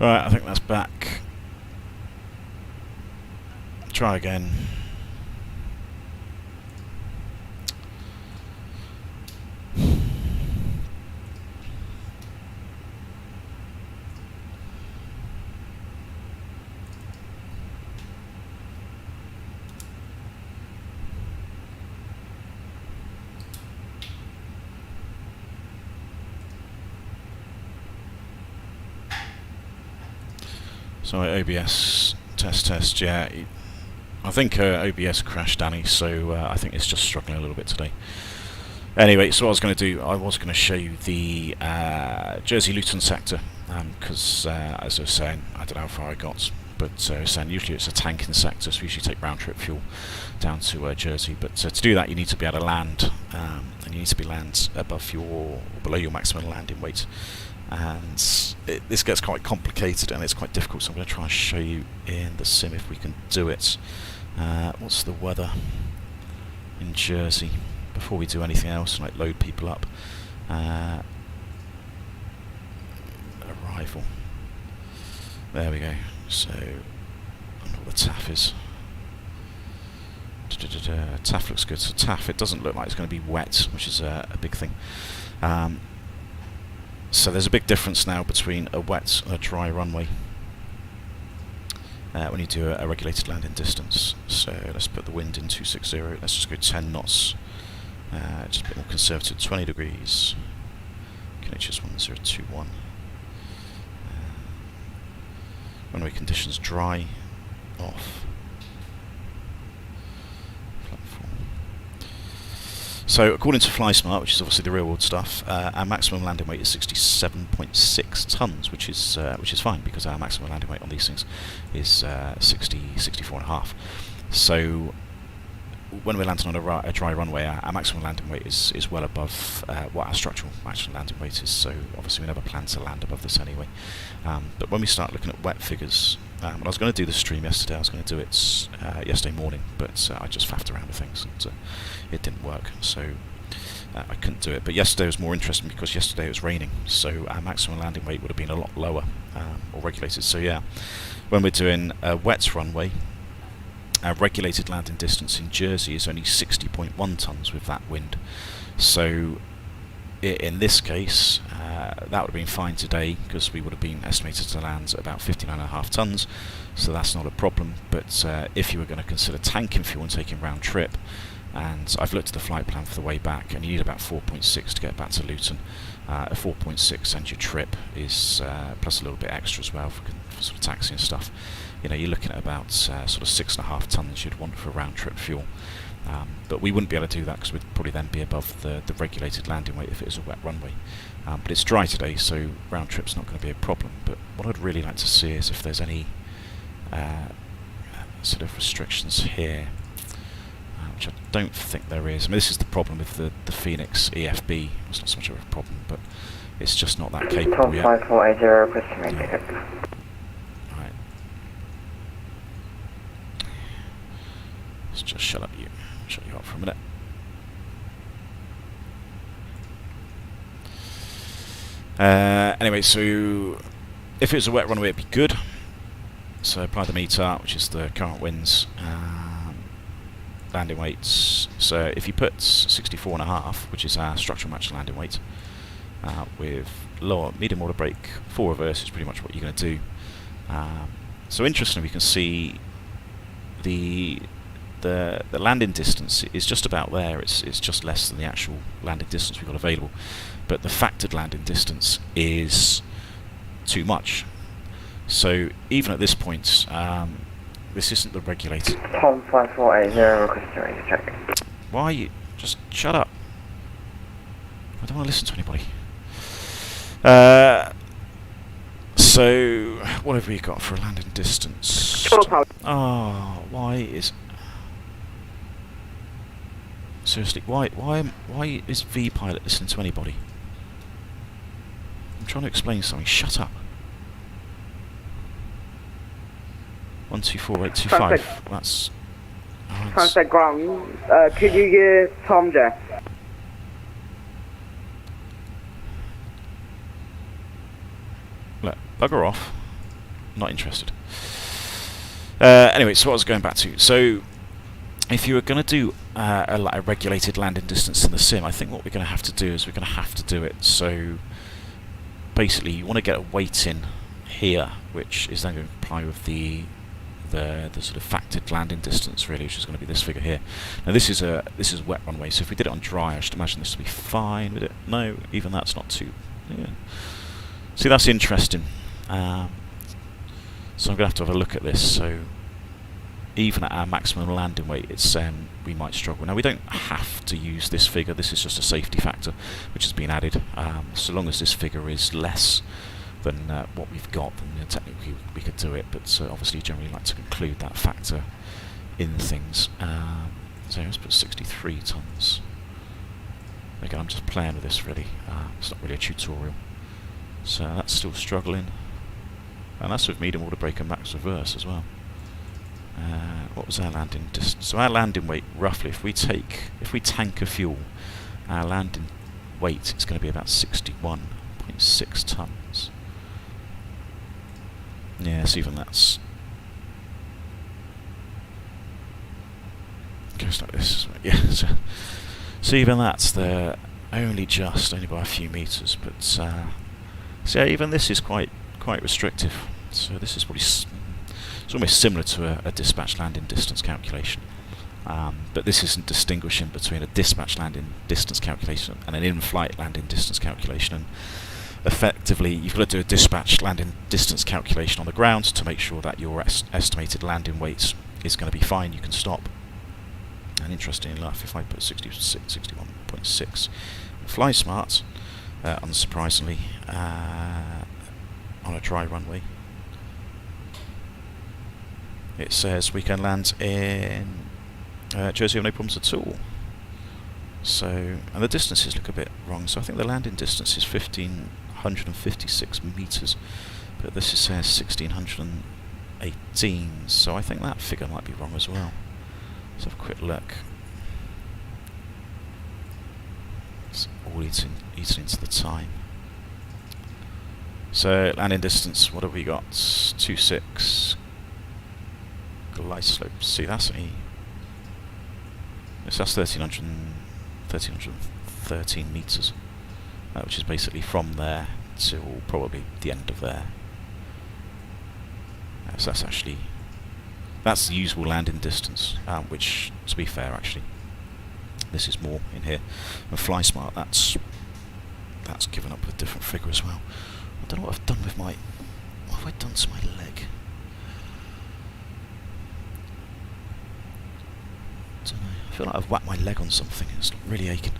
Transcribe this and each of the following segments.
Right, I think that's back. Try again. So OBS test, yeah. I think OBS crashed, Danny, so I think it's just struggling a little bit today. Anyway, so what I was going to do, I was going to show you the Jersey Luton sector, because as I was saying, I don't know how far I got, but I was saying usually it's a tanking sector, so we usually take round trip fuel down to Jersey, but to do that you need to be able to land, and you need to be land above or below your maximum landing weight. And this gets quite complicated and it's quite difficult, so I'm going to try and show you in the sim if we can do it. What's the weather in Jersey before we do anything else, like load people up? Arrival. There we go. So, I wonder what the TAF is. TAF looks good. So TAF, it doesn't look like it's going to be wet, which is a big thing. So there's a big difference now between a wet and a dry runway when you do a regulated landing distance. So let's put the wind in 260, let's just go 10 knots, just a bit more conservative, 20 degrees, KHS 1021. Runway conditions dry, off. So according to FlySmart, which is obviously the real world stuff, our maximum landing weight is 67.6 tonnes, which is fine because our maximum landing weight on these things is 64.5. So when we're landing on a dry runway, our maximum landing weight is well above what our structural maximum landing weight is. So obviously we never plan to land above this anyway. But when we start looking at wet figures, when I was going to do the stream yesterday, I was going to do it yesterday morning, but I just faffed around with things and it didn't work, so I couldn't do it. But yesterday was more interesting because yesterday it was raining, so our maximum landing weight would have been a lot lower, or regulated. So yeah, when we're doing a wet runway, our regulated landing distance in Jersey is only 60.1 tonnes with that wind. So in this case, that would have been fine today because we would have been estimated to land at about 59.5 tonnes, so that's not a problem. But if you were going to consider tanking fuel and taking round trip, and I've looked at the flight plan for the way back, and you need about 4.6 to get back to Luton. A 4.6 and your trip is plus a little bit extra as well for sort of taxi and stuff. You know, you're looking at about sort of 6.5 tonnes you'd want for round trip fuel. But we wouldn't be able to do that because we'd probably then be above the regulated landing weight if it was a wet runway. But it's dry today, so round trip's not going to be a problem. But what I'd really like to see is if there's any sort of restrictions here, which I don't think there is. I mean, this is the problem with the Phoenix EFB. It's not so much of a problem, but it's just not that capable yet. 5480, request to make it. Right. Let's just shut you up for a minute. Anyway, so if it was a wet runway, it'd be good. So apply the meter, which is the current winds, landing weights. So if you put 64.5, which is our structural match landing weight, with lower medium order brake, full reverse is pretty much what you're going to do. So interestingly, we can see the landing distance is just about there. It's just less than the actual landing distance we've got available, but the factored landing distance is too much. So even at this point, this isn't the regulated. Tom 5480, request to make a check. Why are you just shut up? I don't want to listen to anybody. So what have we got for a landing distance? Oh, why is? Seriously, why is V Pilot listening to anybody? I'm trying to explain something. Shut up. 124825. That's. Sunset ground. Could you get Tom there? Look, bugger off. Not interested. Anyway, so what I was going back to. So, if you were going to do like a regulated landing distance in the sim, I think what we're going to have to do is we're going to have to do it. So, basically, you want to get a weight in here, which is then going to comply with the sort of factored landing distance, really, which is going to be this figure here. Now, this is wet runway, so if we did it on dry, I should imagine this would be fine with it. No, even that's not too. Yeah. See, that's interesting. So I'm going to have a look at this. So even at our maximum landing weight, it's saying we might struggle. Now, we don't have to use this figure. This is just a safety factor which has been added. So long as this figure is less than what we've got, then technically we could do it. But obviously, you generally like to include that factor in things. So let's put 63 tons. Again, I'm just playing with this, really. It's not really a tutorial. So that's still struggling. And that's with medium water brake and max reverse as well. What was our landing distance? So our landing weight, roughly, if we tank a fuel, our landing weight is going to be about 61.6 tons. Yes, even that's goes like this. Yeah. So even that's there, only by a few meters. But so yeah, even this is quite restrictive. So this is probably it's almost similar to a dispatch landing distance calculation, but this isn't distinguishing between a dispatch landing distance calculation and an in-flight landing distance calculation. And effectively, you've got to do a dispatch landing distance calculation on the ground to make sure that your estimated landing weight is going to be fine. You can stop. And interestingly enough, if I put 61.6, fly smart, unsurprisingly, on a dry runway, it says we can land in Jersey with no problems at all. So, and the distances look a bit wrong. So I think the landing distance is 1,556 meters, but this says 1,618. So I think that figure might be wrong as well. Let's have a quick look. It's all eating into the time. So landing distance, what have we got? 26. Glide slope. See, that's that's 1,313 meters, which is basically from there till probably the end of there. So that's the usable landing distance, which, to be fair, actually, this is more in here. And Fly Smart, that's given up a different figure as well. I don't know what I've done with what have I done to my leg? I don't know. I feel like I've whacked my leg on something. It's really aching.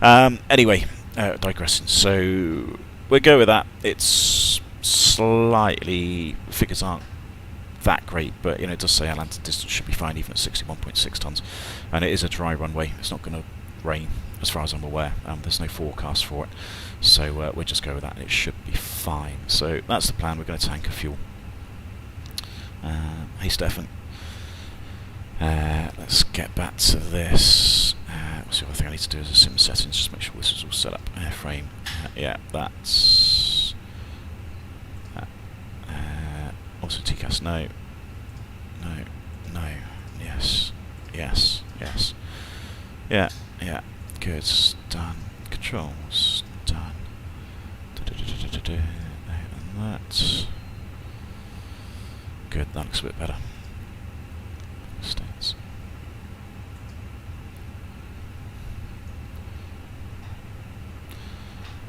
Anyway, digressing. So we'll go with that. It's slightly, figures aren't that great, but it does say our landing distance should be fine even at 61.6 tons, and it is a dry runway. It's not going to rain as far as I'm aware. There's no forecast for it, so we'll just go with that and it should be fine. So that's the plan. We're going to tank a fuel. Hey Stefan, let's get back to this. What's the other thing I need to do is a sim settings, just make sure this is all set up. Airframe, yeah, that's also TCAS, no, yes, yeah, good, done, controls, done, and that, good, that looks a bit better. States.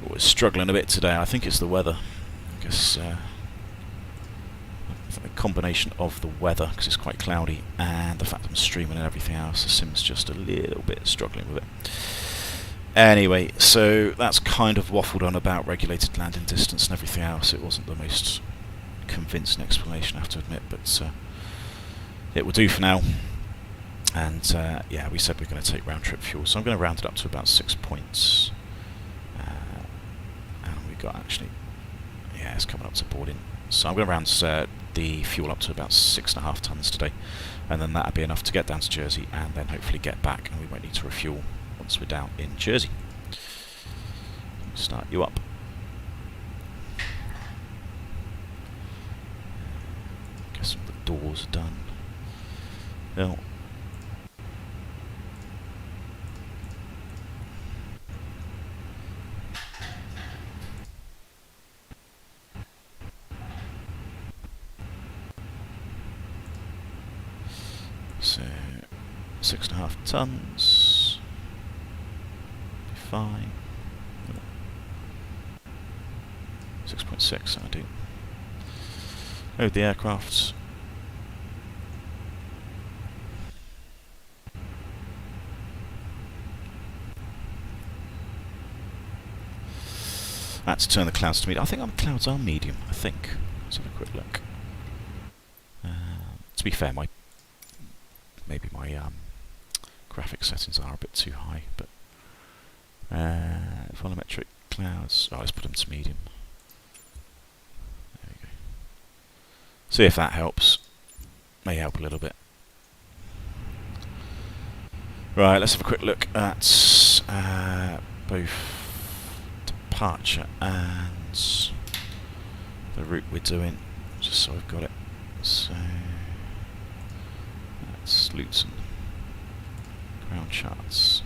We're struggling a bit today. I think it's the weather. I guess a combination of the weather, because it's quite cloudy, and the fact I'm streaming and everything else. The sim's just a little bit struggling with it. Anyway, so that's kind of waffled on about regulated landing distance and everything else. It wasn't the most convincing explanation, I have to admit, but it will do for now. And yeah, we said we're going to take round trip fuel, so I'm going to round it up to about 6 points. And we got actually, yeah, it's coming up to boarding. So I'm going to round the fuel up to about 6.5 tons today, and then that'll be enough to get down to Jersey and then hopefully get back, and we won't need to refuel once we're down in Jersey. Start you up. doors done. Well, so 6.5 tons. Be fine. 6.6, I do. Oh, the aircraft. That's turn the clouds to medium. I think our clouds are medium, I think. Let's have a quick look. To be fair, maybe my graphic settings are a bit too high, but volumetric clouds. Oh, let's put them to medium. There we go. See if that helps. May help a little bit. Right, let's have a quick look at both departure and the route we're doing, just so I've got it. So that's Luton. Ground charts.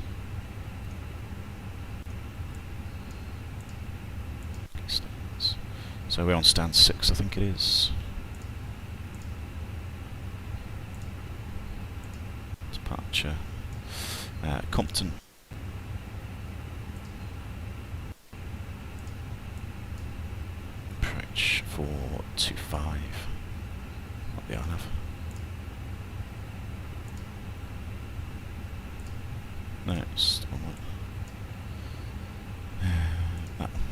So we're on stand 6, I think it is. Departure. Compton. Approach 425. Not the INAV. No, it's the wrong one. That one.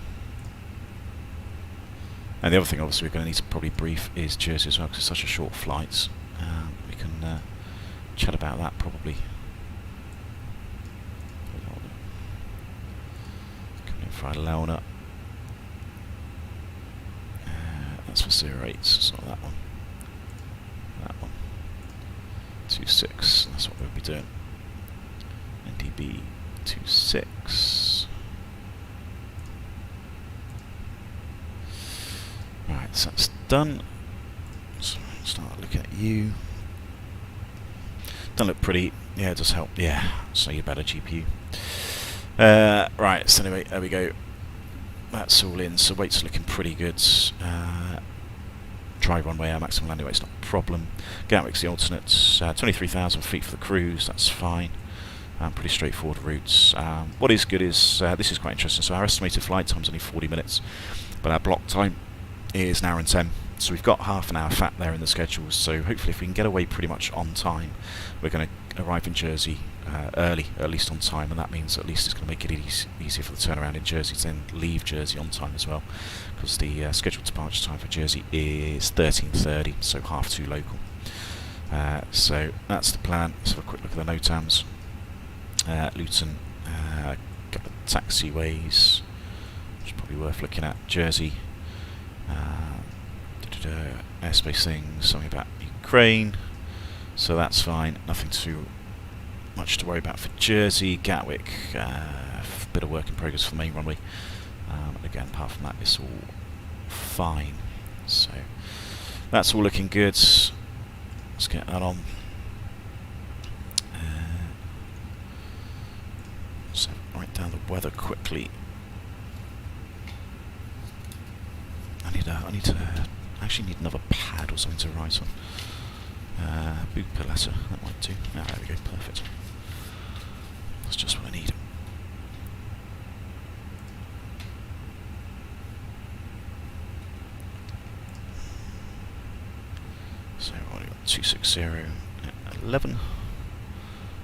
And the other thing, obviously, we're going to need to probably brief is Jersey as well, because it's such a short flight. We can chat about that probably. Coming in for Lona. That's for 08, so that one. That one. 26, that's what we'll be doing. NDB 26. Right, so that's done. So start looking at you. Don't look pretty. Yeah, it does help. Yeah, so you better GPU. Right, so anyway, there we go. That's all in. So weights looking pretty good. Dry runway, our maximum landing weight's not a problem. Gatwick's the alternate. 23,000 feet for the cruise. That's fine. Pretty straightforward routes. What is good is this is quite interesting. So our estimated flight time's only 40 minutes, but our block time is an hour and 10. So we've got half an hour fat there in the schedule. So hopefully, if we can get away pretty much on time, we're going to arrive in Jersey early, at least on time, and that means at least it's going to make it easier for the turnaround in Jersey to then leave Jersey on time as well, because the scheduled departure time for Jersey is 13:30, so 2:30 local. So that's the plan. Let's have a quick look at the NOTAMs. Luton, got the taxiways, which is probably worth looking at. Jersey, airspace things, something about Ukraine, so that's fine. Nothing too much to worry about for Jersey. Gatwick, bit of work in progress for the main runway. Again, apart from that, it's all fine. So that's all looking good. Let's get that on. So write down the weather quickly. I actually need another pad or something to write on. Bupa letter, that might do. Ah, there we go, perfect. That's just what I need. So we've already got 260 at 11.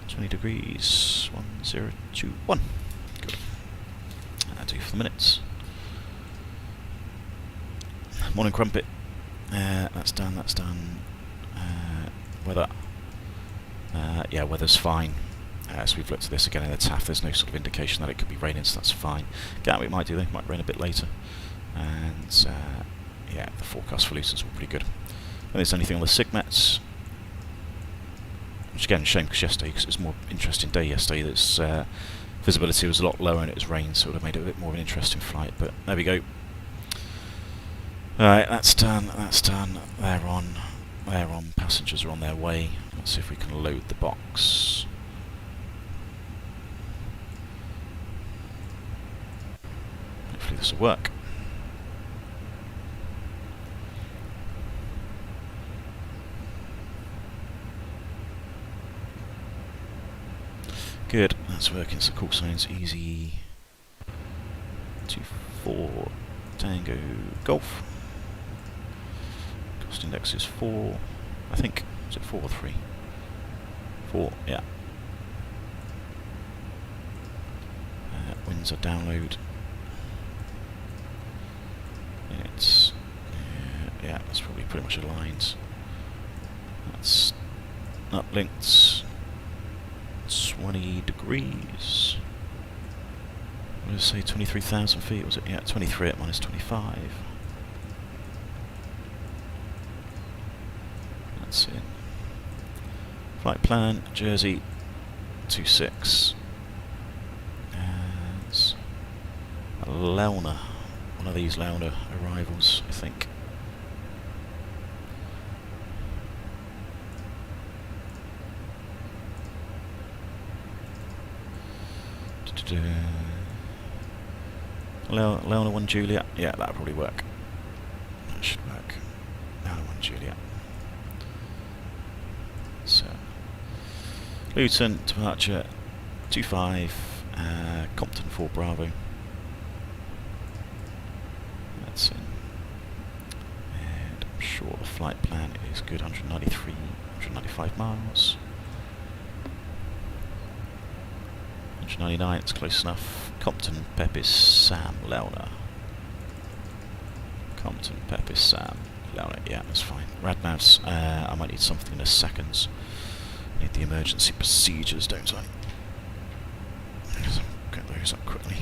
20 degrees, 1021. Good. That'll do for the minutes. Morning crumpet. That's done, that's done. Weather. Yeah, weather's fine. So we've looked at this again in the TAF, there's no sort of indication that it could be raining, so that's fine. Gatwick might do, they might rain a bit later. And yeah, the forecast for Luton's all pretty good. And there's anything on the SIGMETs, which again, shame because it was a more interesting day yesterday. That's visibility was a lot lower and it was rain, so it would have made it a bit more of an interesting flight. But there we go. Alright, that's done. They're on. They're on, passengers are on their way. Let's see if we can load the box. Hopefully this will work. Good, that's working. So call signs easy. 24 Tango Golf. Cost index is 4, I think. Is it 4 or 3? 4, yeah. Windsor download. It's yeah, that's probably pretty much aligned. That's uplinked 20 degrees. What did I say? 23,000 feet, was it? Yeah, 23 at minus 25. That's it. Flight plan, Jersey 26. It's a Leuna. One of these Leuna arrivals, I think. Leuna 1 Juliet. Yeah, that'll probably work. That should work. Leuna 1 Juliet. So, Luton, departure 25, Compton 4 Bravo. That's in. And I'm sure the flight plan is good, 195 miles. 199, it's close enough. Compton, Pepis, Sam, Leuna. Compton, Pepis, Sam, Leuna. Yeah, that's fine. Radnavs, I might need something in a second. Need the emergency procedures, don't I? I'll get those up quickly.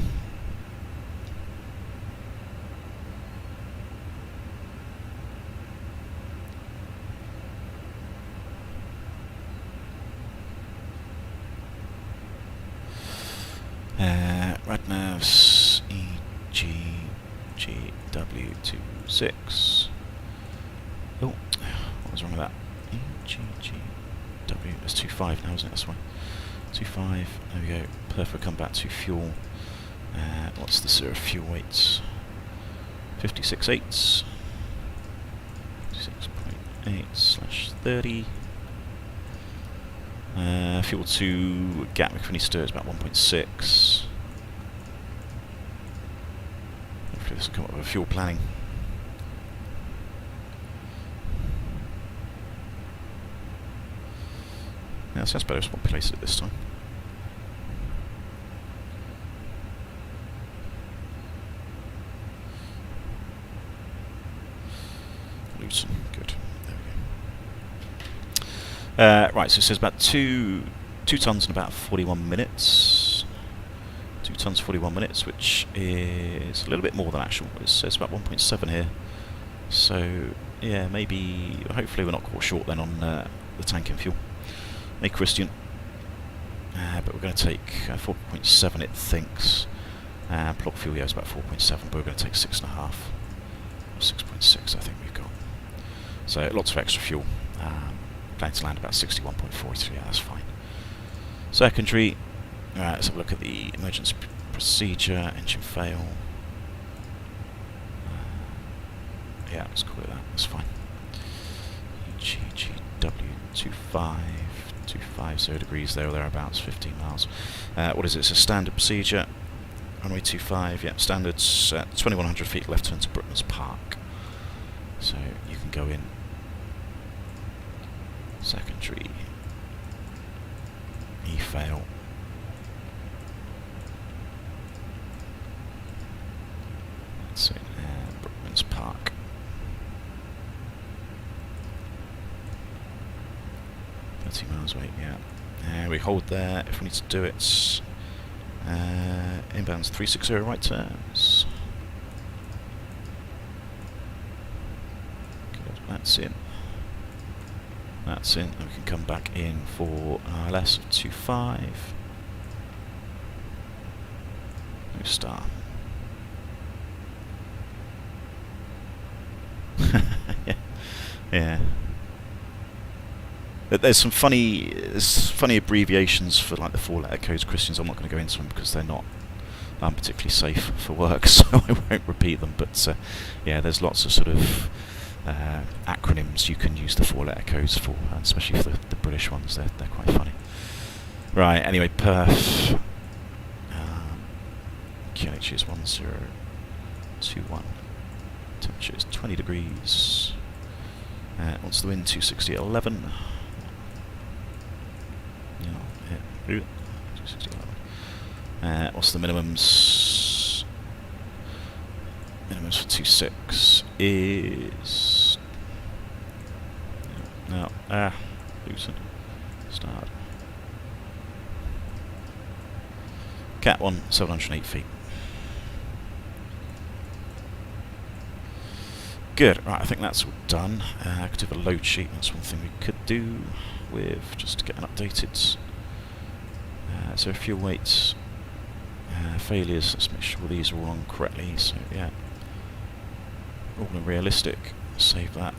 Radnavs EGGW26. Oh, what was wrong with that? EGGW, it's 25 now, isn't it? That's why. 25, there we go. Perfect, come back to fuel. What's the sort of fuel weights? 56.8. 56.8/30. Fuel to Gatwick when he stirs about 1.6. Hopefully this will come up with fuel planning. Yeah, so that's better. Just place it this time. Luton, good. There we go. Right, so it says about 2 tons in about 41 minutes. 2 tons 41 minutes, which is a little bit more than actual. It says about 1.7 here. So yeah, maybe, hopefully we're not caught short then on the tank and fuel. Hey Christian. But we're going to take 4.7 it thinks. Plug fuel, yeah, is about 4.7, but we're going to take 6.5. 6.6 I think we've got. So lots of extra fuel. Planning to land about 61.43, yeah, that's fine. Secondary, let's have a look at the emergency procedure, engine fail. Yeah, let's call it that, that's fine. EGGW25, 250 degrees there or thereabouts, 15 miles. What is it? It's a standard procedure. Runway 25, yeah, standards, 2100 feet left turn to Brooklands Park. So you can go in. Secondary. E-fail. That's it, Brooklands Park. Miles away, yeah. We hold there if we need to do it. Inbounds 360 right turns. Good, that's in. That's in, and we can come back in for ILS of 25. No star. Yeah. Yeah. There's some funny abbreviations for like the 4-letter codes, Christians. I'm not going to go into them because they're not particularly safe for work, so I won't repeat them. But yeah, there's lots of sort of acronyms you can use the 4-letter codes for, and especially for the British ones. They're quite funny. Right. Anyway, Perth. QNH is 1021. Temperature is 20 degrees. What's the wind? 260 at 11. Yeah, 260 at 11. What's the minimums? Minimums for 26 is... No, Luton. Start. Cat 1, 708 feet. Good, right, I think that's all done. I could have a load sheet, that's one thing we could do with, just to get an updated. So fuel weights, failures, let's make sure these are all on correctly, so yeah. All in realistic, save that.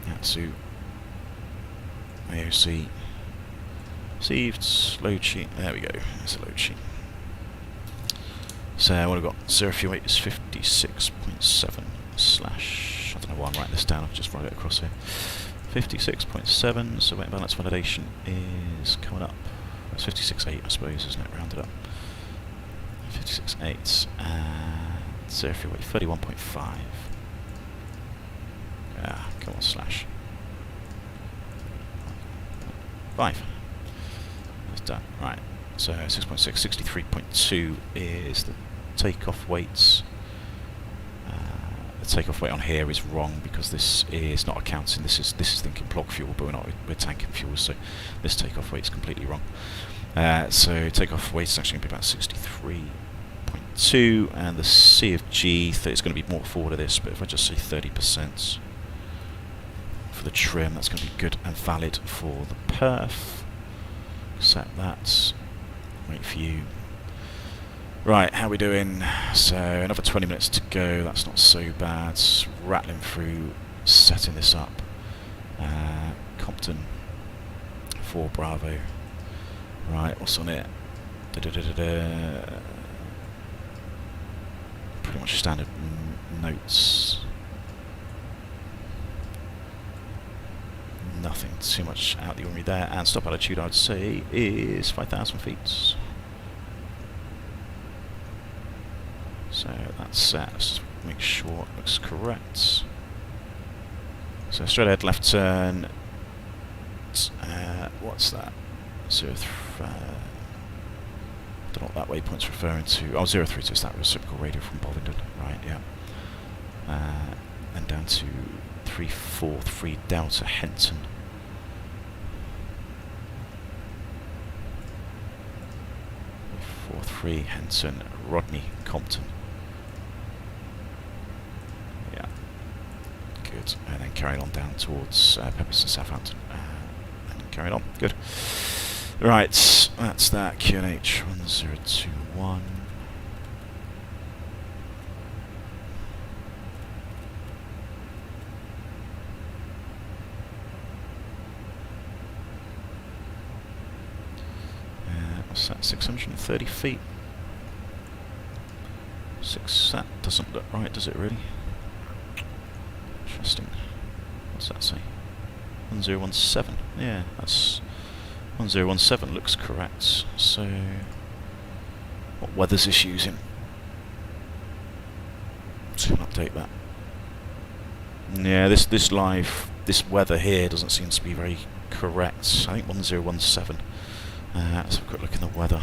Atsu, AOC, received, load sheet, there we go, there's a load sheet. So what have we got? Zero fuel weight is 56.7 slash, I don't know why I'm writing this down, I'll just write it across here. 56.7, so weight and balance validation is coming up. It's 56.8 I suppose, isn't it, rounded up. 56.8, and zero fuel weight 31.5. Ah, come on, slash. 5. That's done, right. So 6.6, 63.2 is the takeoff weights. The takeoff weight on here is wrong because this is not accounting. This is thinking plug fuel, but we're tanking fuel, so this takeoff weight is completely wrong. So takeoff weight is actually going to be about 63.2, and the C of G is going to be more forward of this. But if I just say 30% for the trim, that's going to be good and valid for the perf. Accept that. Wait for you. Right, how are we doing? So another 20 minutes to go. That's not so bad. Rattling through, setting this up. Compton 4 Bravo. Right, what's on it? Pretty much standard notes. Nothing too much out of the ordinary there. And stop altitude, I'd say, is 5,000 feet. So that's set. Let's make sure it looks correct. So straight ahead, left turn. What's that? I don't know what that waypoint's referring to. Oh, 032 is that reciprocal radio from Bovingdon. Right, yeah. And down to 343 Delta Henton. 343 Henton, Rodney, Compton. Yeah. Good. And then carrying on down towards Pepperson, Southampton. And carrying on. Good. Right, that's that. QNH 1021. What's that? 630 feet. That doesn't look right, does it really? Interesting. What's that say? 1017. Yeah, that's 1017 looks correct. So, what weather's this using? So we'll update that. Yeah, this weather here doesn't seem to be very correct. I think 1017. Let's have a quick look in the weather.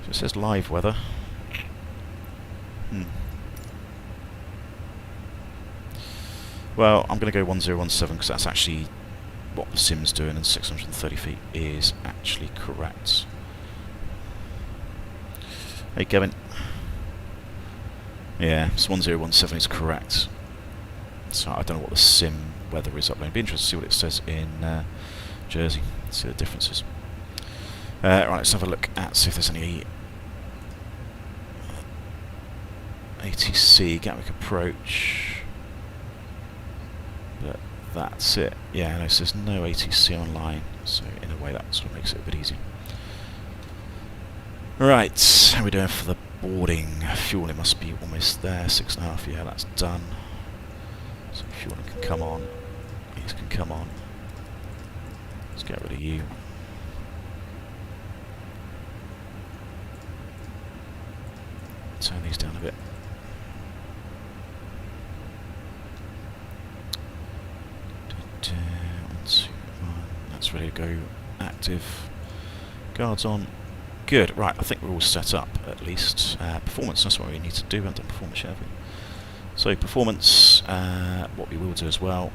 So it says live weather. Well, I'm going to go 1017 because that's actually what the sim's doing, and 630 feet is actually correct. Hey, Kevin. Yeah, so 1017 is correct. So I don't know what the sim weather is up there. It'd be interesting to see what it says in Jersey. See the differences. Right, let's have a look at see if there's any ATC Gatwick approach. But that's it. Yeah, no, so there's no ATC online, so in a way that sort of makes it a bit easier. Right, how are we doing for the boarding? Fueling must be almost there, 6.5, yeah, that's done. So fueling can come on, these can come on. Let's get rid of you. Turn these down a bit. That's ready to go. Active. Guards on. Good. Right, I think we're all set up at least. Performance, that's what we need to do. We haven't done performance yet, have we? So performance, what we will do as well,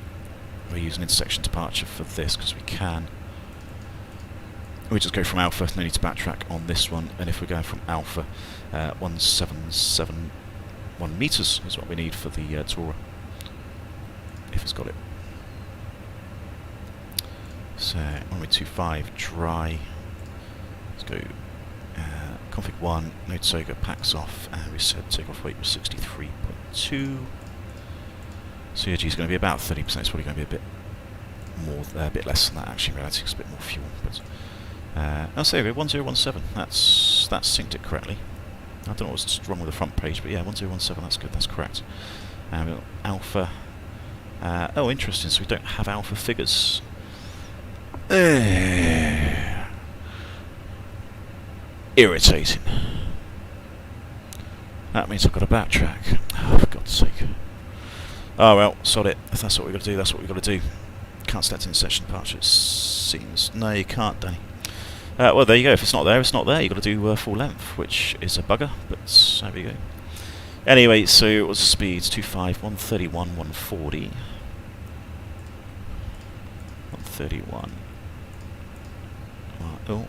we'll use an intersection departure for this because we can. We just go from alpha, no need to backtrack on this one, and if we're going from alpha, 1771 metres is what we need for the Tourer, if it's got it. So, runway 25, dry. Let's go config 1, no Toga, packs off, and we said takeoff weight was 63.2. CRG is going to be about 30%, it's probably going to be a bit more, a bit less than that actually, in reality, it's a bit more fuel. But oh, so there we go, 1017, that's synced it correctly. I don't know what's wrong with the front page, but yeah, 1017, that's good, that's correct. And we've got alpha. Oh, interesting, so we don't have alpha figures. Irritating. That means I've got to backtrack. Oh, for God's sake. Oh well, sod it. If that's what we've got to do, that's what we've got to do. Can't select intersection departure, it seems. No, you can't, Danny. Well, there you go. If it's not there, it's not there. You've got to do full length, which is a bugger, but there we go. Anyway, so what's the speeds? 25, 131, 140. 131. Oh,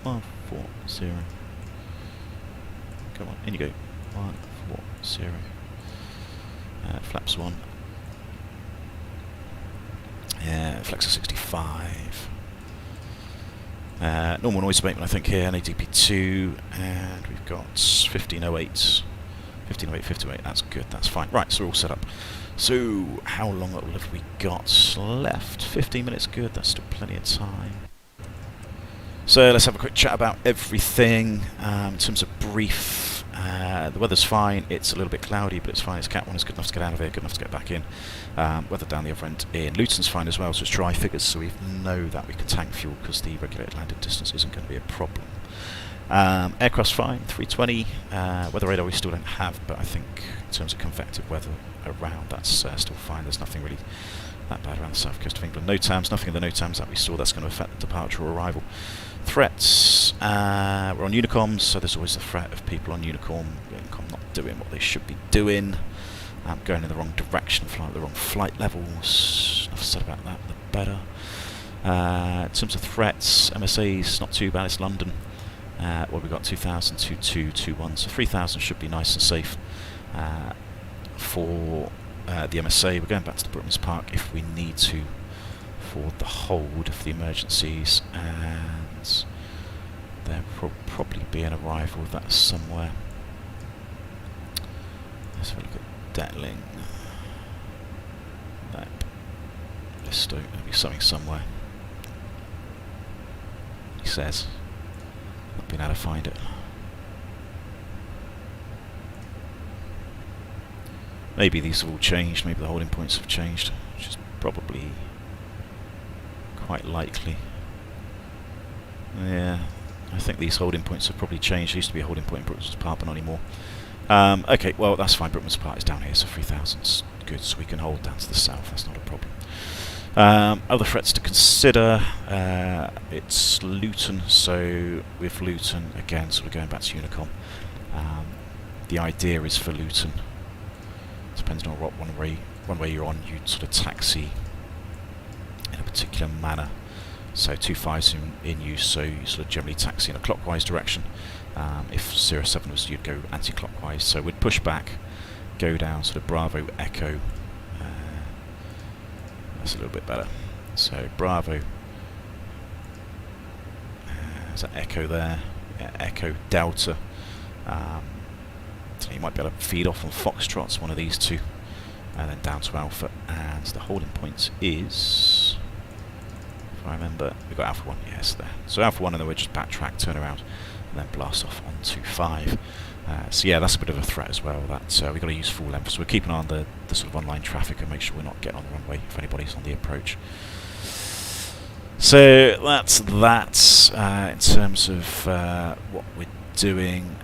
140. Come on, in you go. 140. Flaps 1. Yeah, flexor 65. Normal noise abatement, I think, here, NADP 2, and we've got 1508. 1508, 58, that's good, that's fine. Right, so we're all set up. So, how long have we got left? 15 minutes, good, that's still plenty of time. So, let's have a quick chat about everything. In terms of brief, the weather's fine, it's a little bit cloudy, but it's fine, it's Cat 1, it's good enough to get out of here, good enough to get back in. Weather down the other end in Luton's fine as well, so it's dry figures, so we know that we can tank fuel because the regulated landing distance isn't going to be a problem. Aircraft's fine, 320. Weather radar we still don't have, but I think in terms of convective weather around, that's still fine. There's nothing really that bad around the south coast of England. NOTAMs, nothing in the NOTAMs that we saw that's going to affect the departure or arrival. Threats, we're on Unicom, so there's always the threat of people on Unicom not doing what they should be doing, going in the wrong direction, flying at the wrong flight levels. Enough said about that, the better. In terms of threats, MSA's not too bad, it's London. Well, we've got 2,000, 22, 21, so 3,000 should be nice and safe for the MSA. We're going back to the Brooklands Park if we need to for the hold for the emergencies, and there will probably be an arrival of that somewhere. Let's have a look at Detling. Nope. Listo, there'll be something somewhere. He says. Not been able to find it. Maybe these have all changed, maybe the holding points have changed, which is probably quite likely. Yeah, I think these holding points have probably changed. There used to be a holding point in Brooklands Park, but not anymore. Okay, well that's fine, Brooklands Park is down here, so 3,000's good, so we can hold down to the south, that's not a problem. Other threats to consider, it's Luton, so with Luton, again, sort of going back to Unicom, the idea is for Luton, depending on what one way you're on, you'd sort of taxi in a particular manner. So 25's in use, so you sort of generally taxi in a clockwise direction. If 07 was, you'd go anti-clockwise, so we'd push back, go down sort of Bravo, Echo. That's a little bit better. So Bravo, is that Echo there? Yeah, Echo, Delta. So you might be able to feed off on Foxtrots, one of these two. and then down to Alpha, and the holding point is, if I remember, we've got Alpha 1, yes, there. So Alpha 1, and then we'll just backtrack, turn around, and then blast off onto 5. So yeah, that's a bit of a threat as well, that we've got to use full length, so we're keeping an eye on the sort of online traffic and make sure we're not getting on the runway if anybody's on the approach. So that's that in terms of what we're doing.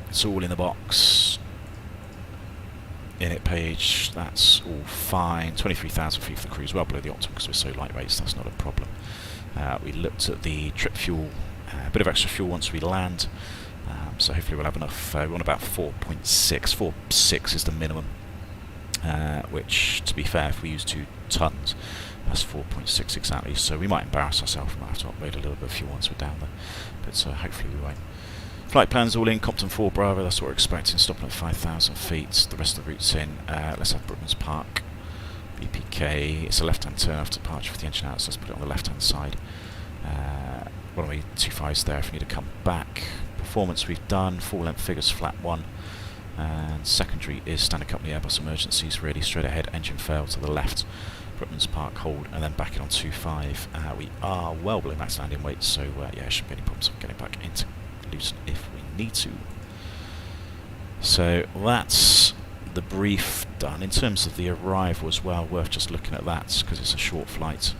It's all in the box. Init page, that's all fine. 23,000 feet for the cruise, well below the optimum because we're so lightweight, so that's not a problem. We looked at the trip fuel, a bit of extra fuel once we land, so hopefully we'll have enough. We want about 4.6. 4.6 is the minimum, which, to be fair, if we use 2 tons, that's 4.6 exactly, so we might embarrass ourselves. We might have to upload a little bit of fuel once we're down there, but hopefully we won't. Flight plans all in, Compton 4 Bravo, that's what we're expecting, stopping at 5,000 feet, the rest of the route's in. Let's have Brooklands Park, BPK, it's a left-hand turn after departure for the engine out, so let's put it on the left-hand side. Runway 25's there if we need to come back. Performance we've done, full length figures, flat 1, and secondary is standard company Airbus emergencies, really straight ahead, engine fail to the left, Brooklands Park hold, and then back in on 25. We are well below max landing weight, so yeah, shouldn't be any problems with getting back into Luton if we need to. So that's the brief done. In terms of the arrival as well, worth just looking at that because it's a short flight.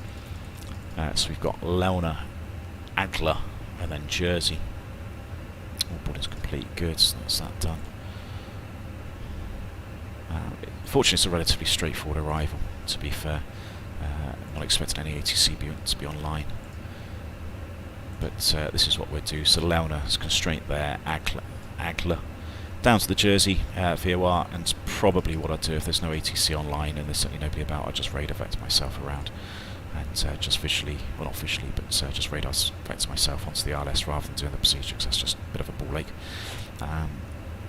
So we've got Leona, Agler, and then Jersey. All boarding's complete, good, so that's that done. Fortunately, it's a relatively straightforward arrival, to be fair. Not expecting any ATC to be online. But this is what we'll do. So Leona's constraint there, Agler, down to the Jersey, VOR, and probably what I'd do if there's no ATC online and there's certainly nobody about, I'll just radar vector myself around and just visually, well not visually, but just radar vector myself onto the RLS rather than doing the procedure, because that's just a bit of a ball ache.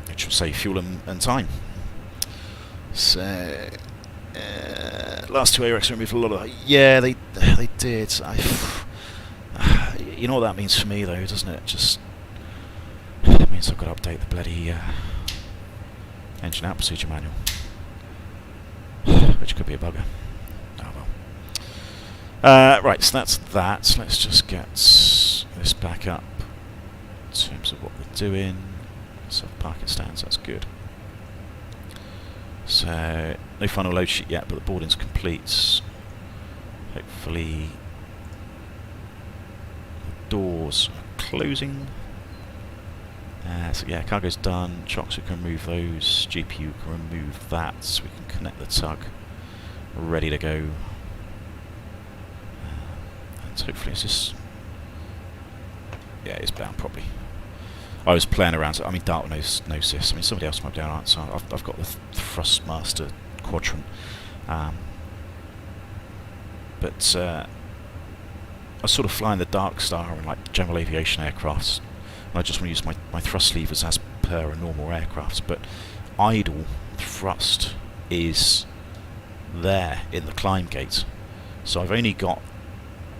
Which will save fuel and time. So last 2 ARX removed a lot of. Yeah, they did. You know what that means for me, though, doesn't it? Just it means I've got to update the bloody engine out procedure manual, which could be a bugger. Oh well. Right, so that's that. Let's just get this back up in terms of what we're doing. So parking stands, that's good. So no final load sheet yet, but the boarding's complete. Hopefully the doors are closing. So yeah, cargo's done. Chocks, we can remove those. GPU can remove that. So we can connect the tug. Ready to go. And hopefully it's just. Yeah, it's bound properly. I was playing around, so I mean Dart knows this. I mean somebody else might be down on it, so I've got the Thrustmaster quadrant. But I was sort of flying the Dark Star and like general aviation aircrafts, and I just want to use my thrust levers as per a normal aircraft, but idle thrust is there in the climb gate. So I've only got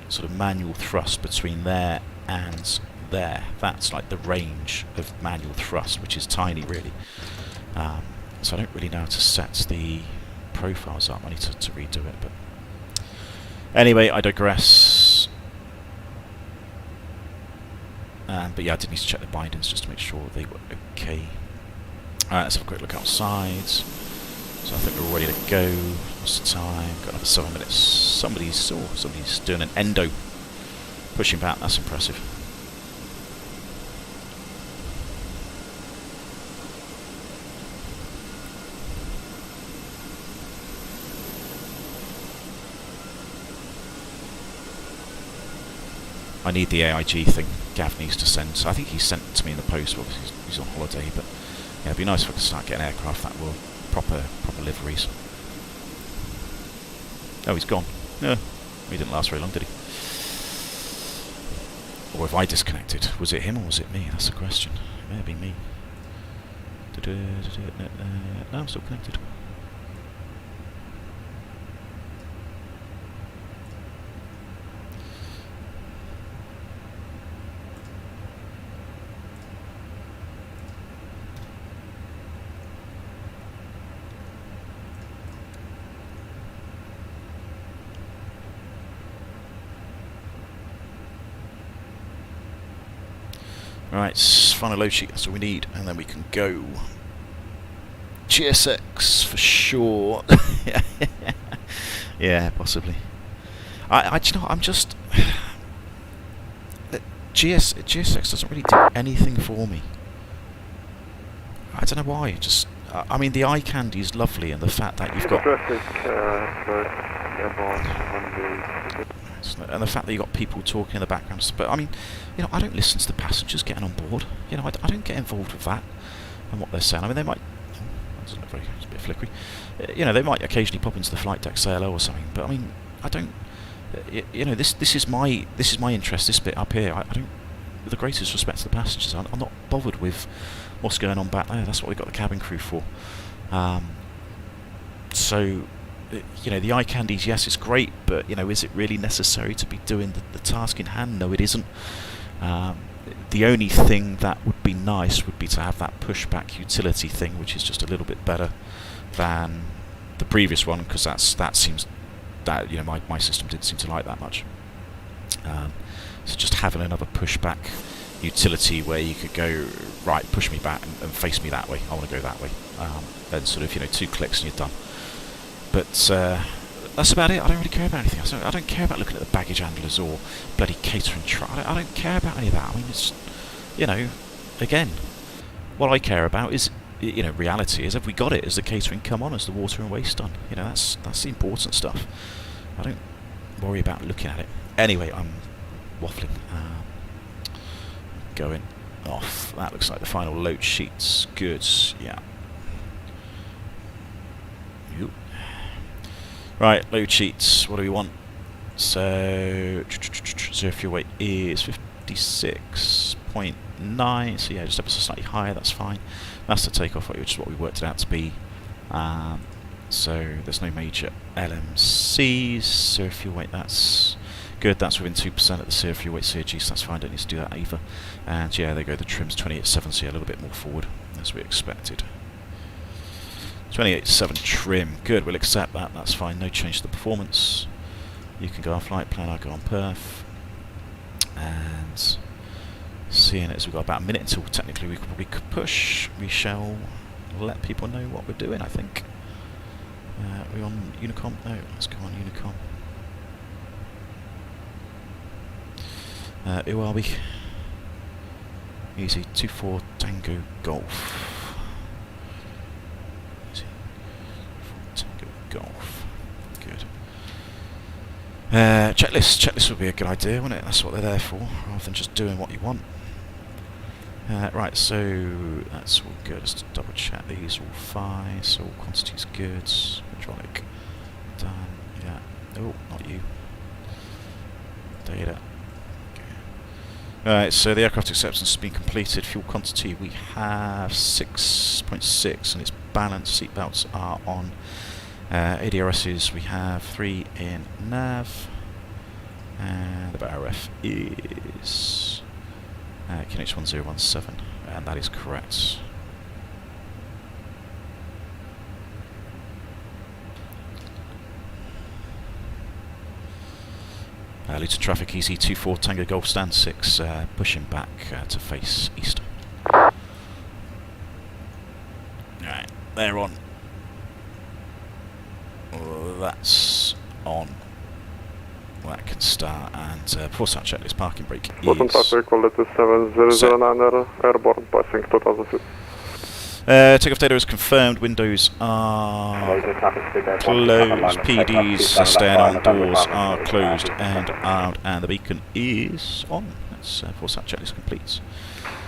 sort of manual thrust between there and there. That's like the range of manual thrust, which is tiny really. So I don't really know how to set the profiles up. I need to redo it, but anyway, I digress. But yeah, I did need to check the bindings just to make sure they were okay. Let's have a quick look outside. So I think we're ready to go. What's the time? Got another 7 minutes. Somebody's doing an endo. Pushing back, that's impressive. I need the AIG thing Gav needs to send. So I think he sent it to me in the post, but he's on holiday. But yeah, it'd be nice if I could start getting aircraft that will proper liveries. Oh, he's gone. No, he didn't last very long, did he? Or have I disconnected? Was it him or was it me? That's the question. It may have been me. No, I'm still connected. Right, final load sheet, that's all we need, and then we can go. GSX for sure. Yeah, possibly. Do you know what, I'm just... GSX doesn't really do anything for me. I don't know why, just... I mean, the eye candy is lovely, and the fact that you've got... And the fact that you've got people talking in the background. But, I mean, you know, I don't listen to the passengers getting on board. You know, I don't get involved with that and what they're saying. I mean, they might... It's a bit flickery. You know, they might occasionally pop into the flight deck, say hello or something. But, I mean, I don't... You know, this is my interest, this bit up here. I don't... With the greatest respect to the passengers, I'm not bothered with what's going on back there. That's what we've got the cabin crew for. So, you know, the eye candies, yes, it's great, but, you know, is it really necessary to be doing the task in hand? No, it isn't. The only thing that would be nice would be to have that pushback utility thing, which is just a little bit better than the previous one, because that seems... that, you know, my system didn't seem to like that much. So just having another pushback utility where you could go, right, push me back and face me that way, I want to go that way, and sort of, you know, 2 clicks and you're done. But that's about it. I don't really care about anything else. I don't care about looking at the baggage handlers or bloody catering truck. I don't care about any of that. I mean, it's, you know, again, what I care about is, you know, reality is, have we got it? Is the catering come on? Is the water and waste done? You know, that's the important stuff. I don't worry about looking at it. Anyway, I'm waffling. Going off. That looks like the final load sheets. Good. Yeah. Yep. Right, load sheets. What do we want? So, zero fuel weight is 56.9. So yeah, just ever so slightly higher. That's fine. That's the takeoff weight, which is what we worked it out to be. So there's no major LMCs. Zero fuel weight, that's good. That's within 2% of the zero fuel weight CRG, so that's fine. Don't need to do that either. And yeah, there go the trims, 28.7, so yeah, a little bit more forward as we expected. 28.7 trim, good. We'll accept that. That's fine. No change to the performance. You can go on flight plan. I go on perf. And seeing as we've got about a minute until technically we probably could push, we shall let people know what we're doing, I think. Are we on Unicom? No, let's go on Unicom. Who are we? Easy, 2-4 Tango Golf. Easy, 4 Tango Golf. Good. Checklist would be a good idea, wouldn't it? That's what they're there for, rather than just doing what you want. Right, so that's all good. Let's double check these, all fine. So all quantities good. Hydraulic done. Yeah. Oh, not you. Data. Okay. Alright, so the aircraft acceptance has been completed. Fuel quantity we have 6.6 and it's balanced. Seatbelts are on. ADRSs we have 3 in nav. And the RF is KNH 1017, and that is correct. Luton traffic easy 24 Tango Golf stand 6, pushing back to face east. Alright, they're on. That's on. That can start, and before start checklist, parking brake is London traffic, quality 7009, airborne passing 2000 feet. Takeoff data is confirmed, windows are closed, PDs are staying on, doors are closed and armed, and the beacon is on. That's before start checklist completes.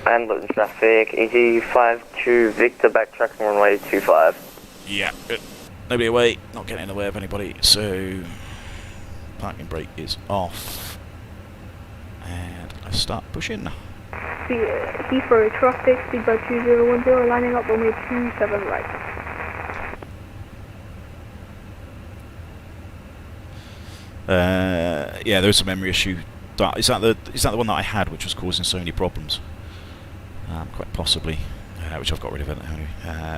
And London traffic, EG52 Victor, backtracking runway 25. Yeah, good. Nobody away, not getting in the way of anybody, so parking brake is off, and I start pushing. Heathrow traffic, speedbird 2010, lining up runway 27 right. Yeah, there was a memory issue. Is that the one that I had, which was causing so many problems? Quite possibly, which I've got rid of it anyway.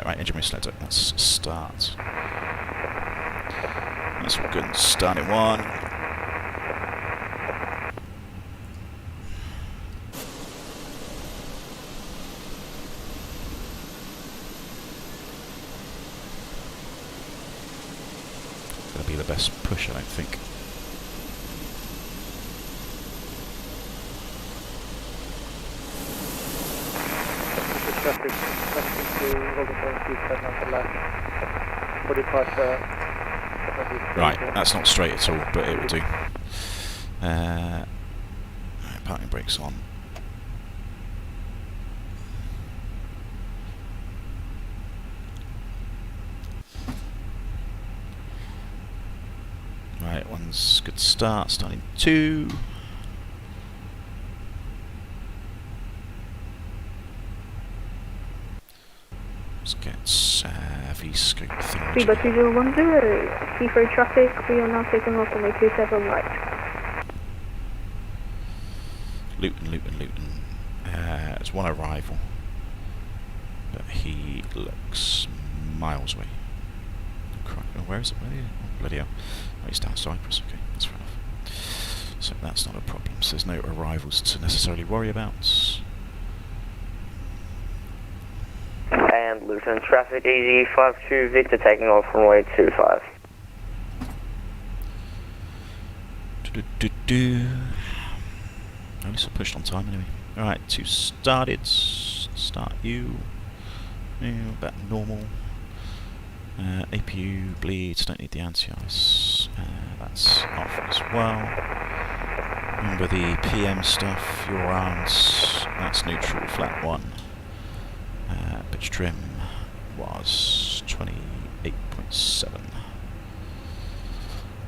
Right, engine selector. Let's start. That's all good. Starting one. going to be the best push, I don't think. Traffic left into London on the left. For departure. Right, that's not straight at all, but it will do. Right, parking brakes on. Right, one's good start, starting 2. Let's get V-scope thing. Speedbird 2010, Heathrow traffic, we are now taking off runway 27 right. Luton. It's one arrival, but he looks miles away. Oh, where is it? Oh, bloody hell. Oh, he's down Cyprus. Okay, that's fair enough. So that's not a problem. So there's no arrivals to necessarily worry about. And Luton traffic, easy 52 Victor taking off runway 25. At least I pushed on time anyway. Alright, 2 started. Start you. About normal. APU bleeds, don't need the anti-ice. That's off as well. Remember the PM stuff, your arms, that's neutral, flat 1. Pitch trim was 28.7.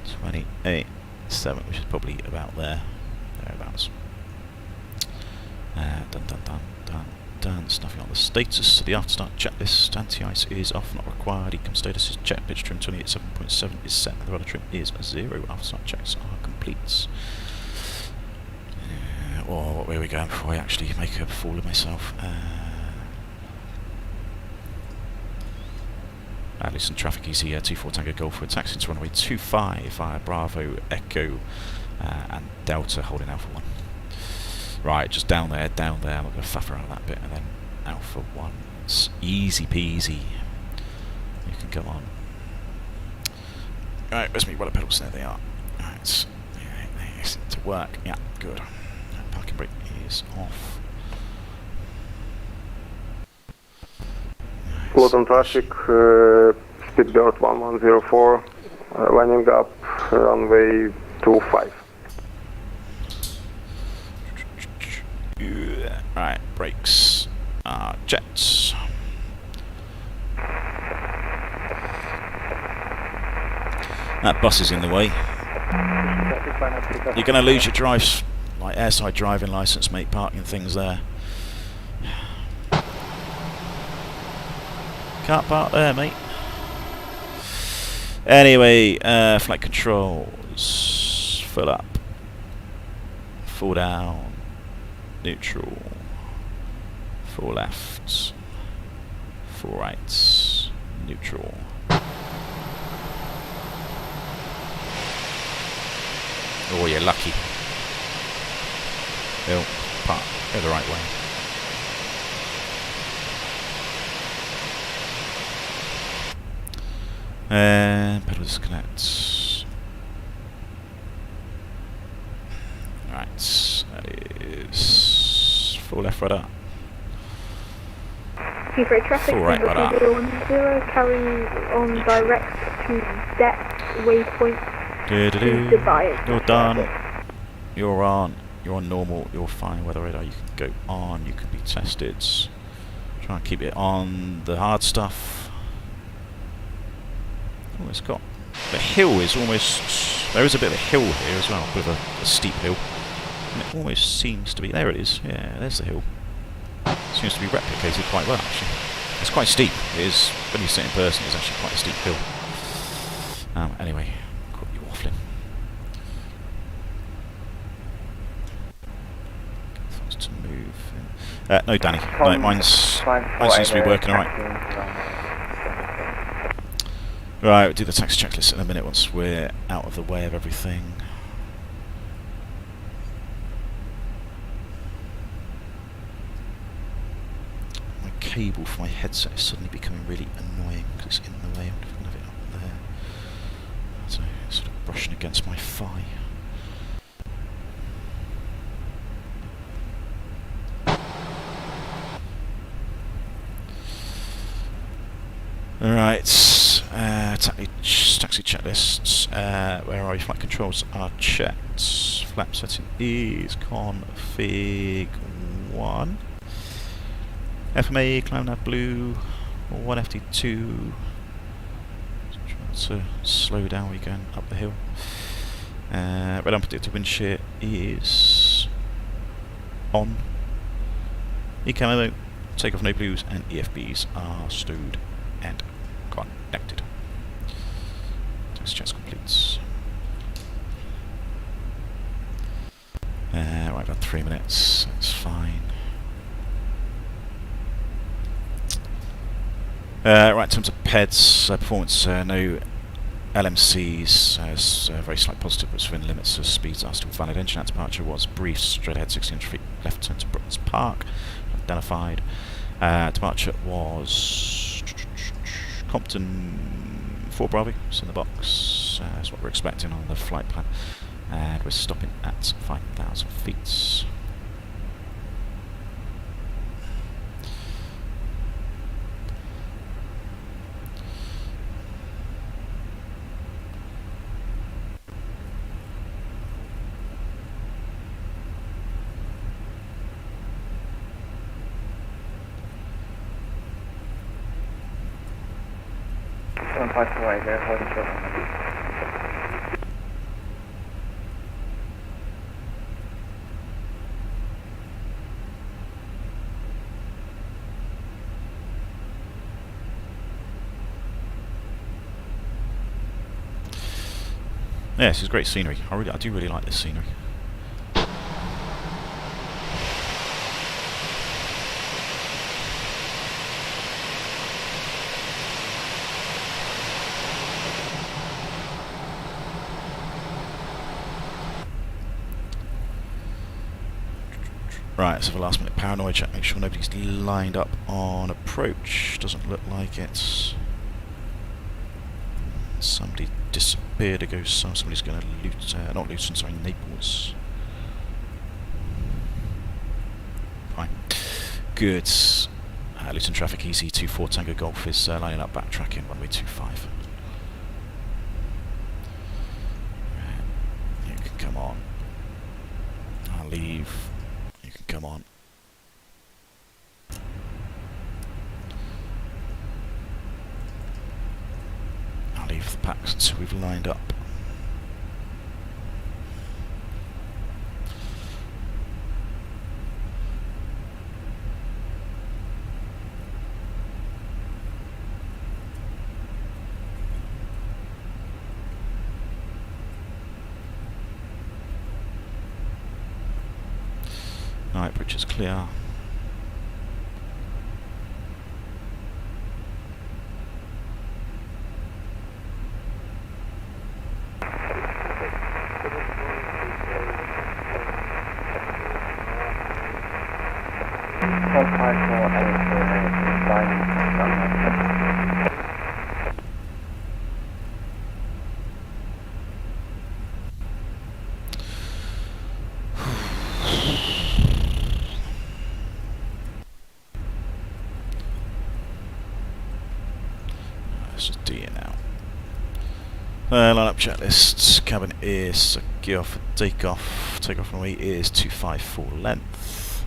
28.7, which is probably about thereabouts. Done. There's nothing on the status. So the after start checklist, anti-ice is off, not required. Econ status is checked. Pitch trim 28.7 is set. The rudder trim is 0. After start checks are complete. Or where are we going before I actually make a fool of myself? Listen, traffic easy, 24 Tango Golf for taxi into runway 25 via Bravo, Echo, and Delta holding Alpha 1. Right, just down there, I'm not going to faff around that bit, and then Alpha 1. It's easy peasy. You can go on. Right, where's my rudder pedals? There they are. Right, they seem to work. Yeah, good. Parking brake is off. Luton traffic, Speedbird 1104, lining up runway 25. Right, brakes. Jets. That bus is in the way. You're going to lose your airside driving licence, mate, parking things there. Can't park there, mate. Anyway, flight controls. Full up. Full down. Neutral. Full left. Full right. Neutral. Oh, you're lucky. Bill, park. Go the right way. And pedal disconnect. Right, that is full left rudder. Heathrow traffic, Full right rudder. 2010, carrying on direct to deck waypoint. You're done. You're on. You're on normal. You're fine. Weather radar. You can go on. You can be tested. Try and keep it on the hard stuff. Oh, it's got... The hill is almost... There is a bit of a hill here as well, a bit of a steep hill. And it almost seems to be... There it is. Yeah, there's the hill. Seems to be replicated quite well, actually. It's quite steep. It is... When you see it in person, it's actually quite a steep hill. Anyway, caught you waffling. To move... no, Danny. No, mine seems to be working alright. Right, we'll do the taxi checklist in a minute once we're out of the way of everything. My cable for my headset is suddenly becoming really annoying because it's in the way. I'm going to have it up there. So against my thigh. Alright, taxi checklists. Where are you? Flight controls are checked. Flap setting is config 1. FMA, climb nav blue, 1 FT2. Trying to slow down, we're going up the hill. Red unpredicted wind shear is on. ECAMO, takeoff no blues, and EFBs are stowed and connected. Test checks complete. Right, about 3 minutes, that's fine. Right, in terms of PEDs, performance, no LMCs, very slight positive, but within limits, so speeds are still valid. Engine at departure was brief, straight ahead 1600 feet, left turn to Brooklands Park, identified. Departure was Compton 4 Bravo, it's in the box, that's what we're expecting on the flight plan, and we're stopping at 5,000 feet. Yeah, this is great scenery. I do really like this scenery. Right, so for last minute paranoid check, make sure nobody's lined up on approach. Doesn't look like it. Somebody disappeared ago, so somebody's going to loot, not Luton, sorry, Naples. Fine. Good. Luton traffic, easy, 24 Tango Golf is lining up, backtracking, runway 25. You can come on. I'll leave. You can come on. I'll leave the packs until we've lined up. Right, bridge is clear. Let's just D it now. Line up checklists. Cabin is secure for takeoff. Takeoff runway is 254 length.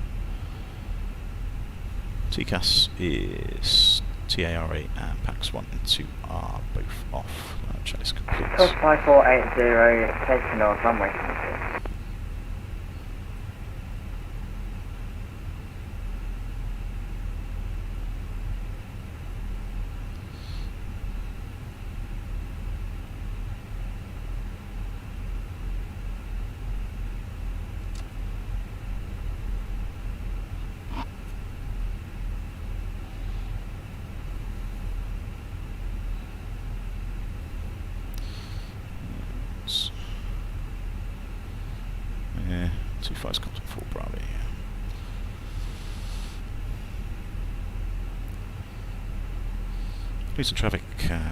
TCAS is TARA and packs 1 and 2 are both off. Line up checklist complete. 5480, taking off runway. Yeah, 25's Compton 4 Bravo. Luton traffic,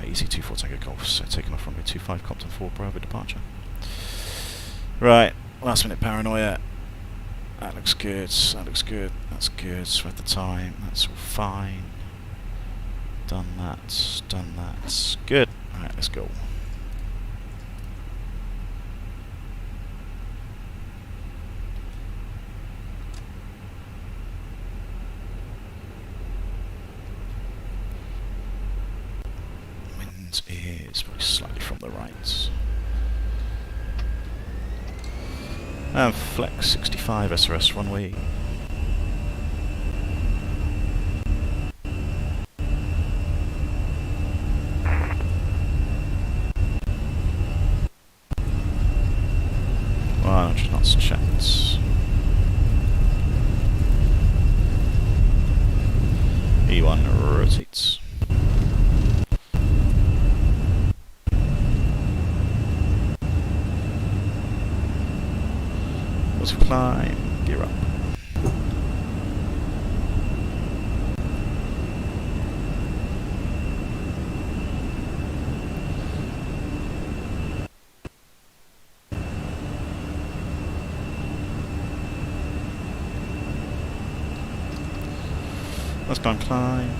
easy 24 Tango Golf, so taking off runway 25 Compton 4 Bravo departure. Right, last minute paranoia. That looks good, that looks good, that's good. Sweat the time, that's all fine. Done that, good. Alright, let's go. Wind is very slightly from the right. And flex 65 SRS runway. Well, just knots checked. E1 rotates. Climb, gear up. Let's go and climb.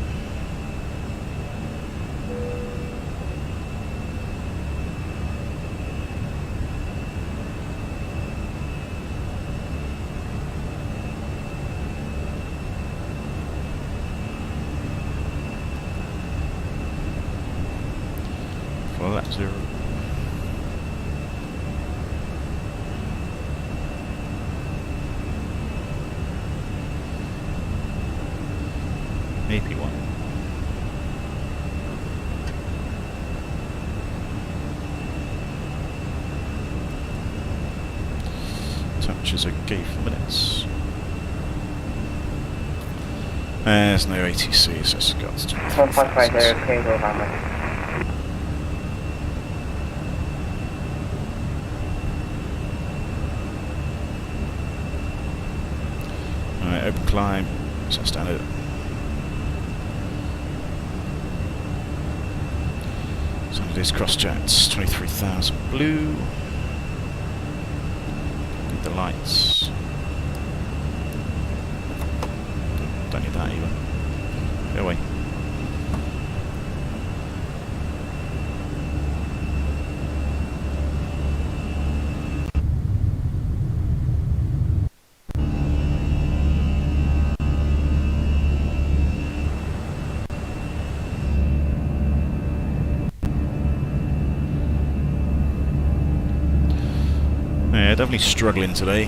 Left 0. AP1. Temperatures okay for minutes. There's no ATC, so it's got to 1.5 there, okay, go runway. Alright, open climb, set standard. Standard is cross jets, 23,000 blue. Need the lights. Don't need that even. Go away. Yeah, definitely struggling today.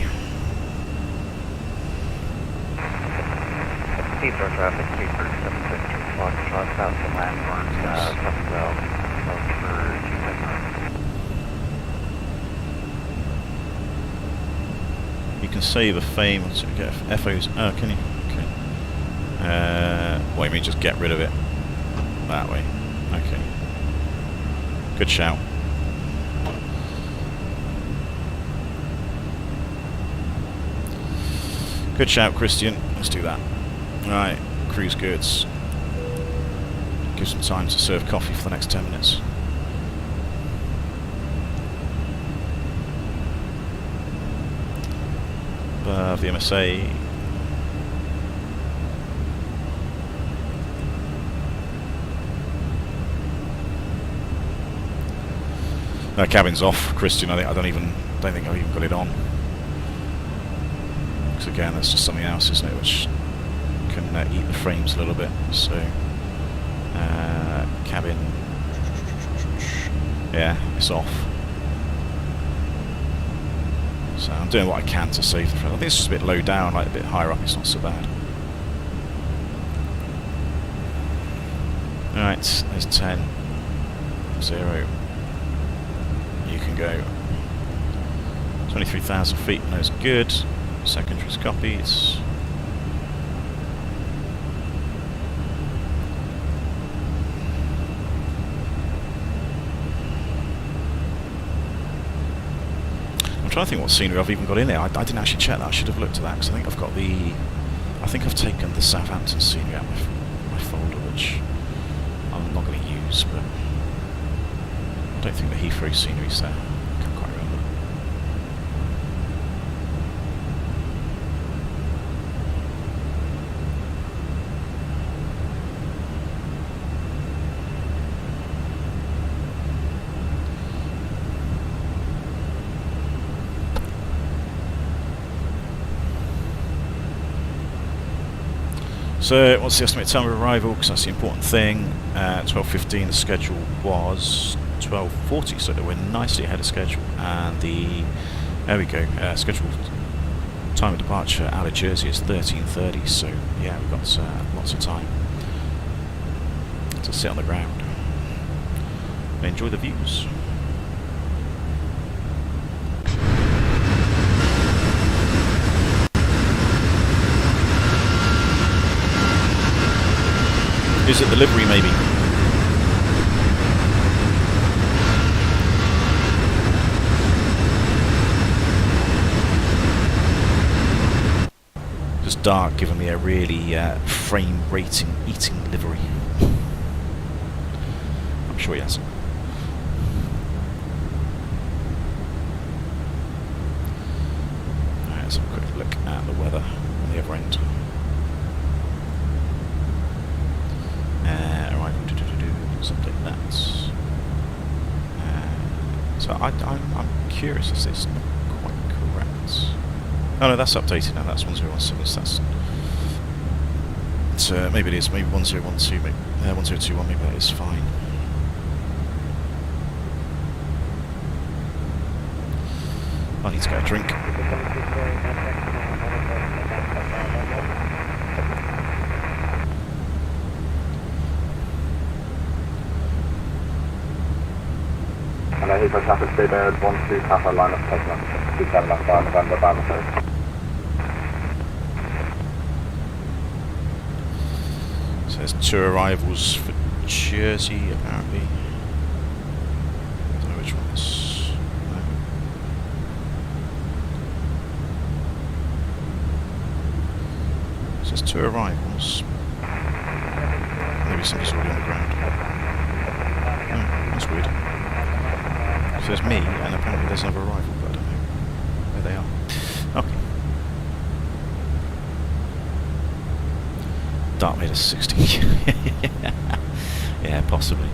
Deeper traffic, deeper 750 Foxtrot, south to Landmark, Southwell, You can save a fame to get FOs. Oh, can you? Okay. What, you mean just get rid of it? That way. Okay. Good shout. Good shout, Christian. Let's do that. Right, cruise goods. Give some time to serve coffee for the next 10 minutes. Above the MSA. Cabin's off, Christian. I don't think I've even got it on. Because again, that's just something else, isn't it, which can eat the frames a little bit. So, cabin, yeah, it's off. So I'm doing what I can to save the frame. I think it's just a bit low down, like a bit higher up. It's not so bad. All right, there's 10, 0. You can go 23,000 feet. That's good. Secondaries copies. I'm trying to think what scenery I've even got in there. I didn't actually check that. I should have looked at that because I think I've got the. I think I've taken the Southampton scenery out of my folder, which I'm not going to use, but I don't think the Heathrow scenery's there. I can't quite remember. So what's the estimated time of arrival? Because that's the important thing. 12:15. The schedule was 12:40, so that we're nicely ahead of schedule. And there we go. Scheduled time of departure out of Jersey is 13:30. So yeah, we've got lots of time to sit on the ground and enjoy the views. Is it the livery, maybe? Just dark, giving me a really frame rating eating livery. I'm sure he has. Alright, let's have a quick look at the weather on the other end. Something like that. So I'm curious as this not quite correct. Oh no, that's updated now. That's 1017. So that's maybe it is. Maybe 1012. Maybe 1021. Maybe that is fine. I need to get a drink. And I Heathrow traffic, stay there, 12 Papa, line up, taking up, 27 left by November, Bama 3. So there's 2 arrivals for Jersey, apparently. I don't know which ones. No. So there's 2 arrivals. Maybe somebody's already on the ground. Oh, that's weird. So there's me, and apparently there's another arrival, but I don't know where they are. Okay. Dark made us 60. Yeah, possibly.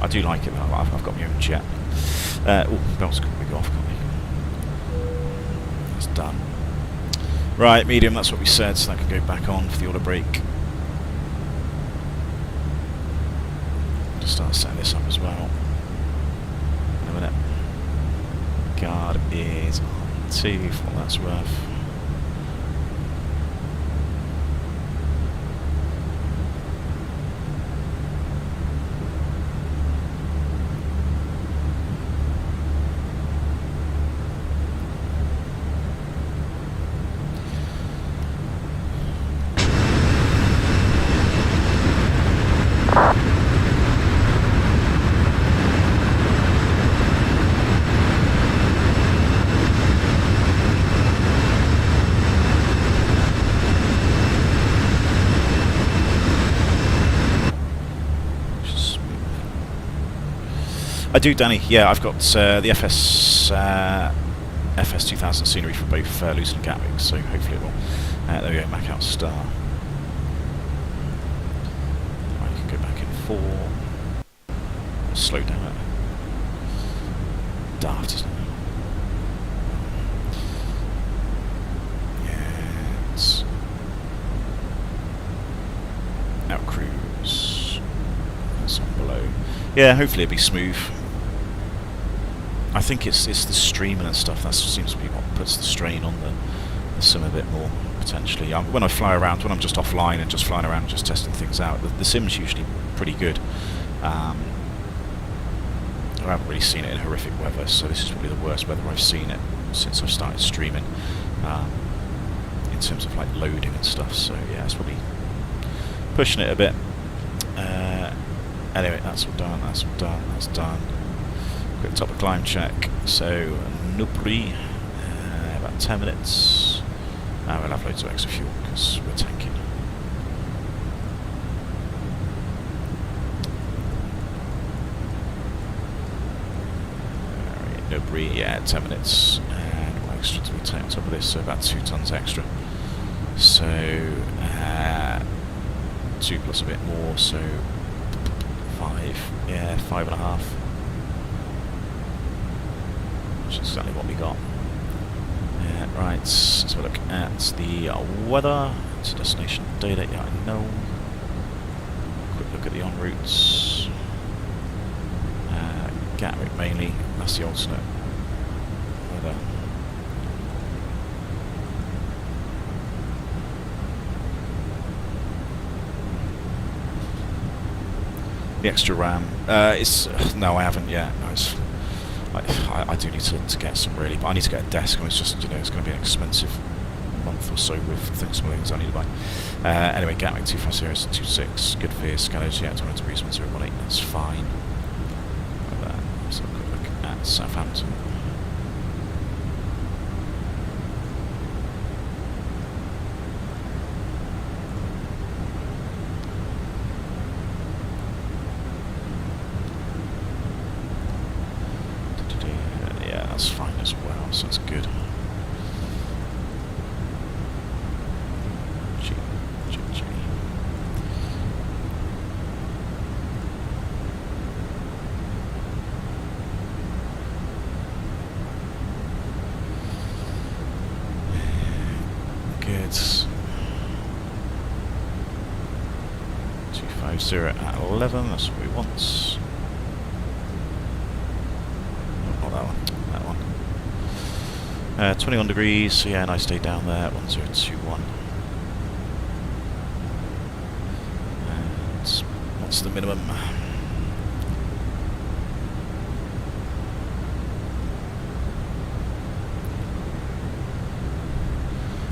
I do like it, but I've got my own jet. Oh, bells can we go off, can't we? That's done. Right, medium, that's what we said, so that can go back on for the auto brake. Just start setting this up as well. In a minute. Guard is on 2 for what that's worth. I do, Danny. Yeah, I've got the FS 2000 scenery for both Luton and Gatwick, so hopefully it will. There we go, Mac out star. Right, you can go back in 4. Slow down it. Daft, isn't it? Yeah, it's out cruise. That's on below. Yeah, hopefully it'll be smooth. I think it's the streaming and stuff that seems to be what puts the strain on the sim a bit more, potentially. When I fly around, when I'm just offline and just flying around, just testing things out, the sim's usually pretty good. I haven't really seen it in horrific weather, so this is probably the worst weather I've seen it since I've started streaming, in terms of like loading and stuff. So yeah, it's probably pushing it a bit. Anyway, that's all done. That's all done. That's done. Quick top of climb check. So Nupri, about 10 minutes. We'll have loads of extra fuel because we're tanking. Nupri, yeah, 10 minutes. And what extra do we take on top of this? So about 2 tons extra. So 2 plus a bit more. So 5, yeah, 5.5. Which is exactly what we got. Right, let's have a look at the weather. It's destination data, yeah, I know. Quick look at the en routes. Gatwick mainly, that's the alternate weather. The extra RAM. No, I haven't yet. No, I do need to get some really, but I need to get a desk. And it's just it's going to be an expensive month or so with some things I need to buy. Anyway, Gatwick 25026, good for scanners. Yeah, 200 degrees 1018. That's fine. Let's have a quick look at Southampton. That's fine as well, so that's good. G. Good. 250 at 11, that's what we want. Not that one. 21 degrees, so yeah, nice day down there, 1021. And what's the minimum?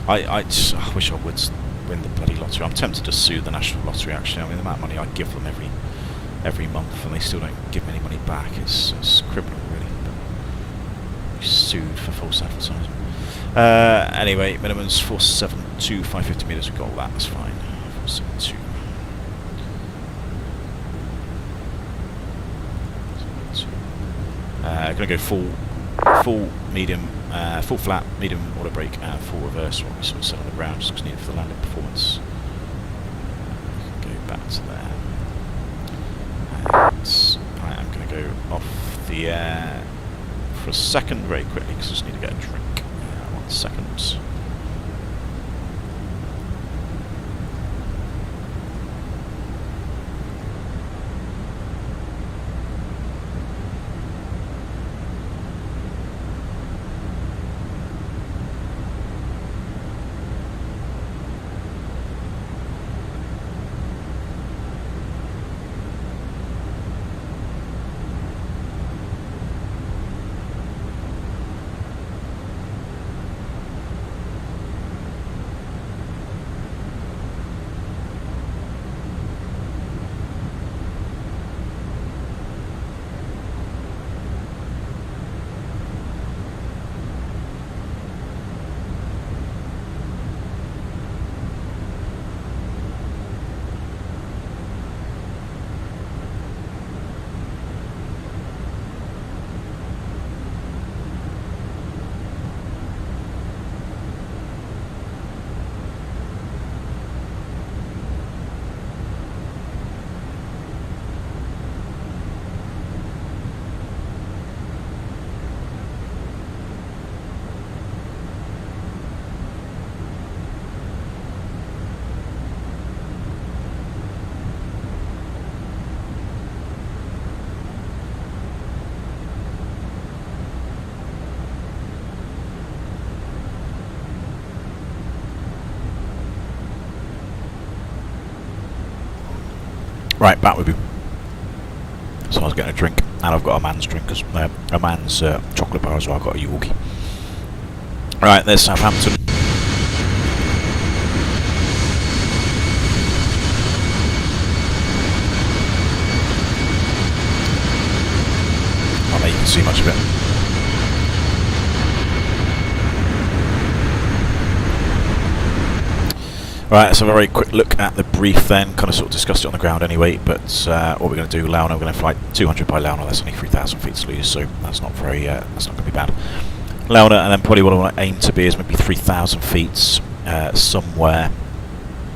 I wish I would win the bloody lottery. I'm tempted to sue the National Lottery, actually. I mean, the amount of money I give them every month, and they still don't give me any money back. It's criminal, really. Sued for false advertising. Anyway, minimum's 472, 550 metres, we've got all that, that's fine. 472. Gonna go full medium, full flat, medium auto brake, and full reverse, what we sort of set on the ground, just because needed for the landing performance. Go back to there. And right, I'm gonna go off the for a second very quickly because I just need to get a drink. 1 second. Right, back with you. So I was getting a drink, and I've got a man's drink, a man's chocolate bar as well. I've got a Yorkie. Right, there's Southampton. I don't know you can see much of it. Right, let's have a very quick look at the brief then. Kind of sort of discussed it on the ground anyway, but what we're going to do, Launa, we're going to fly 200 by Launa. That's only 3,000 feet to lose, so that's not very, that's not going to be bad. Launa, and then probably what I want to aim to be is maybe 3,000 feet somewhere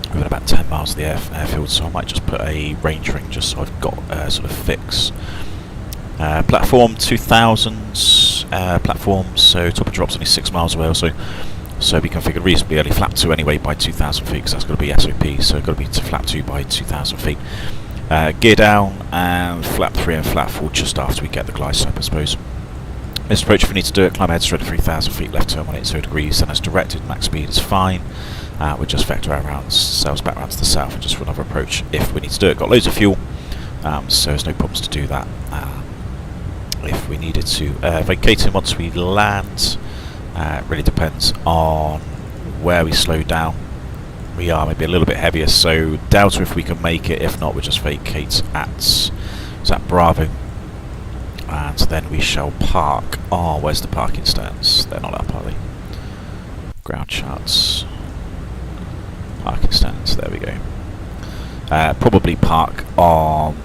within about 10 miles of the airfield, so I might just put a range ring just so I've got sort of fix. Platform 2000, platform, so top of drop's only 6 miles away or so. So we configured reasonably early flap 2 anyway by 2,000 feet, because that's got to be SOP, so got to be to flap 2 by 2,000 feet. Gear down, and flap 3 and flap 4 just after we get the glide slope, I suppose. This approach, if we need to do it, climb ahead straight to 3,000 feet, left turn 180 degrees, and as directed, max speed is fine. We'll just vector around, sails back around to the south, and just for another approach if we need to do it. Got loads of fuel, so there's no problems to do that if we needed to. Vacating once we land, it really depends on where we slow down. We are maybe a little bit heavier, so doubt if we can make it. If not, we'll just vacate at Bravo, and then we shall park. Oh, where's the parking stands? They're not up, are they? Ground charts. Parking stands, there we go. Probably park on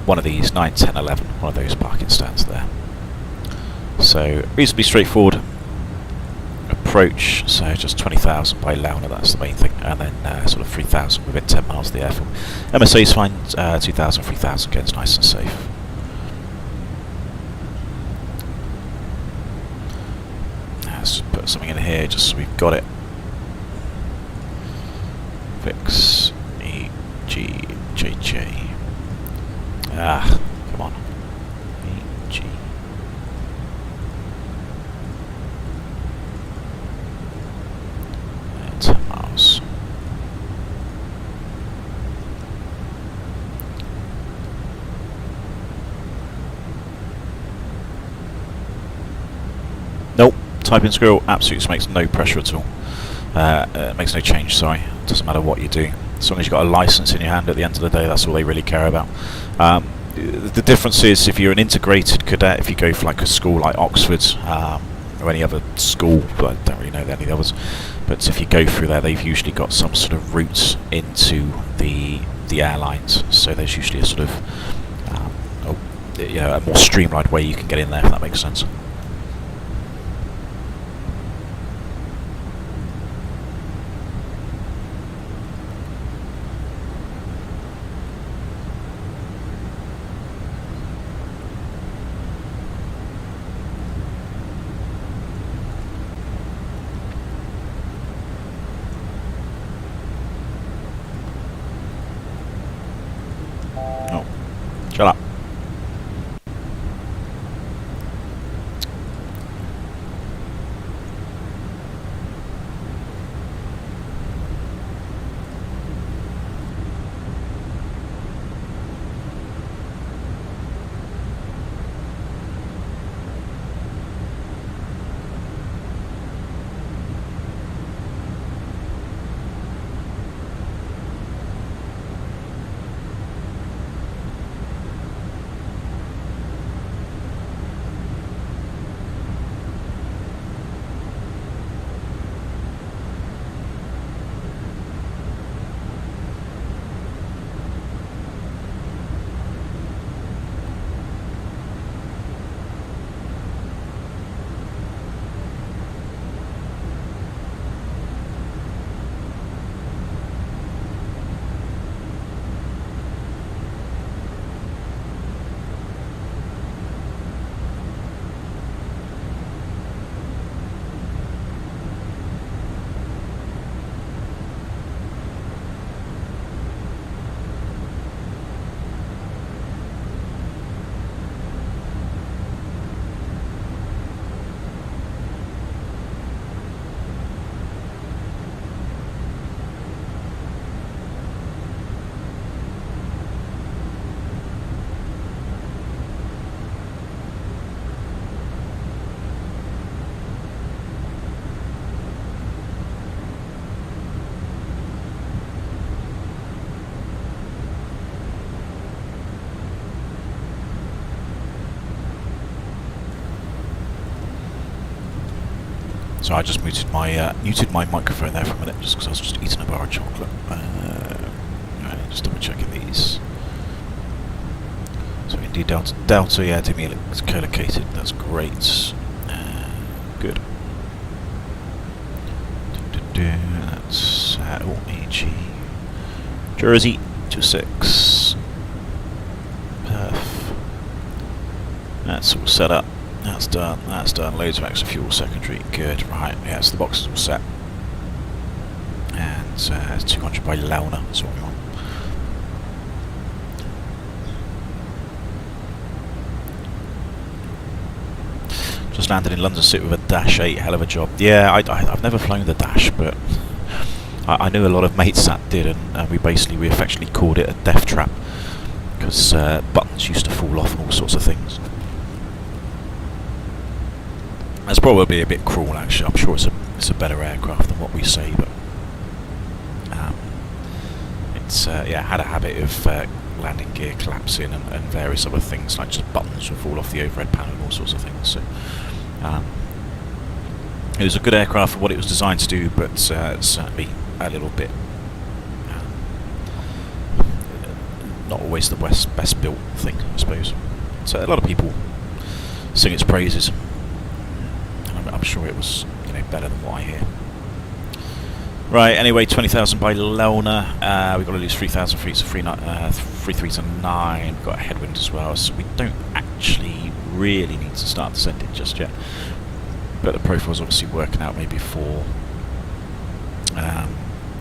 one of these, 9, 10, 11, one of those parking stands there. So, reasonably straightforward approach, so just 20,000 by Launa, that's the main thing, and then sort of 3,000 within 10 miles of the airfield. MSA is fine, 2,000, 3,000 again, it's nice and safe. Let's put something in here just so we've got it. Fix E G J J. Ah, come on. E G. 10 miles. Nope. Typing squirrel absolutely makes no pressure at all. Makes no change, sorry. Doesn't matter what you do. As long as you've got a license in your hand at the end of the day, that's all they really care about. The difference is if you're an integrated cadet, if you go for like a school like Oxford or any other school, but I don't really know any of the others, but if you go through there, they've usually got some sort of route into the airlines, so there's usually a sort of a more streamlined way you can get in there, if that makes sense. Shut up. So I just muted my microphone there for a minute, just because I was just eating a bar of chocolate. Right, just double checking these. So indeed Delta, yeah, Demi is co-located. That's great. Good. That's AG Jersey 26. Perf. That's all set up. That's done. That's done. Loads of extra fuel secondary. Good. Right. Yeah. So the box is all set. And it's 200 by Launa. That's what we want. Just landed in London City with a Dash 8. Hell of a job. Yeah. I've never flown the Dash, but I knew a lot of mates that did, and we affectionately called it a death trap because buttons used to fall off and all sorts of things. That's probably a bit cruel, actually. I'm sure it's a better aircraft than what we say, but it's had a habit of landing gear collapsing and various other things, like just buttons would fall off the overhead panel and all sorts of things. So it was a good aircraft for what it was designed to do, but certainly a little bit not always the best built thing, I suppose. So a lot of people sing its praises. I'm sure it was, better than what I hear. Right. Anyway, 20,000 by Lona. We've got to lose 3,000 feet, so 3 to 9. We've got a headwind as well, so we don't actually really need to start descending just yet. But the profile's obviously working out maybe for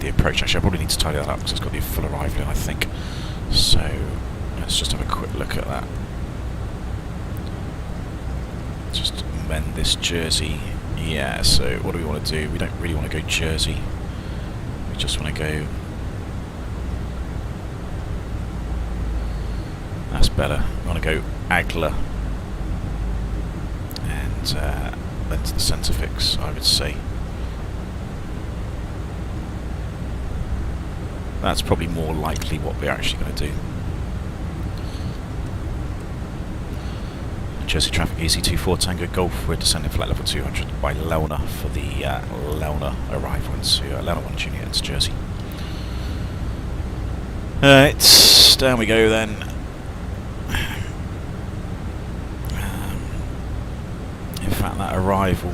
the approach. Actually, I probably need to tidy that up because it's got the full arrival in, I think. So let's just have a quick look at that. Just amend this Jersey. Yeah, so what do we want to do? We don't really want to go Jersey. We just want to go... That's better. We want to go Agla. And then to the centre fix, I would say. That's probably more likely what we're actually going to do. Jersey traffic EC24 Tango Golf. We're descending flight level 200 by Launa for the Launa arrival into Launa 1 Junior into Jersey. Down we go then. In fact, that arrival,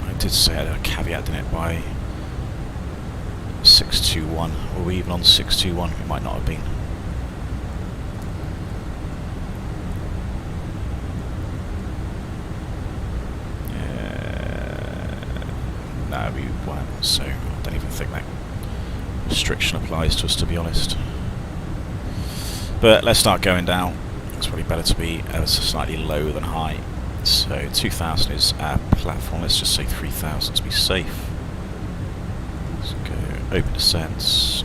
I did say I had a caveat in it by 621. Were we even on 621? It might not have been. No, we weren't, so I don't even think that restriction applies to us, to be honest. But let's start going down. It's probably better to be slightly low than high. So 2,000 is our platform. Let's just say 3,000 to be safe. Let's go open descents.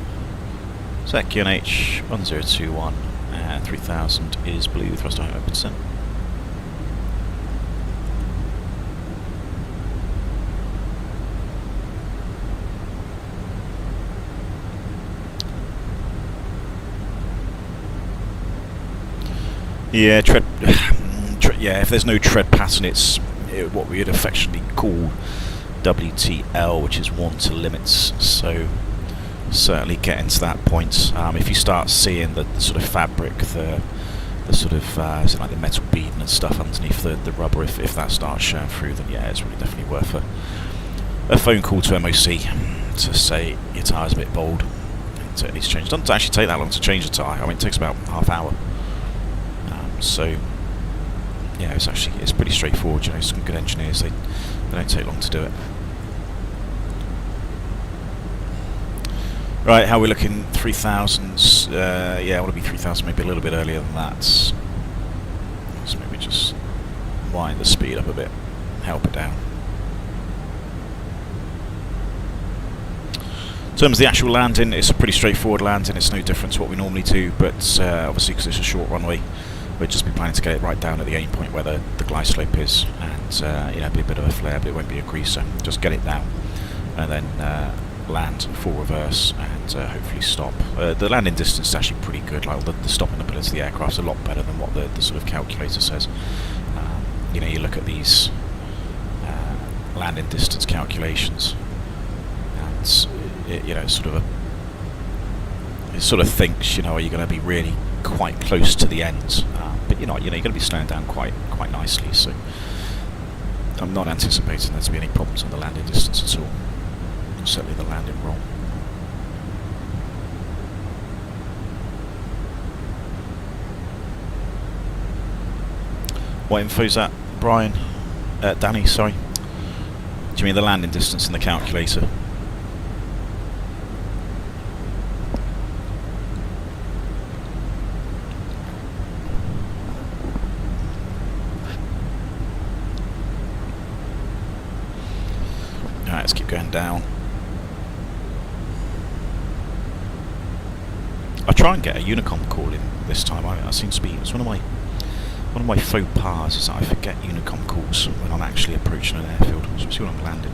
Set QNH 1021 and 3,000 is blue. Thrust to open descent. Yeah, yeah, if there's no tread pattern, it's what we would affectionately call WTL, which is worn to limits. So certainly getting to that point. If you start seeing the sort of fabric, the sort of is it like the metal beading and stuff underneath the rubber, if that starts showing through, then yeah, it's really definitely worth a phone call to MOC to say your tyre's a bit bold. It needs to change. It doesn't actually take that long to change a tyre. I mean, it takes about half hour. So yeah, it's pretty straightforward. Some good engineers, they don't take long to do it. Right, how are we looking? 3,000s. Yeah, I want to be 3,000, maybe a little bit earlier than that. So maybe just wind the speed up a bit, help it down. In terms of the actual landing, it's a pretty straightforward landing. It's no different to what we normally do, but obviously because it's a short runway, we'll just be planning to get it right down at the aim point where the glide slope is, and be a bit of a flare, but it won't be a greaser. Just get it down, and then land full reverse, and hopefully stop. The landing distance is actually pretty good. Like the stopping up into the aircraft's a lot better than what the sort of calculator says. You look at these landing distance calculations, and it sort of thinks, are you going to be really quite close to the end? But you're not. You're going to be slowing down quite nicely. So I'm not anticipating there to be any problems on the landing distance at all. Certainly the landing roll. What info's that, Brian? Danny, sorry. Do you mean the landing distance in the calculator? Alright, let's keep going down. I try and get a Unicom call in this time. I seem to be. It's one of my faux pas is that I forget Unicom calls when I'm actually approaching an airfield, especially when I'm landing.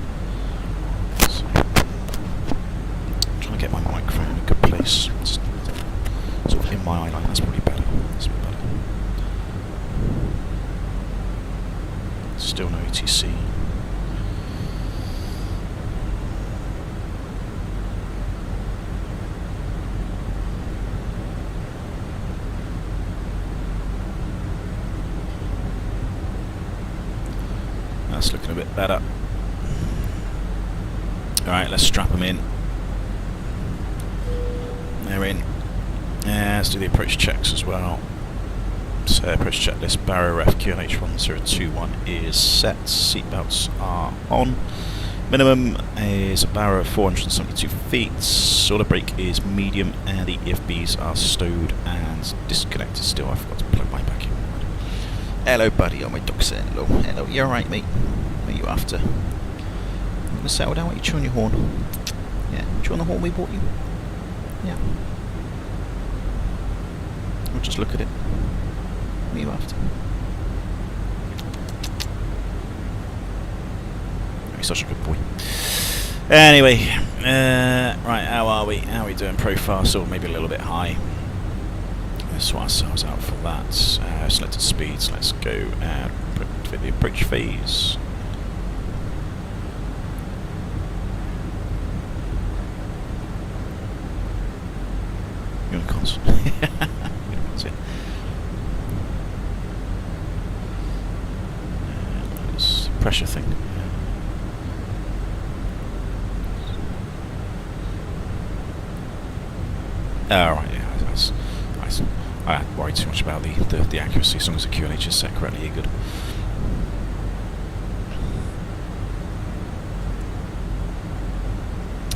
So, I'm trying to get my microphone in a good place. It's sort of in my eye line. That's probably better. That's a bit better. Still no ATC. That's looking a bit better. Alright, let's strap them in. They're in. Let's do the approach checks as well. So, approach checklist, barrier ref QNH1021 is set. Seatbelts are on. Minimum is a barrier of 472 feet. Solar brake is medium, and the EFBs are stowed and disconnected still. I forgot to plug mine back in. Hello, buddy. Oh, my dog said hello. Hello, you alright, mate? What are you after? You gonna settle down? Why are you chewing your horn? Yeah, chewing the horn we bought you? Yeah. We'll just look at it. What are you after? Oh, he's such a good boy. Anyway, right, how are we? How are we doing? Profile, so maybe a little bit high. Let's sort ourselves out for that. Selected speeds, let's go for the approach phase. Unicorns. Unicorns, yeah. This pressure thing. Alright, yeah, that's nice. I don't worry too much about the accuracy. As long as the QNH is set correctly, you're good.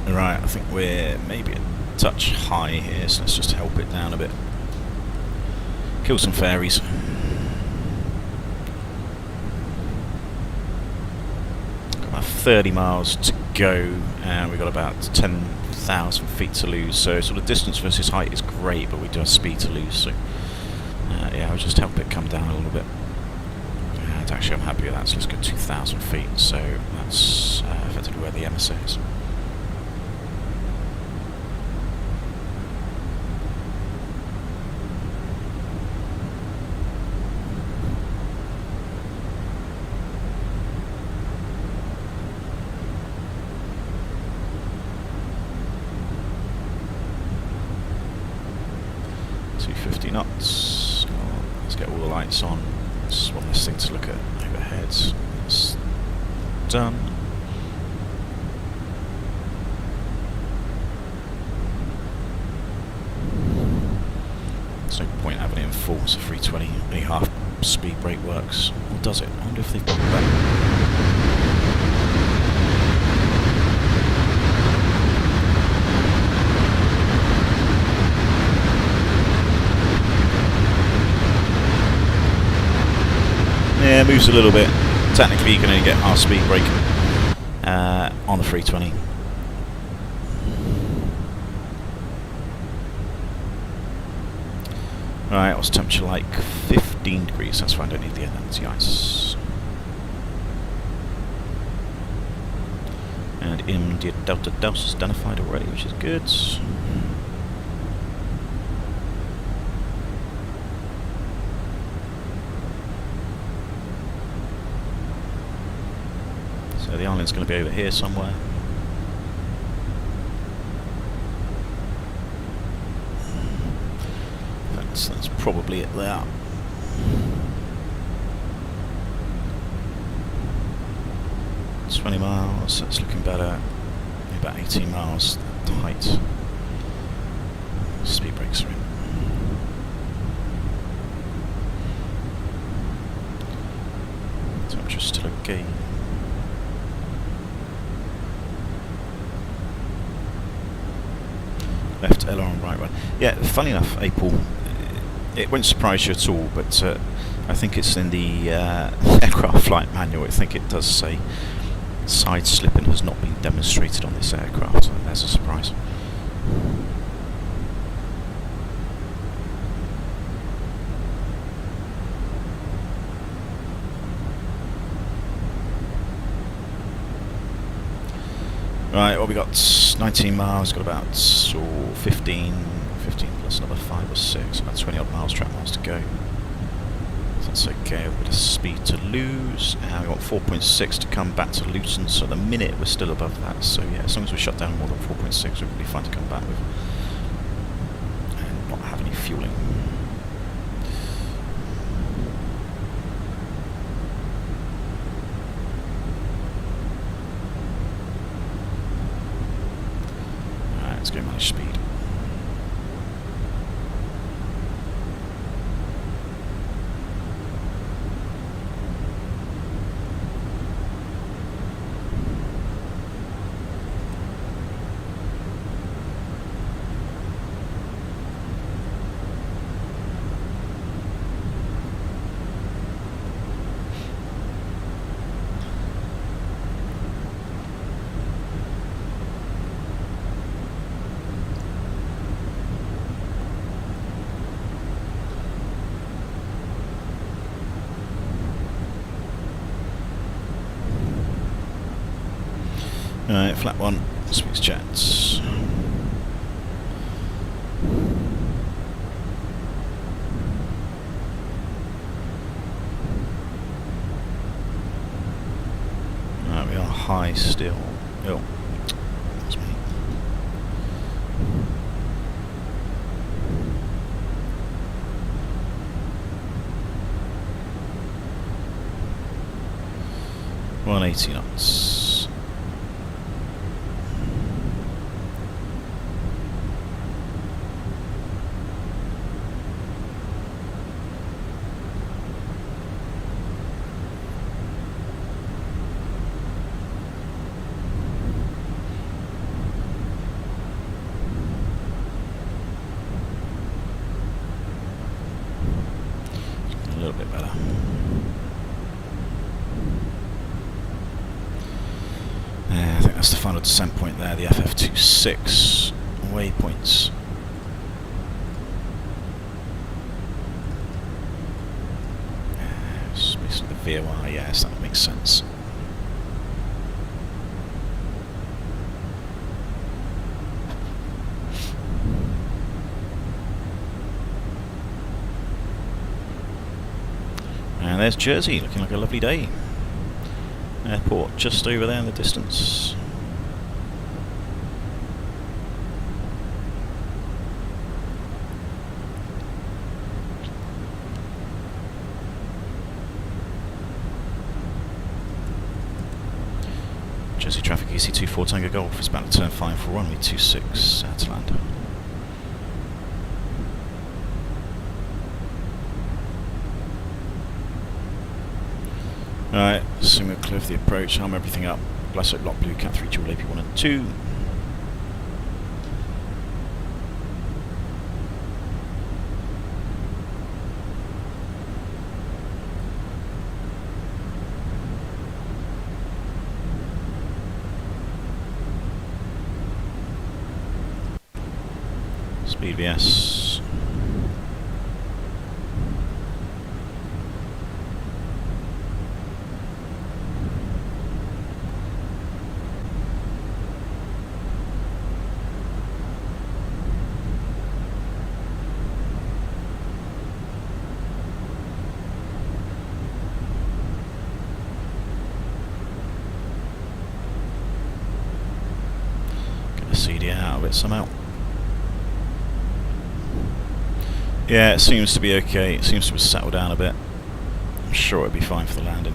Right, I think we're maybe a touch high here, so let's just help it down a bit. Kill some fairies. Got about 30 miles to go, and we've got about 10,000 feet to lose, so sort of distance versus height is great, but we do have speed to lose, so yeah, I'll just help it come down a little bit. And actually I'm happy with that, so let's go 2,000 feet, so that's effectively where the MSA is. Knots. Oh, let's get all the lights on. Just one less thing to look at overhead. It's done. There's no point having it in full. It's a 320. Only half speed brake works. Or does it? I wonder if they've got that. Yeah, moves a little bit. Technically, you can only get half speed brake on the 320. Right, what's temperature like? 15 degrees. That's fine. Don't need the anti-ice. And India Delta Delta is identified already, which is good. So the island's going to be over here somewhere. That's probably it there. "20 miles, that's looking better. About 18 miles, height. Speed brakes are in. temperature's still okay. Left aileron, right one. Yeah, funny enough, April, it won't surprise you at all, but I think it's in the aircraft flight manual. I think it does say side slipping has not been demonstrated on this aircraft. So there's a surprise. Right, well, we got 19 miles, got about 15 plus another 5 or 6, about 20 odd miles, track miles to go. So that's okay, a bit of speed to lose, and we want 4.6 to come back to Luton, so at the minute we're still above that, so yeah, as long as we shut down more than 4.6, we'll be fine to come back with, and not have any fueling. Let's go manage speed. Alright, flat one, speaks chats. Alright, we are high still. Oh, that's me. $180 knots. A little bit better. I think that's the final descent point there, the FF26 waypoints. It's basically the VOR, yes, that makes sense. And there's Jersey, looking like a lovely day. Airport just over there in the distance. Jersey traffic EC24 Tango Golf is about to turn 5 for runway 26 to land. Alright, so we'll clear for the approach, arm everything up. Glassite Lock Blue, Cat 3 Dual AP 1 and 2. Speed VS. CD out of it somehow. Yeah, it seems to be okay. It seems to have settled down a bit. I'm sure it'll be fine for the landing.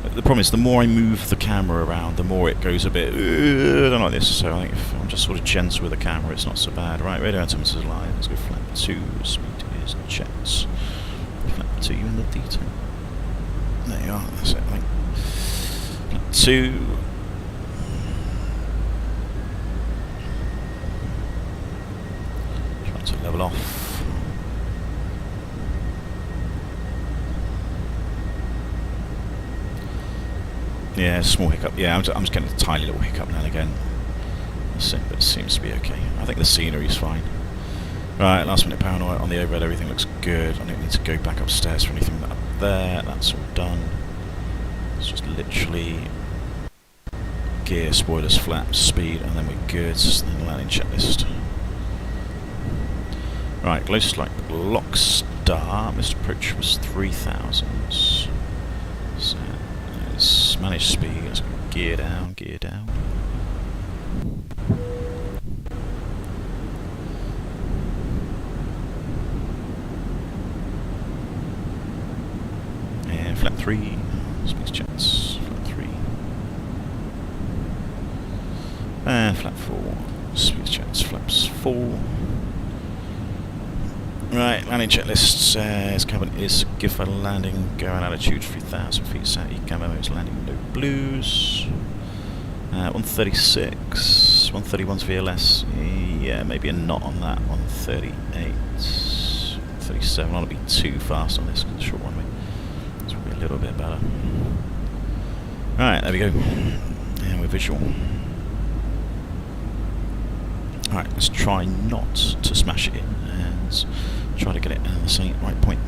But the problem is, the more I move the camera around, the more it goes a bit. I don't like this, so I think if I'm just sort of gentle with the camera, it's not so bad. Right, radar altimeter is live. Let's go flap 2. Speed is checks. Flap 2 in the detail. There you we are. That's it, I think. 2. Trying to level off. Yeah, small hiccup. Yeah, I'm just getting a tiny little hiccup now and again. But it seems to be okay. I think the scenery's fine. Right, last minute paranoia on the overhead. Everything looks good. I don't need to go back upstairs for anything up there. That's all done. It's just literally gear, spoilers, flaps, speed, and then we're good. And the landing checklist. Right, glow stripe lock star. Missed approach was 3,000. So let's manage speed. Let's go gear down, gear down. And flap 3. Speed checks. Flap 3. And flap 4. Speed checks. Flaps 4. Right, landing checklist says cabin is good for landing, going altitude 3,000 feet south, camo is landing no blues. 136, 131's VLS, yeah, maybe a knot on that, 138, 37, I don't want to be too fast on this, because it's a short runway, this will be a little bit better. Right, there we go, and we're visual. Alright, let's try not to smash it in, and try to get it in the same right point.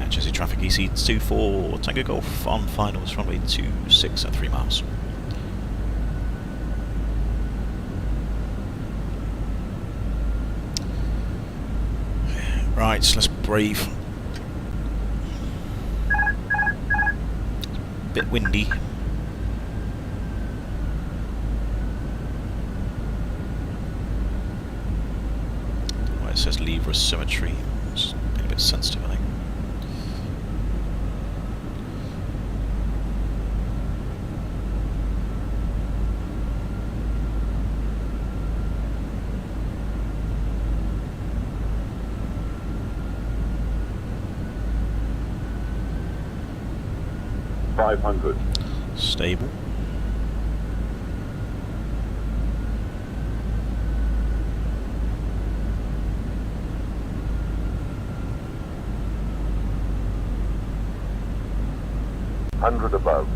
Jersey traffic EC24 Tango Golf on finals runway 26 at 3 miles. Right, so let's brave. Bit windy. Well, it says lever symmetry. It's a bit sensitive, I think. Stable. Above.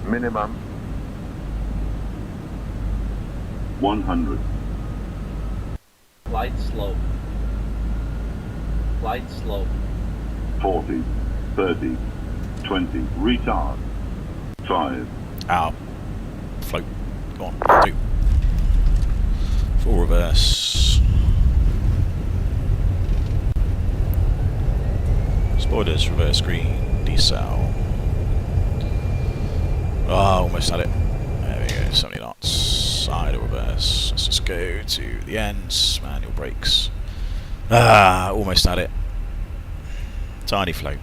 Minimum 100. Light slope. Light slope. 40, 30, 20. Retard. 5. Ow. Float. Go on. 2. Full reverse. Spoilers, reverse green, decel. Oh, almost had it. There we go, 70 knots. Side or reverse. Let's just go to the ends. Manual brakes. Ah, almost had it. Tiny float.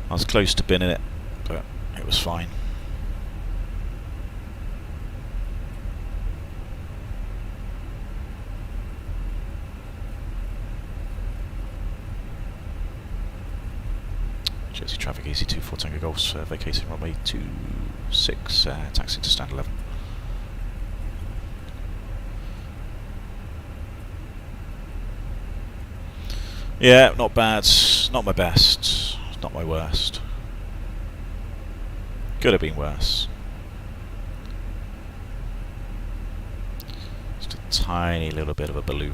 I was close to binning it, but it was fine. Jersey traffic EC24 Tango Golf vacating runway 26, taxi to stand 11. Yeah, not bad. Not my best. Not my worst. Could have been worse. Just a tiny little bit of a balloon.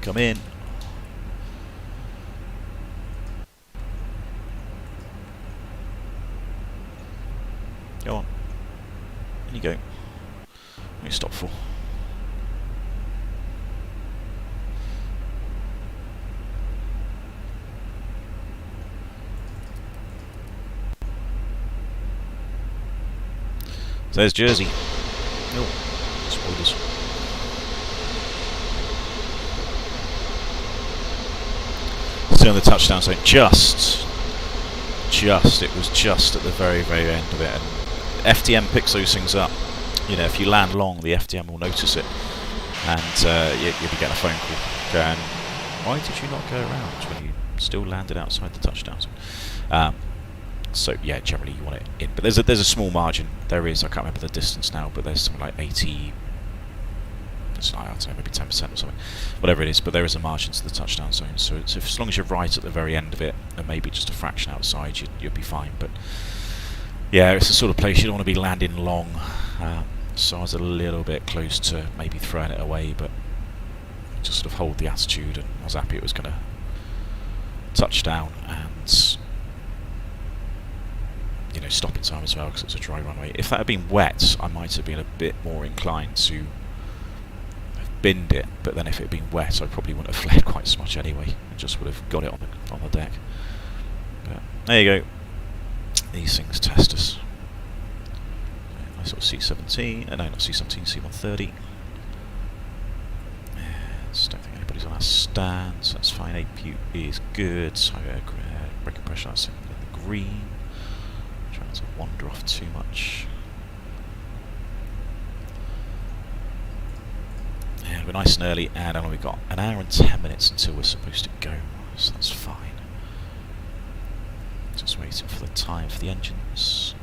come in. Go on. In you go. What do you stop for? So there's Jersey. Oh, spoilers. Still on the touchdown zone. It was just at the very, very end of it. And FDM picks those things up. You know, if you land long, the FDM will notice it, and you'll be getting a phone call going, "Why did you not go around when you still landed outside the touchdown zone?" So yeah, generally you want it in, but there's a small margin. There is, I can't remember the distance now, but there's something like 80. It's like, I'd say maybe 10% or something, whatever it is. But there is a margin to the touchdown zone, so it's, as long as you're right at the very end of it, and maybe just a fraction outside, you'll be fine. But yeah, it's the sort of place you don't want to be landing long. So I was a little bit close to maybe throwing it away, but just sort of hold the attitude, and I was happy it was going to touch down and, you know, stop in time as well, because it's a dry runway. If that had been wet, I might have been a bit more inclined to have binned it, but then if it had been wet, I probably wouldn't have fled quite so much anyway. I just would have got it on the deck. But there you go. These things test us. Nice little C-17, no, not C-17, C-130. Just don't think anybody's on our stands. That's fine. APU is good. So braking pressure, that's in the green. Trying not to wander off too much. Yeah, we're nice and early, and how long we've got? An hour and 10 minutes until we're supposed to go, so that's fine. Just waiting for the time for the engines.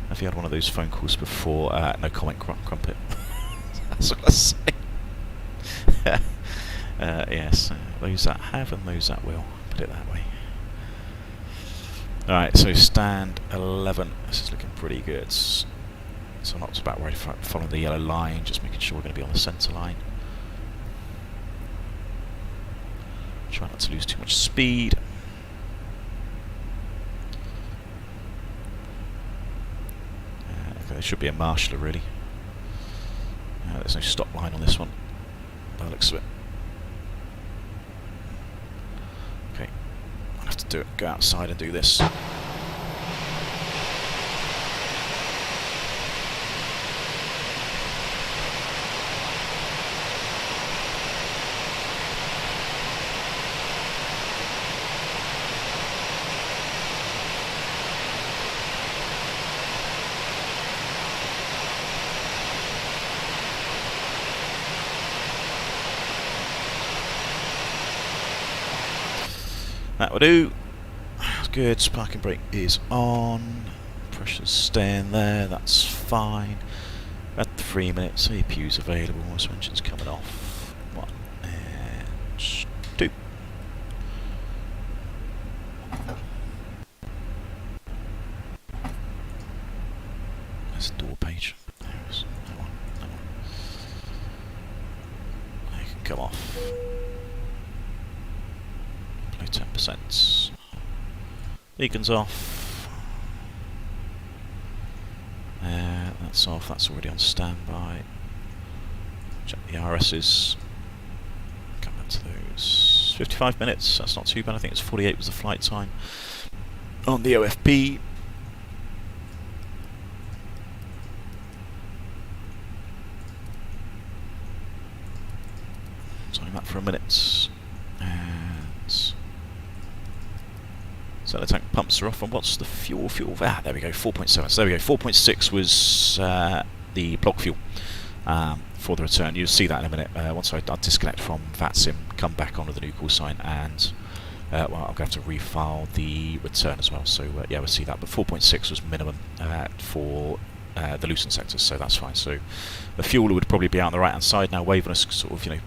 Have you had one of those phone calls before? No comment, Crumpet. That's what I say. Yes, those that have and those that will. Put it that way. Alright, so stand 11. This is looking pretty good. So I'm not about worried following the yellow line, just making sure we're going to be on the centre line. Try not to lose too much speed. There should be a marshaller, really. There's no stop line on this one, by the looks of it. Okay, I'll have to go outside and do this. That will do. Good, parking brake is on. Pressure's staying there, that's fine. At 3 minutes, APU's available, suspension's coming off. 1 and 2. There's the door page. There's that one. They can come off. 10%. Beacon's off. That's off, that's already on standby. Check the RS's. Come back to those. 55 minutes, that's not too bad. I think it's 48 was the flight time on the OFP. Time that for a minute. So the tank pumps are off, and what's the fuel? Ah, there we go, 4.7. So there we go, 4.6 was the block fuel for the return. You'll see that in a minute. Once I disconnect from VATSIM, come back onto the new call sign, and well, I'll have to refile the return as well. So yeah, we'll see that. But 4.6 was minimum for the Luton sector, so that's fine. So the fuel would probably be out on the right-hand side now, waving us, sort of, you know,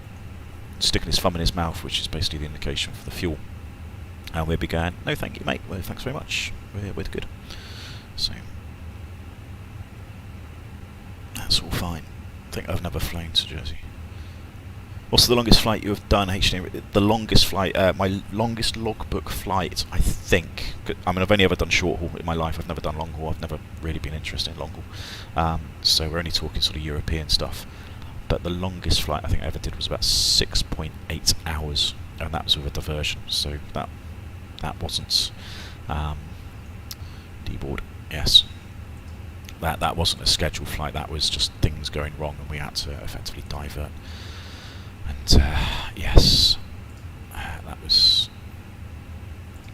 sticking his thumb in his mouth, which is basically the indication for the fuel. And we'll be going, no thank you mate, well, thanks very much, we're good. So, that's all fine. I think I've never flown to Jersey. What's the longest flight you have done, HD? The longest flight, my longest logbook flight, I think. I mean, I've only ever done short haul in my life. I've never done long haul. I've never really been interested in long haul. So we're only talking sort of European stuff. But the longest flight I think I ever did was about 6.8 hours, and that was with a diversion. So that wasn't D-board. Yes. That wasn't a scheduled flight. That was just things going wrong, and we had to effectively divert. And yes, that was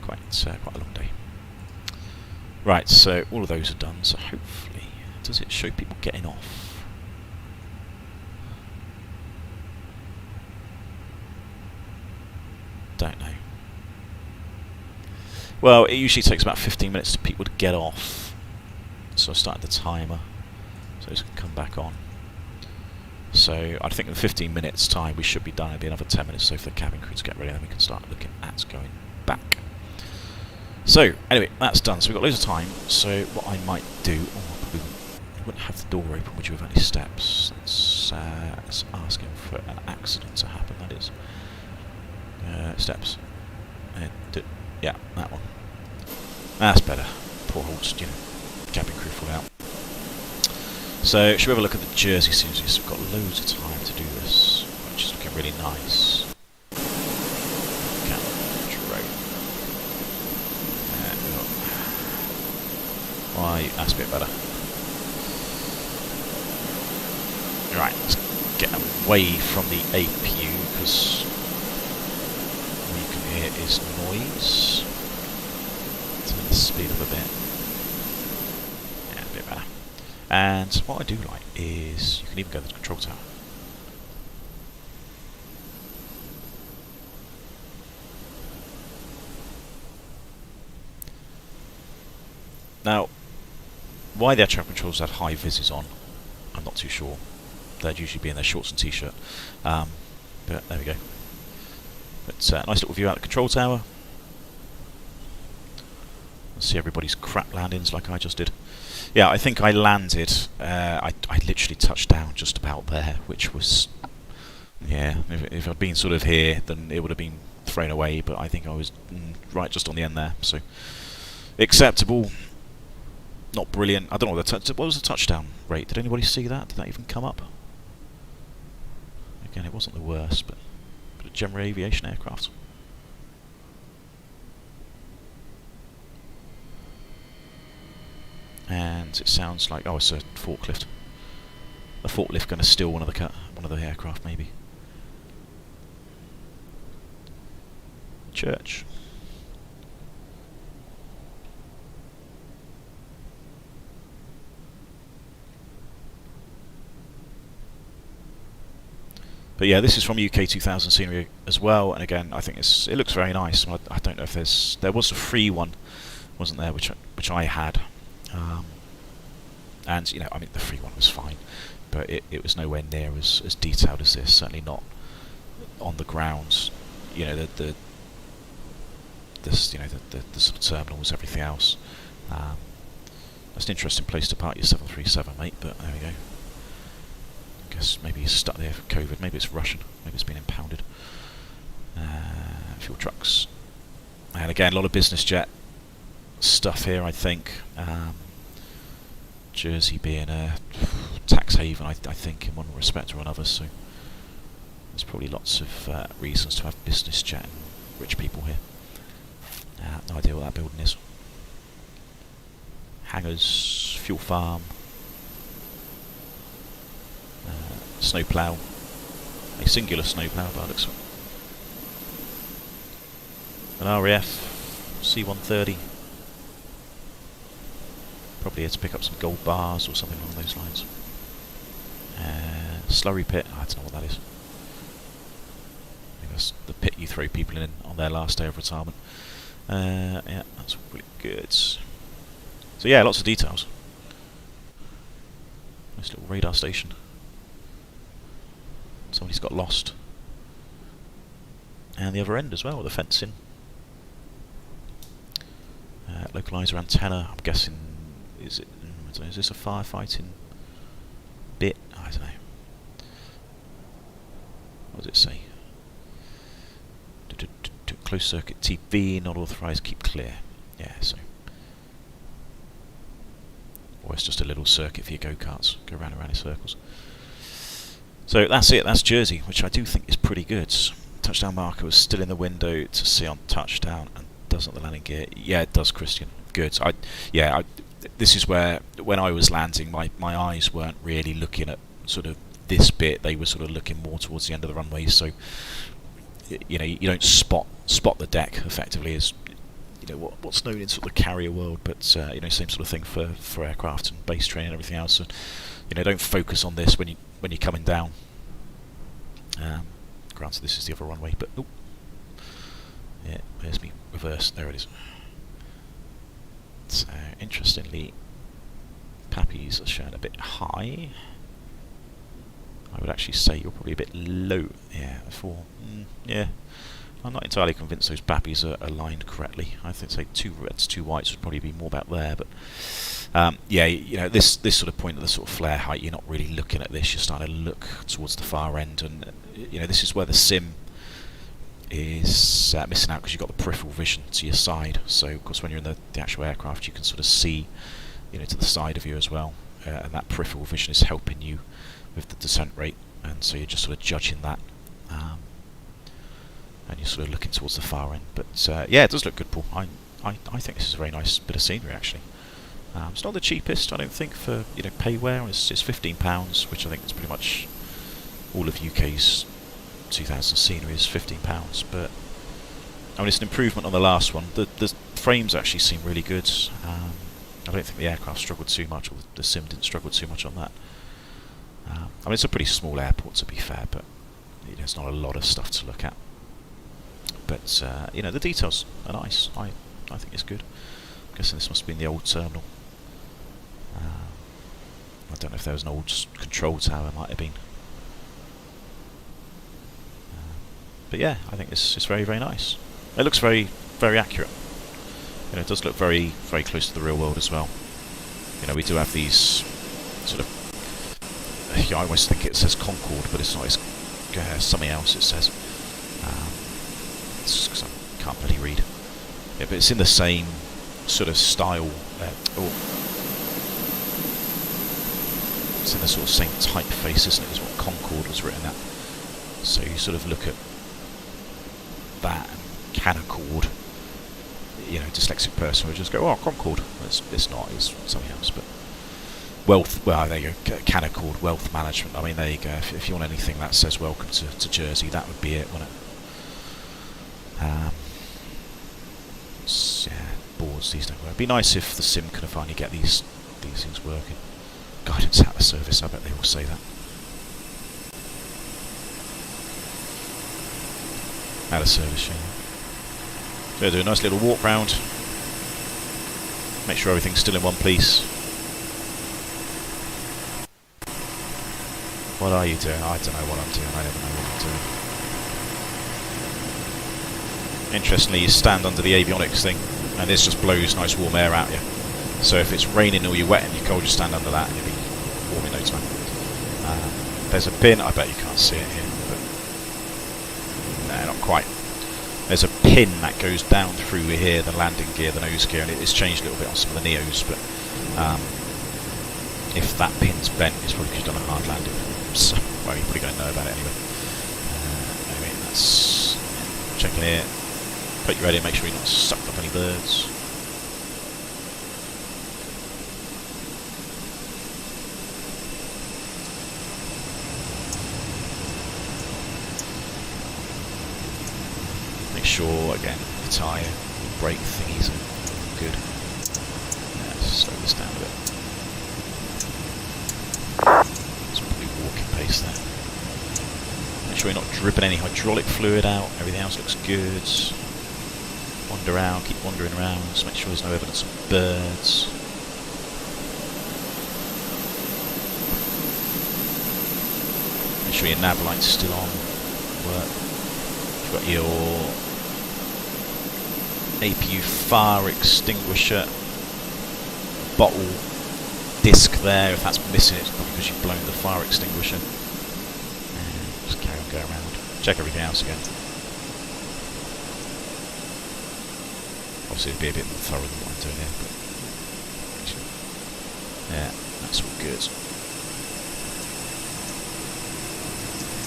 quite a long day. Right, so all of those are done. So hopefully, does it show people getting off? Don't know. Well, it usually takes about 15 minutes for people to get off. So I started the timer, so it's going to come back on. So I think in 15 minutes time we should be done. It'll be another 10 minutes or so for the cabin crew to get ready, and then we can start looking at going back. So anyway, that's done. So we've got loads of time. So what I might do, probably wouldn't have the door open, would you, with any steps? It's asking for an accident to happen, that is. Steps. Yeah, that one. That's better. Poor old, cabin crew fall out. So, should we have a look at the Jersey series? We've got loads of time to do this, which is looking really nice. Why, that's a bit better. Right, let's get away from the APU, because all you can hear is noise. Turn the speed up a bit. Yeah, a bit better. And what I do like is you can even go to the control tower. Now, why the air traffic controls had high vises on, I'm not too sure. They'd usually be in their shorts and t-shirt. But there we go. But nice little view out the control tower. See everybody's crap landings like I just did. Yeah, I think I landed, I literally touched down just about there, which was, yeah, if I'd been sort of here, then it would have been thrown away, but I think I was right just on the end there, so acceptable, not brilliant. I don't know what was the touchdown rate. Did anybody see that? Did that even come up? Again, it wasn't the worst, but a general aviation aircraft. And it sounds like, oh, it's a forklift. A forklift going to steal one of the aircraft, maybe. Church. But yeah, this is from UK 2000 scenery as well, and again, I think it looks very nice. I don't know if there was a free one, wasn't there, which I had. And I mean, the free one was fine, but it was nowhere near as detailed as this. Certainly not on the grounds. The sort of terminals, everything else. That's an interesting place to park your 737, mate. But there we go. I guess maybe he's stuck there for COVID. Maybe it's Russian. Maybe it's been impounded. Fuel trucks, and again, a lot of business jet stuff here, I think. Jersey being a tax haven, I think, in one respect or another, so there's probably lots of reasons to have business jet and rich people here. No idea what that building is. Hangars, fuel farm, snow plough, a singular snow plough by the looks of it. An RAF C-130. Probably here to pick up some gold bars or something along those lines. Slurry pit, I don't know what that is. I think that's the pit you throw people in on their last day of retirement. Yeah, that's really good. So yeah, lots of details. Nice little radar station. Somebody's got lost. And the other end as well, with the fencing. Localizer antenna, I'm guessing. Is this a firefighting bit? I don't know. What does it say? Closed circuit TV, not authorised, keep clear. Yeah, so. Or it's just a little circuit for your go-karts. Go round and round in circles. So that's it, that's Jersey, which I do think is pretty good. Touchdown marker was still in the window to see on touchdown, and doesn't the landing gear? Yeah, it does, Christian. Good. This is where, when I was landing, my eyes weren't really looking at sort of this bit. They were sort of looking more towards the end of the runway, so you know, you don't spot the deck effectively as, you know, what's known in sort of the carrier world, but you know, same sort of thing for aircraft and base training and everything else. So, you know, don't focus on this when you're coming down. Granted, this is the other runway, but oh, yeah, there's me reverse. There it is. So interestingly, Pappies are shown a bit high. I would actually say you're probably a bit low. Yeah, yeah. I'm not entirely convinced those Pappies are aligned correctly. I think, say, 2 reds, 2 whites would probably be more about there. But yeah, you know, this sort of point of the sort of flare height, you're not really looking at this. You're starting to look towards the far end, and you know, this is where the sim is missing out, because you've got the peripheral vision to your side. So of course, when you're in the actual aircraft, you can sort of see, you know, to the side of you as well, and that peripheral vision is helping you with the descent rate, and so you're just sort of judging that, and you're sort of looking towards the far end. But yeah, it does look good, Paul. I think this is a very nice bit of scenery, actually. It's not the cheapest, I don't think, for, you know, payware. It's £15, which I think is pretty much all of UK's 2000 scenery is £15. But I mean, it's an improvement on the last one. The frames actually seem really good. I don't think the aircraft struggled too much, or the sim didn't struggle too much on that. I mean, it's a pretty small airport, to be fair, but you know, there's not a lot of stuff to look at. But you know, the details are nice. I think it's good. I'm guessing this must have been the old terminal. I don't know if there was an old control tower, might have been. But yeah, I think it's very, very nice. It looks very, very accurate. You know, it does look very, very close to the real world as well. You know, we do have these sort of, I always think it says Concorde, but it's not. It's something else. It says. It's 'cause I can't really read. Yeah, but it's in the same sort of style. It's in the sort of same typeface, isn't it, as what Concorde was written at. So you sort of look at that and Canaccord. You know, dyslexic person would just go, "Oh, Concorde." It's not. It's something else. But wealth. Well, there you go. Canaccord Wealth Management. I mean, there you go. If you want anything that says "Welcome to Jersey," that would be it, wouldn't it? Yeah, boards. These don't work. It'd be nice if the sim could finally get these things working. Guidance out of service. I bet they all say that. Out of service, yeah. So do a nice little walk round. Make sure everything's still in one piece. What are you doing? I don't know what I'm doing. I never know what I'm doing. Interestingly, you stand under the avionics thing, and this just blows nice warm air out you. So if it's raining or you're wet and you're cold, you stand under that and you'll be warm in no time. There's a pin. I bet you can't see it here, but no, not quite. There's a pin that goes down through here, the landing gear, the nose gear, and it's changed a little bit on some of the Neos, but if that pin's bent, it's probably because you've done a hard landing. So, well, you're probably going to know about it anyway. Anyway, that's checking here. Put you ready, make sure you're not sucked up any birds. Make sure, again, the tyre, the brake thingies are good. Yeah, let's slow this down a bit. It's probably walking pace there. Make sure you're not dripping any hydraulic fluid out. Everything else looks good. Wander around, keep wandering around. Just make sure there's no evidence of birds. Make sure your nav light's still on. Work. You've got your APU fire extinguisher bottle disc there. If that's missing, it's probably because you've blown the fire extinguisher. And just carry on going around. check everything else again. Obviously it'd be a bit more thorough than what I'm doing here, but yeah, that's all good.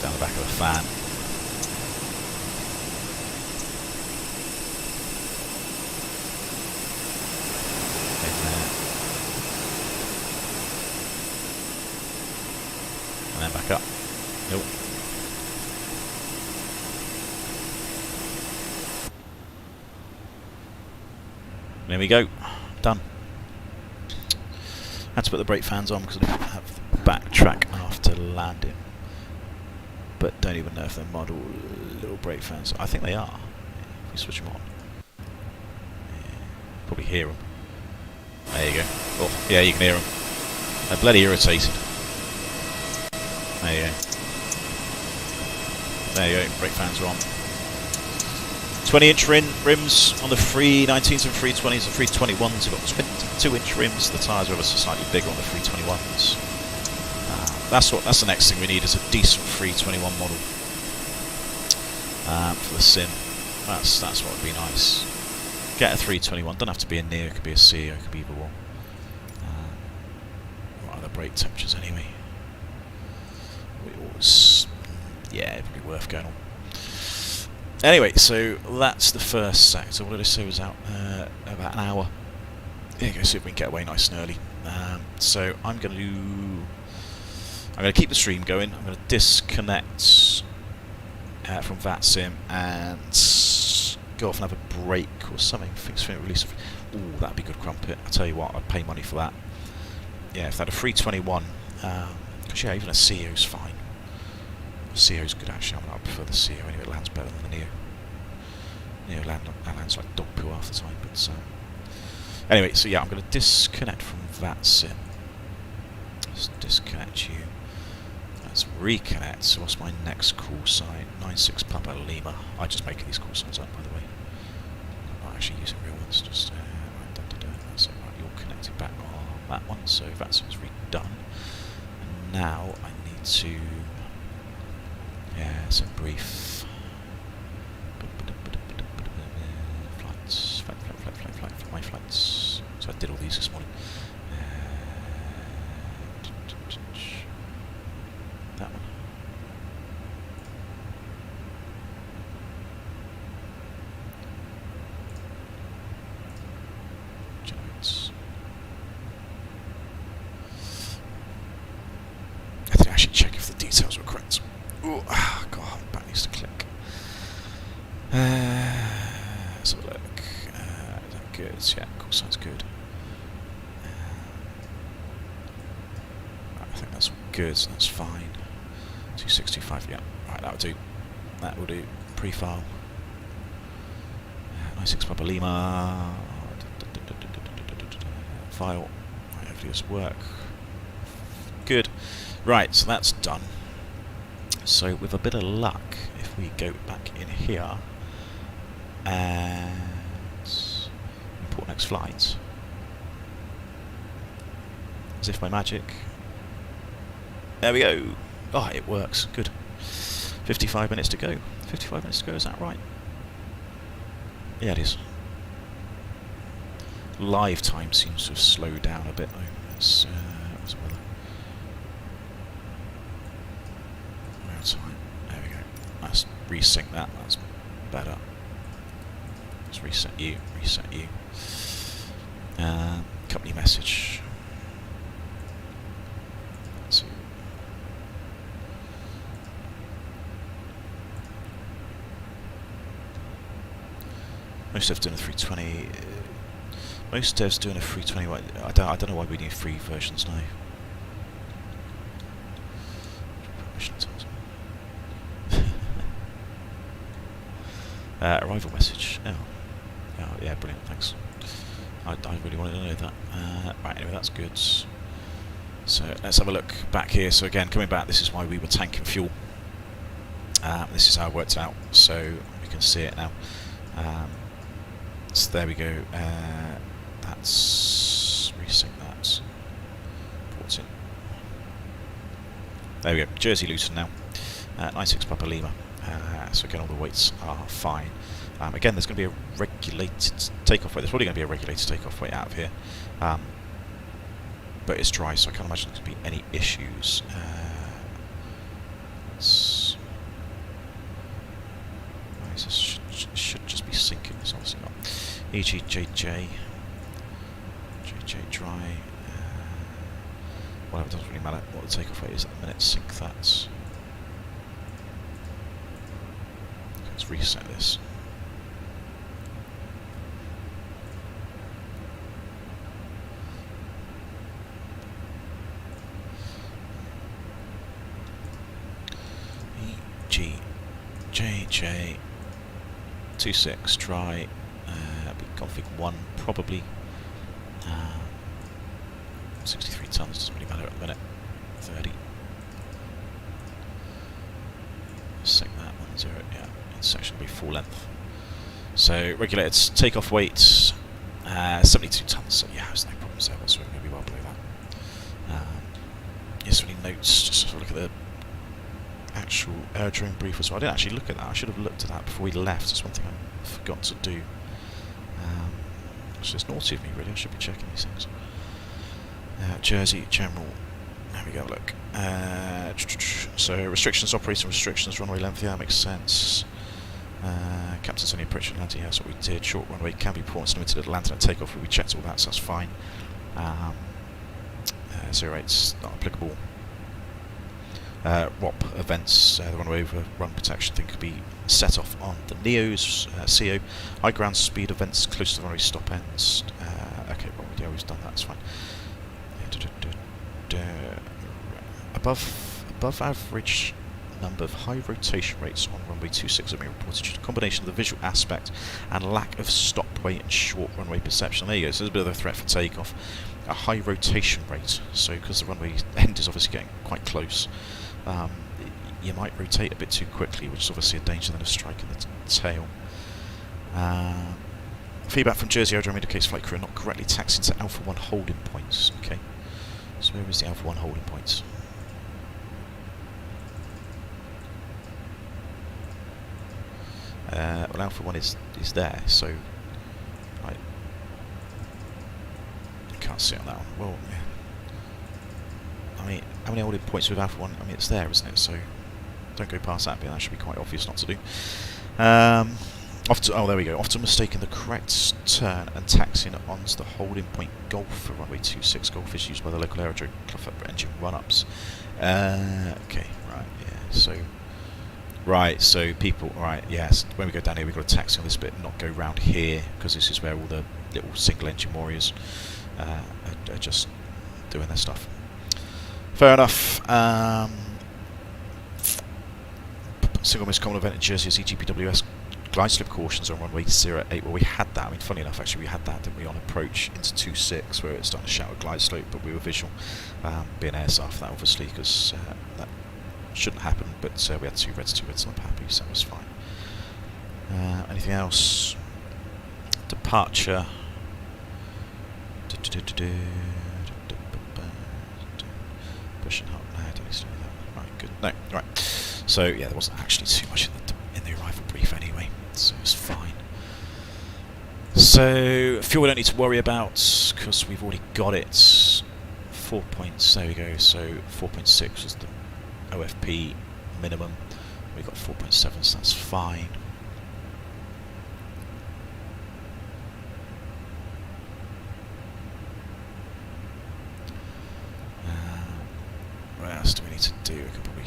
Down the back of the fan. In there. And then back up. Nope. There we go. Done. Had to put the brake fans on because I didn't have the backtrack after landing. But don't even know if they're model little brake fans. I think they are. If we switch them on. Yeah, probably hear them. There you go. Oh, yeah, you can hear them. They're bloody irritating. There you go. There you go. Brake fans are on. 20-inch rims on the 319s and 320s and 321s. You've got 22-inch rims. The tyres are ever so slightly bigger on the 321s. That's the next thing we need is a decent 321 model for the sim. That's what would be nice. Get a 321. Don't have to be a Neo. It could be a CEO. It could be either one. What are the brake temperatures anyway? Yeah, it'd be worth going on. Anyway, so that's the first sector. What did I say was out? About an hour. Yeah, go see if we can get away nice and early. So I'm going to keep the stream going. I'm going to disconnect from VATSIM and go off and have a break or something. Things for release. Ooh, that'd be good, Crumpet. I tell you what, I'd pay money for that. Yeah, if they had a 321, because yeah, even a CEO's fine. CEO's good actually. I prefer the CEO anyway. It lands better than the Neo. Neo lands like dog poo half the time. But anyway, so yeah, I'm going to disconnect from VATSIM. Let's disconnect you. Let's reconnect. So what's my next call sign? 96 Papa Lima. I'm just making these call signs up, by the way. I'm not actually using real ones. Just that's it. Right, you're connected back on that one. So VATSIM's redone. And now I need to. Yeah, some brief flights. So I did all these this morning. That one. Giants. I didn't actually check if the details were correct. Oh, God, back needs to click. Let's have a look. Is that good? Yeah, cool, sounds good. I think that's good, so that's fine. 265, yeah. Right, that'll do. That will do. Pre-file. 96 Papa Lima. File. Right, hopefully this will work. Good. Right, so that's done. So with a bit of luck, if we go back in here and import next flight, as if by magic, there we go. Oh, it works. Good. 55 minutes to go. 55 minutes to go, is that right? Yeah, it is. Live time seems to have slowed down a bit though. What's the weather? Time. There we go. Let's resync that. That's better. Let's reset you. Reset you. Company message. Let's see. Most devs doing a 320. Most devs doing a 320. I don't know why we need 3 versions now. Arrival message. Oh, yeah, brilliant. Thanks. I really wanted to know that. Right, anyway, that's good. So let's have a look back here. So again, coming back, this is why we were tanking fuel. This is how it worked out. So we can see it now. So there we go. That's resync that. Ports in. There we go. Jersey Luton now. 96 Papa Lima. So again, all the weights are fine. Again, there's going to be a regulated takeoff weight. There's probably going to be a regulated takeoff weight out of here. But it's dry, so I can't imagine there's going to be any issues. This should just be sinking. It's obviously not. EGJJ. JJ dry. Well, it doesn't really matter what the takeoff weight is at the minute. Sync that. Let's reset this. EGJJ 26 try. Be config 1 probably. 63 tons, doesn't really matter at the minute. 30. Sec that 10, yeah. In section will be full length. So regulated takeoff weights, 72 tons. So yeah, there's no problems there whatsoever. We're going to be well below that. Yes, really notes. Just have a look at the actual aerodrome brief as well. I didn't actually look at that. I should have looked at that before we left. It's one thing I forgot to do. It's just naughty of me, really. I should be checking these things. Jersey general. There we go. Look. So restrictions, operating restrictions, runway length. Yeah, that makes sense. Captain's only approach Atlanta. Yeah, that's what we did. Short runway can be performance limited at Atlanta and takeoff. We checked all that, so that's fine. 08's not applicable. ROP events, the runway overrun protection thing could be set off on the NEOs, CO. High ground speed events close to the runway stop ends. Okay, well, yeah, we've done that, that's fine. Above average number of high rotation rates on runway 26 have been reported due to a combination of the visual aspect and lack of stop weight and short runway perception. There you go, so there's a bit of a threat for takeoff. A high rotation rate, so because the runway end is obviously getting quite close, you might rotate a bit too quickly, which is obviously a danger then of striking the tail. Feedback from Jersey Aerodrome indicates flight crew are not correctly taxiing to Alpha 1 holding points. Okay, so where is the Alpha 1 holding points? Well, Alpha 1 is there, so I can't see on that one. Well, yeah. I mean, how many holding points with Alpha 1? I mean, it's there, isn't it? So don't go past that bit. That should be quite obvious not to do. Oh, there we go. Often mistaken the correct turn and taxiing onto the holding point Golf for runway 26. Golf is used by the local aerodrome for engine run-ups. Okay, right, yeah. So. Right, so people, right, yes, when we go down here we've got to taxi on this bit and not go round here, because this is where all the little single engine warriors are just doing their stuff. Fair enough. Single most common event in Jersey is EGPWS glide slip cautions on runway 08. Well, we had that, I mean, funny enough, actually, we had that, didn't we, on approach into 26, where it's starting to shout a glide slope, but we were visual. Being ASR for that, obviously, because that shouldn't happen, but we had 2 reds, and I'm happy, so that was fine. Anything else? Departure. Pushing up. No, I don't need to do that. Right, good. No, right. So yeah, there wasn't actually too much in the arrival brief anyway, so it's fine. So fuel we don't need to worry about because we've already got it. 4 points. There we go. So 4.6 was the OFP minimum. We got 4.7, so that's fine. What else do we need to do? We can probably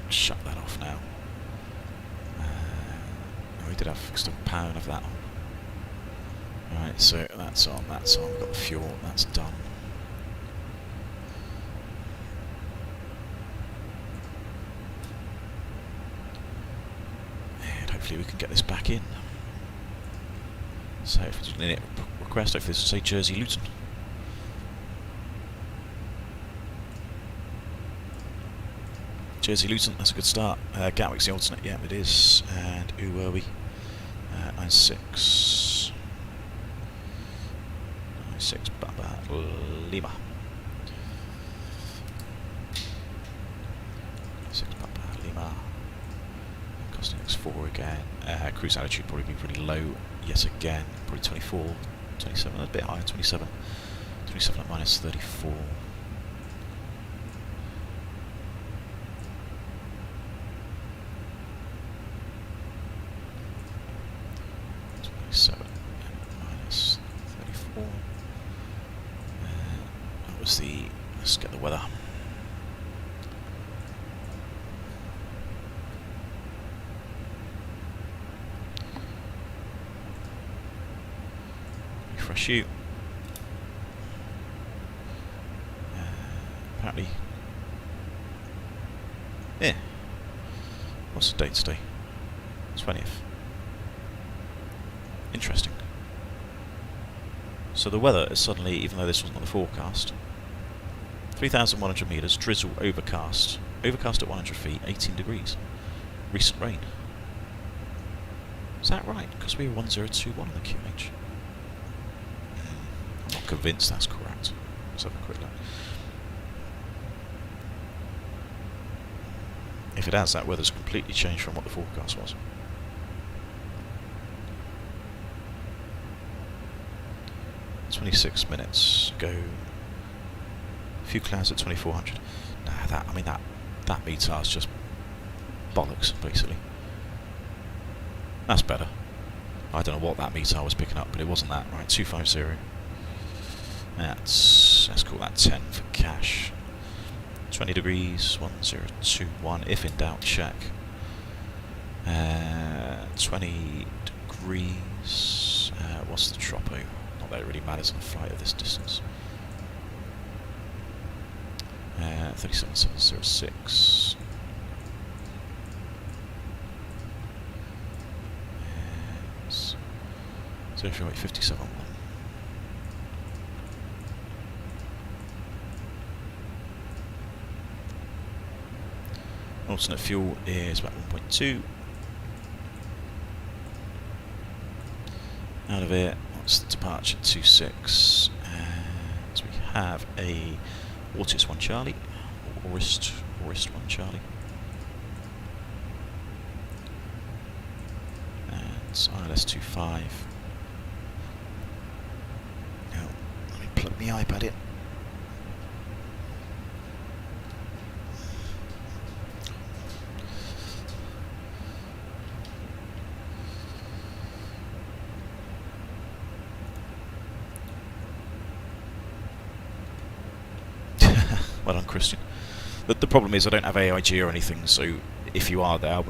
shut that off now. We did have fixed up power of that on. Right, so that's on, that's on. We've got the fuel, that's done. Hopefully we can get this back in. So if it's an init request, hopefully this will say Jersey Luton. Jersey Luton, that's a good start. Gatwick's the alternate, yeah it is. And who were we? 96. 96 Papa Lima. 6 Papa Lima. Costing 24 again. Cruise altitude probably be pretty low yet again. Probably 24, 27, a bit higher, 27. 27 at minus 34. Minus 34. That was the. Let's get the weather. Refresh you. Apparently. Yeah. What's the date today? 20th. Interesting. So the weather is suddenly, even though this wasn't on the forecast, 3,100 metres, drizzle, overcast. Overcast at 100 feet, 18 degrees. Recent rain. Is that right? Because we were 1021 on the QH. I'm not convinced that's correct. Let's have a quick look. If it has, that weather's completely changed from what the forecast was. "26 minutes ago. A few clouds at 2400. Nah, that METAR is just bollocks, basically. That's better. I don't know what that METAR was picking up, but it wasn't that. Right, 250. Let's call that 10 for cash. 20 degrees, 1021. If in doubt, check. 20 degrees. What's the tropo? Not that it really matters on a flight of this distance. 37706. Yes. So if you wait 57.1. Alternate fuel is about 1.2. Out of it, what's the departure? 26. And we have a Ortis 1 Charlie, or Orist 1 Charlie. And ILS 25. Now, let me plug my iPad in. Well done, Christian. The problem is I don't have AIG or anything, so if you are there,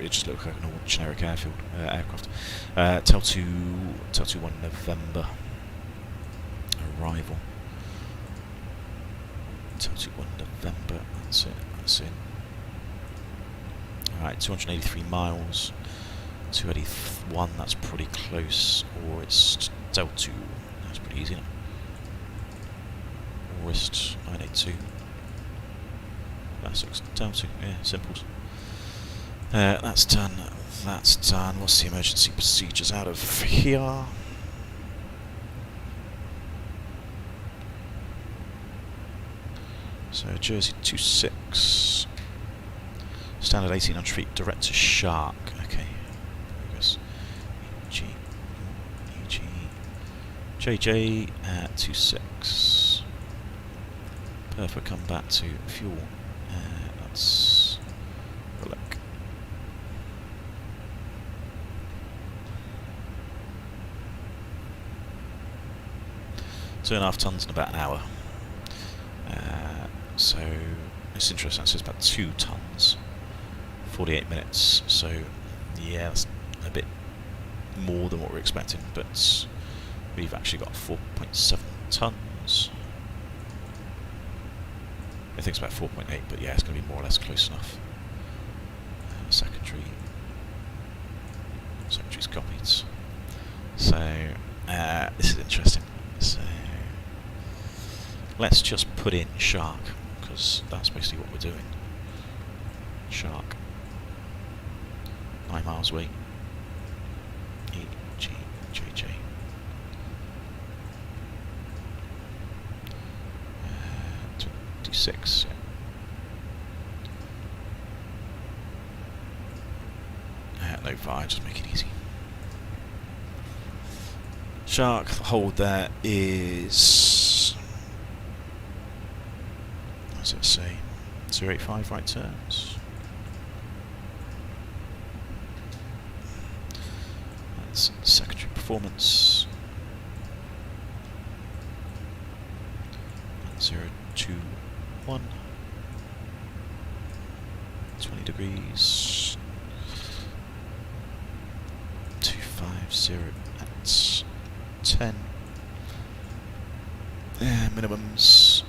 it just look like an old generic airfield aircraft. Tel 21 November arrival. Tel 21 November. That's it. That's it. All right, 283 miles. 281. That's pretty close. Or it's Tel 2. That's pretty easy. Isn't it? Wrist 982. That's down to, yeah, simples. That's done. That's done. What's the emergency procedures out of here? So Jersey 26. Standard 1800 feet direct to Shark. Okay. Focus. EG. JJ at 26. Perfect, come back to fuel. Let's have a look. Two and a half tons in about an hour. So it's interesting, so it's about 2 tons. 48 minutes, so yeah, that's a bit more than what we're expecting, but we've actually got 4.7 tons. I think it's about 4.8, but yeah, it's going to be more or less close enough. Secondary's copied. So this is interesting. So let's just put in Shark, because that's basically what we're doing. Shark. 9 miles away. EGJJ. 26. fine, just make it easy. Shark, the hold there is... what does it say? 085 right turns. That's secondary performance. 021. 20 degrees. 250 at 10. Minimums.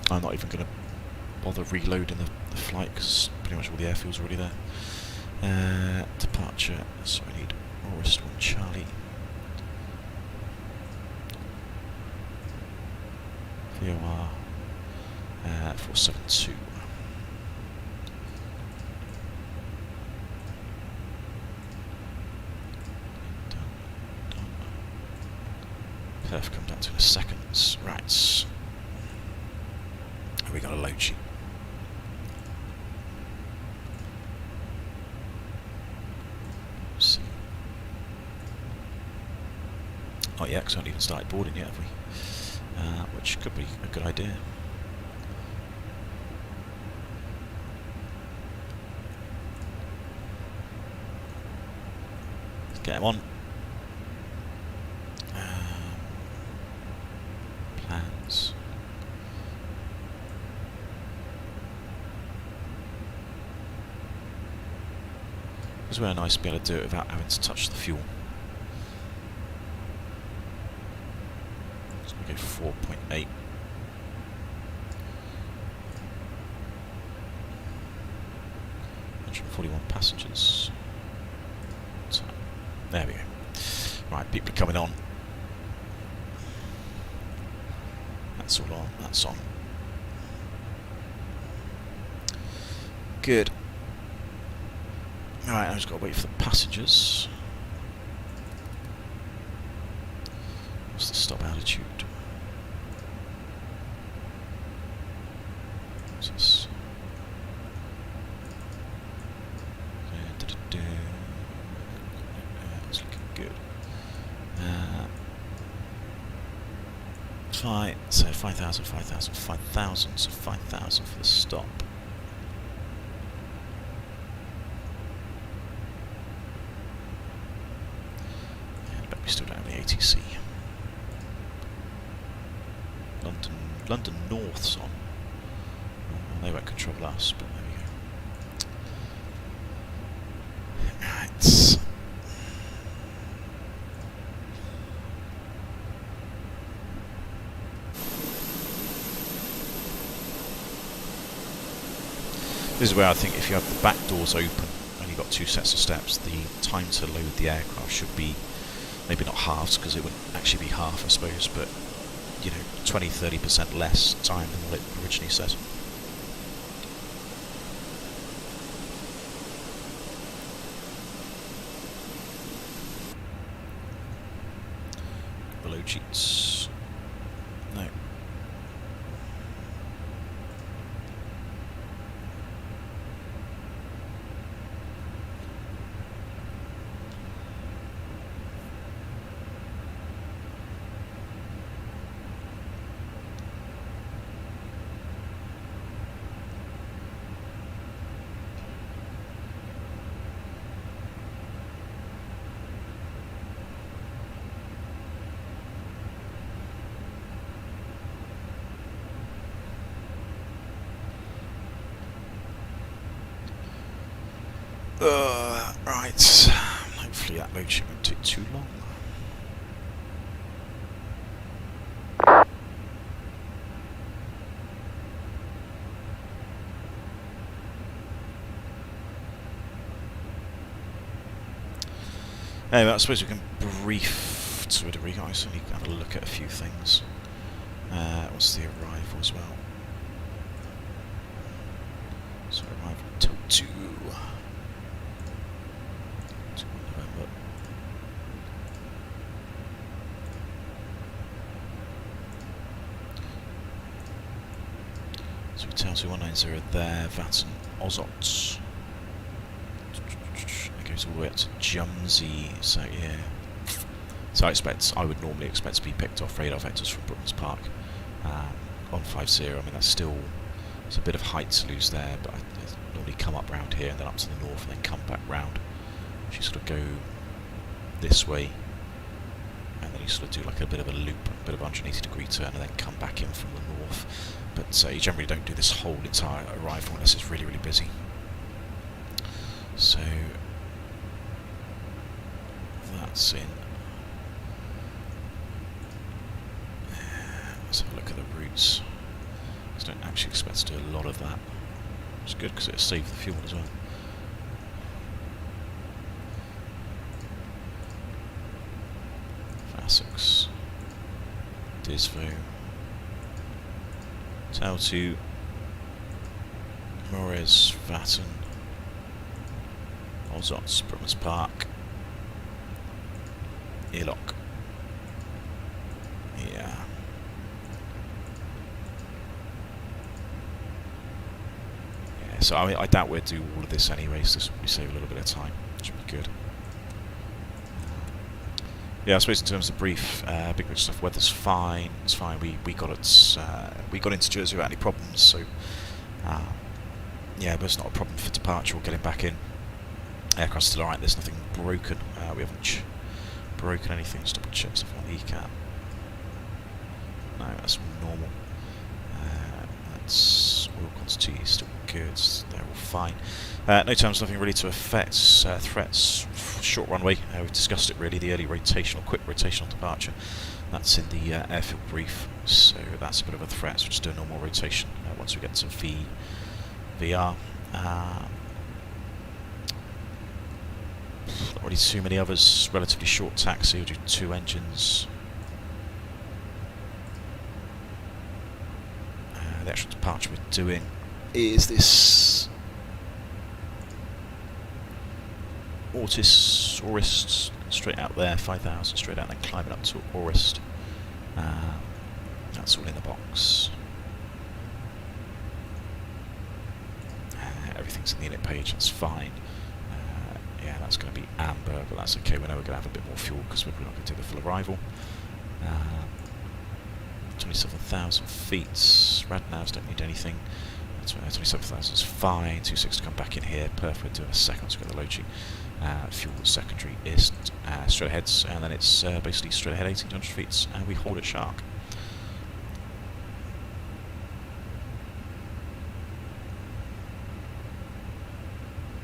I'm not even going to bother reloading the flight because pretty much all the airfield's already there. Departure, so I need August 1 Charlie. VOR 472. Done. Perf come down to 2 seconds. Right. We got a load sheet. See. Oh yeah, because I haven't even started boarding yet, have we? Which could be a good idea. Let's get him on. Plans. It's really nice to be able to do it without having to touch the fuel. So we go 4.8. Passengers. So, there we go. Right, people are coming on. That's all on. That's on. Good. Alright, I've just got to wait for the passengers. What's the stop altitude? What's this? It's looking good. Fine, so 5,000, 5,000, 5,000, so 5,000 for the stop. But we still don't have the ATC. London North's on. Well, they won't control us, but there we go. Right. This is where I think if you have the back doors open and you've got 2 sets of steps, the time to load the aircraft should be maybe not halves, because it wouldn't actually be half, I suppose, but you know, 20-30% less time than what it originally said. Below cheats. No. Right. Hopefully that load shouldn't take too long. Anyway, I suppose we can brief to a degree, guys. So we need to have a look at a few things. What's the arrival as well? So arrival till 2. November. So Tail 2190 there, Vatten, Ozot. It goes all the way up to Jumsey, so yeah. So I would normally expect to be picked off radar vectors from Brooklands Park on 50. I mean, that's still, it's a bit of height to lose there, but I normally come up round here and then up to the north and then come back round. So you sort of go this way, and then you sort of do like a bit of a loop, a bit of 180-degree turn, and then come back in from the north. But you generally don't do this whole entire arrival unless it's really, really busy. So that's in. Let's have a look at the routes. I don't actually expect to do a lot of that. It's good because it'll save the fuel as well. Fassex, Disvo, Tail 2, Mores, Vatten, Ozot, Brooklands Park, Earlock. Yeah. So I mean, I doubt we'll do all of this anyway, so this will save a little bit of time, which should be good. Yeah, I suppose in terms of brief, big picture stuff, weather's fine. It's fine. We got into Jersey without any problems, so yeah, but it's not a problem for departure or getting back in. Aircraft's still alright. There's nothing broken. We haven't broken anything. Just double check stuff on ECAT. No, that's normal. That's oil quantity still good. They're all fine. No terms, nothing really to affect threats. Short runway. We've discussed it really. The early rotational, quick rotational departure. That's in the airfield brief. So that's a bit of a threat. So we'll just do a normal rotation once we get to VR. Not really too many others. Relatively short taxi. We'll do 2 engines. The actual departure we're doing is this Orist, straight out there, 5,000, straight out, then climbing up to Orist. That's all in the box. Everything's in the init page, that's fine. Yeah, that's going to be amber, but that's okay. We know we're going to have a bit more fuel because we're not going to do the full arrival. 27,000 feet. Radnavs don't need anything. 27,000 is fine. 26 to come back in here. Perfect. We'll do in a second to get the low-G. Fuel secondary is straight aheads, and then it's basically straight ahead 1,800 feet, and we hold at Shark.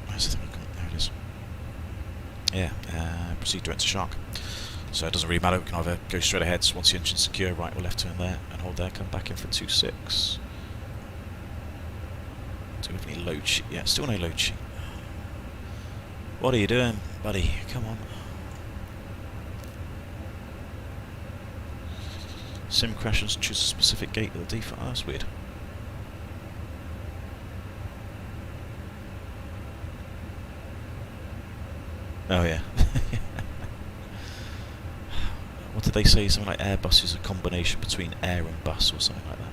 Where's the thing? There it is. Yeah, proceed direct to Shark. So it doesn't really matter, we can either go straight ahead once the engine's secure, right or left turn there, and hold there, come back in for 26. Do we have any load sheet? Yeah, still no load sheet. What are you doing, buddy? Come on. Sim crashes, choose a specific gate with the default. Oh, that's weird. Oh yeah. What did they say? Something like Airbus is a combination between air and bus or something like that.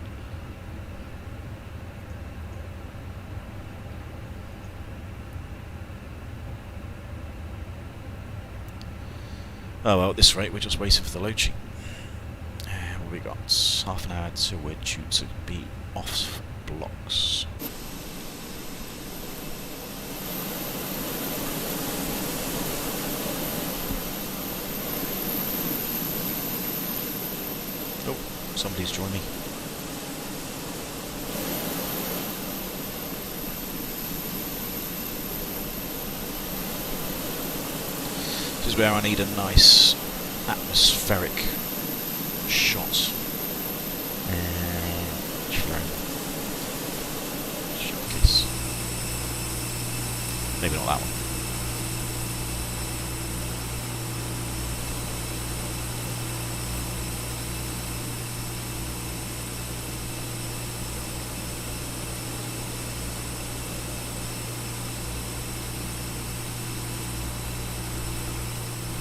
Oh well, at this rate we're just waiting for the load sheet. What we got? Half an hour till we're due to be off blocks. Oh, somebody's joined me. This is where I need a nice atmospheric shot. Showcase. Maybe not that one.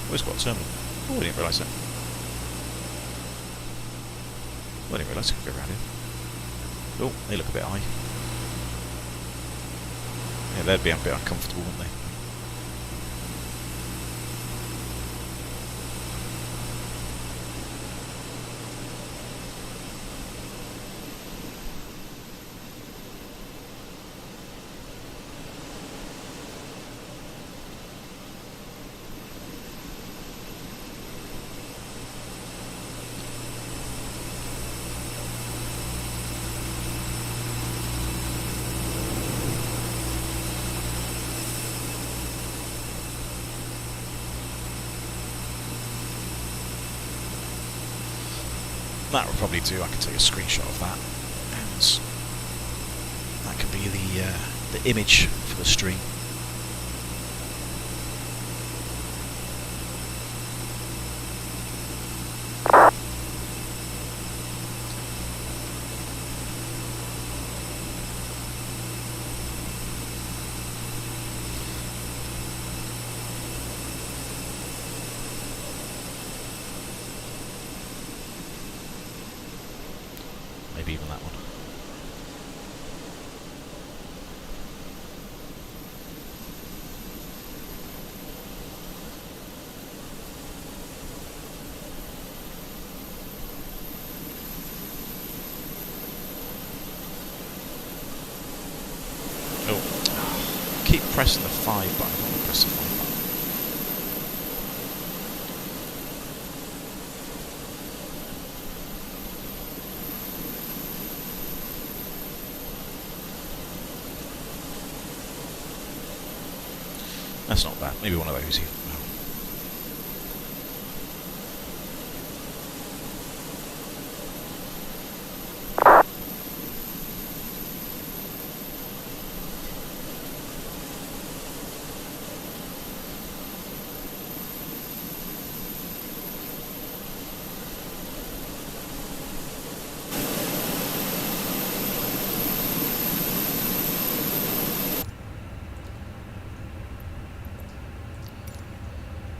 Oh, it's got a terminal. Oh, I didn't realise that. Well, I didn't realise it could go around here. Oh, they look a bit high. Yeah, they'd be a bit uncomfortable, wouldn't they? That will probably do. I can take a screenshot of that, and that can be the image for the stream. Maybe even that one. Oh, keep pressing the 5 button. I don't want to press the 5 button. That's not bad. Maybe one of those even.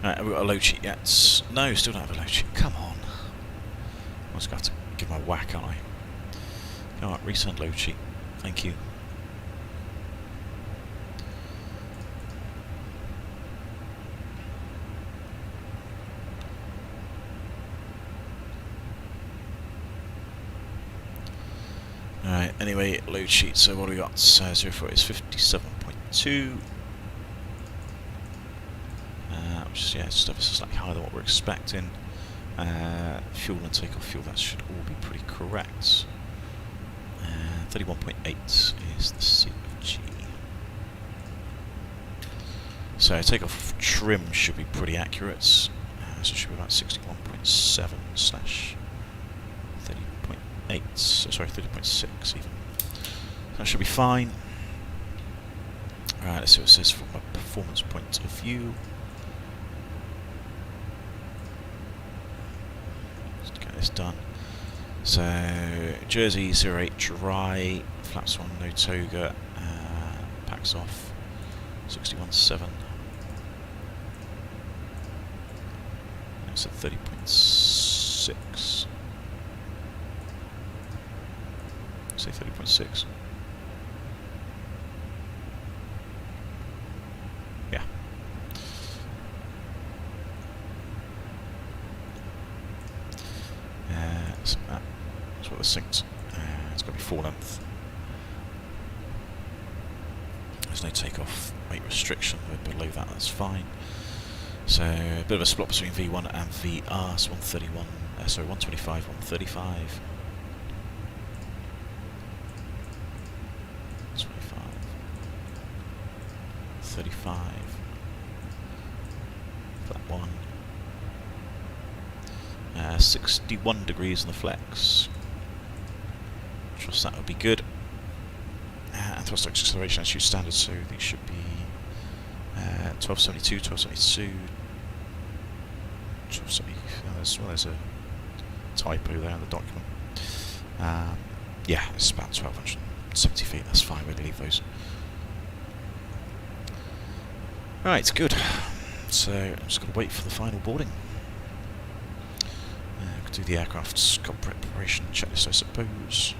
Right, have we got a load sheet yet? No, still don't have a load sheet. Come on. I was going to have to give my whack, aren't I? Alright, resend load sheet. Thank you. Alright, anyway, load sheet. So what do we got? 04 is 57.2. Which is, yeah, stuff is slightly higher than what we're expecting. Fuel and takeoff fuel, that should all be pretty correct. 31.8 is the C of G. So takeoff trim should be pretty accurate. So it should be about 61.7 slash 30.8. Sorry, 30.6 even. That should be fine. Alright, let's see what it says from a performance point of view. Done. So Jersey 08 dry, flaps on, no toga, packs off 61.7. It's at 30.6. Say 30.6. Yeah. That's what the synced. It's got to be full length. There's no takeoff weight restriction. We're below that, that's fine. So a bit of a split between V1 and VR. So 131. Sorry, 125, 135. 25. 35. For that one. 61 degrees on the flex. Trust that would be good. And thrust acceleration as standard, so these should be 1272, 1272, 1270. There's a typo there in the document. Yeah, it's about 1270 feet. That's fine. We'll leave those. Right, good. So I'm just going to wait for the final boarding. Do the aircraft's preparation checklist, I suppose.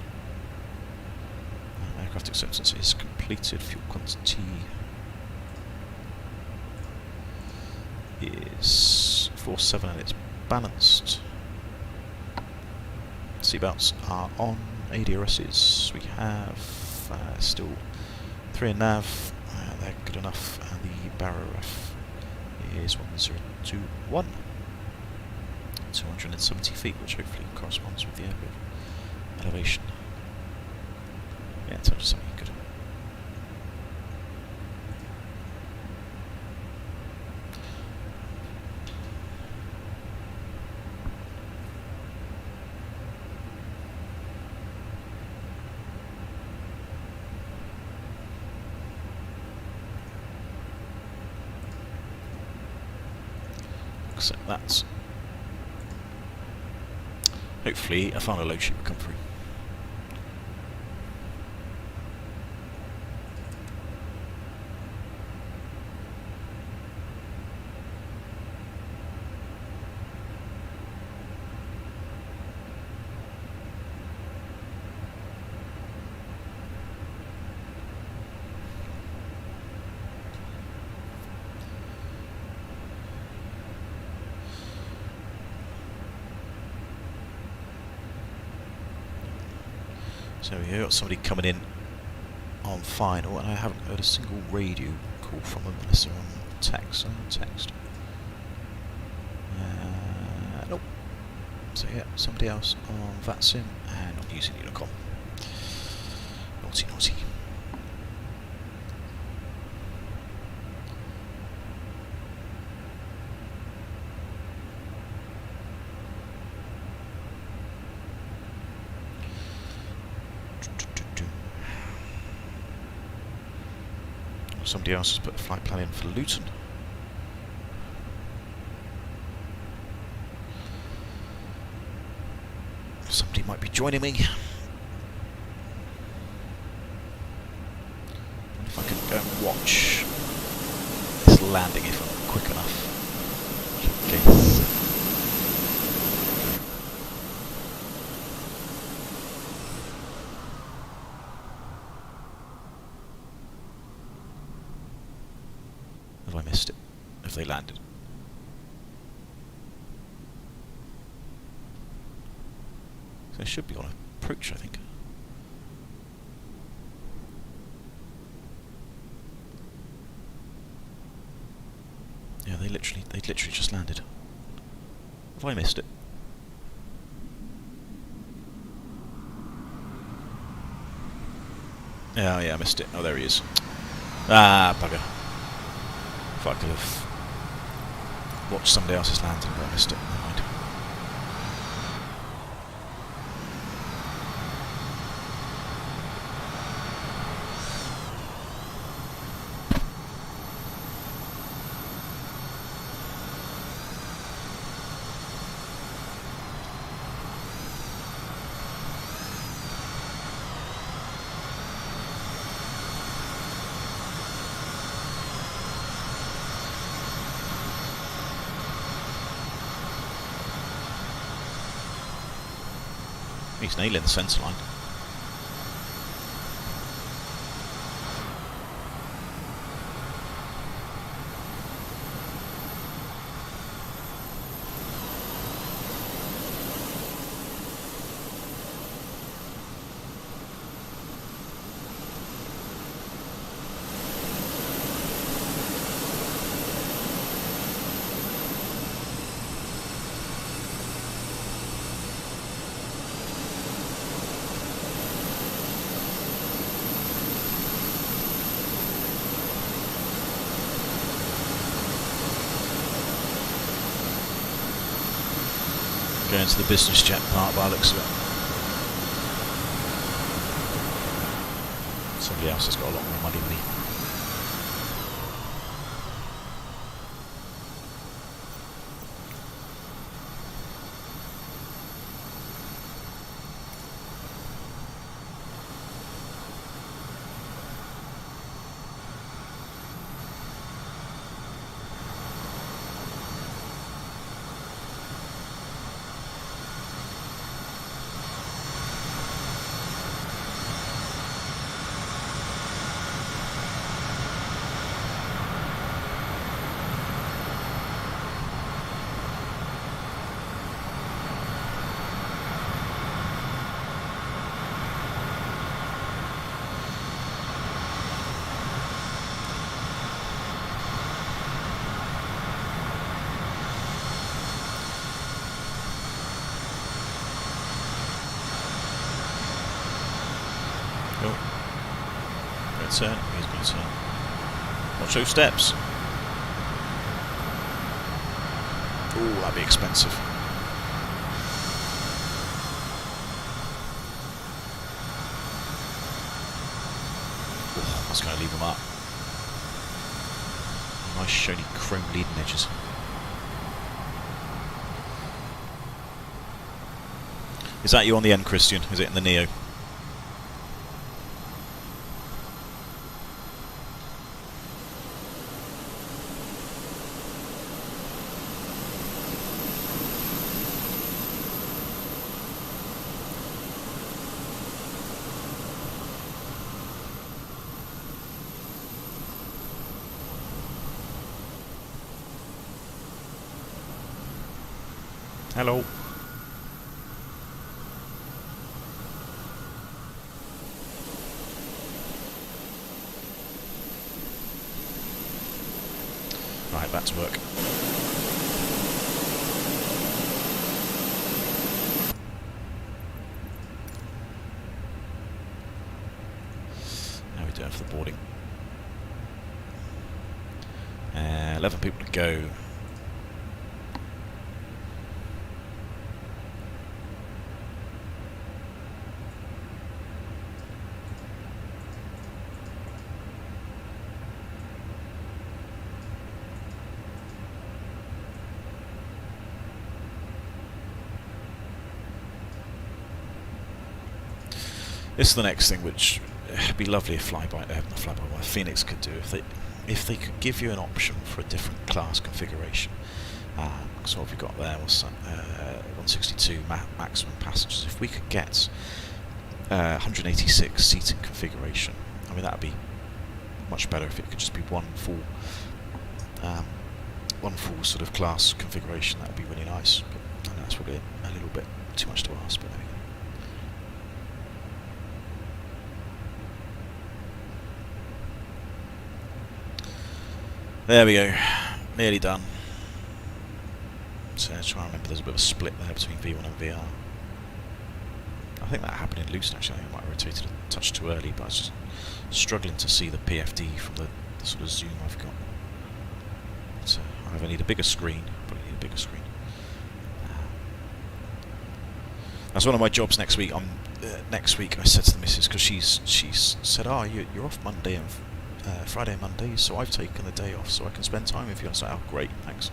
Aircraft acceptance is completed. Fuel quantity is 47 and it's balanced. Seatbelts are on. ADRSs we have still 3 in nav. They're good enough. And the barrow ref is 1021. 270 feet, which hopefully corresponds with the airport elevation. Yeah, 270, good. So that's hopefully a final load sheet will come through. So we've got somebody coming in on final, and I haven't heard a single radio call from them unless they're on text. Nope. So yeah, somebody else on VATSIM and not using Unicom. Naughty, naughty. Somebody else has put a flight plan in for Luton. Somebody might be joining me. If I can go and watch this landing if I'm quick enough. Okay. Have I missed it? Have they landed? So they should be on approach, I think. Yeah, they literally just landed. Have I missed it? Yeah, I missed it. Oh, there he is. Ah, bugger. If I could have watched somebody else's landing, but I missed it. Never mind. He's nailing the centre line. Going to the business jet part by the looks of it. Somebody else has got a lot more money than me. to turn. He's going to turn. Watch those steps. Ooh, that'd be expensive. Ooh, that's going to leave them up. Nice shiny chrome leading edges. Is that you on the end, Christian? Is it in the Neo? Hello. Right, back to work. How are we doing for the boarding? 11 people to go. This is the next thing, which would be lovely if Phoenix could do, if they could give you an option for a different class configuration. So what have we got there? What's that? 162 maximum passengers. If we could get 186 seating configuration, I mean that'd be much better if it could just be one full sort of class configuration. That'd be really nice. But I know that's probably a little bit too much to ask, but there we go. There we go, nearly done. So try and remember there's a bit of a split there between V1 and VR. I think that happened in Luton actually. I think I might have rotated a touch too early, but I was just struggling to see the PFD from the sort of zoom I've got. So I either need a bigger screen, probably need a bigger screen. That's one of my jobs next week. Next week I said to the missus, because she's said, "Oh, you're off Monday and Friday and Monday, so I've taken the day off so I can spend time with you." I was like, "Oh, great, thanks."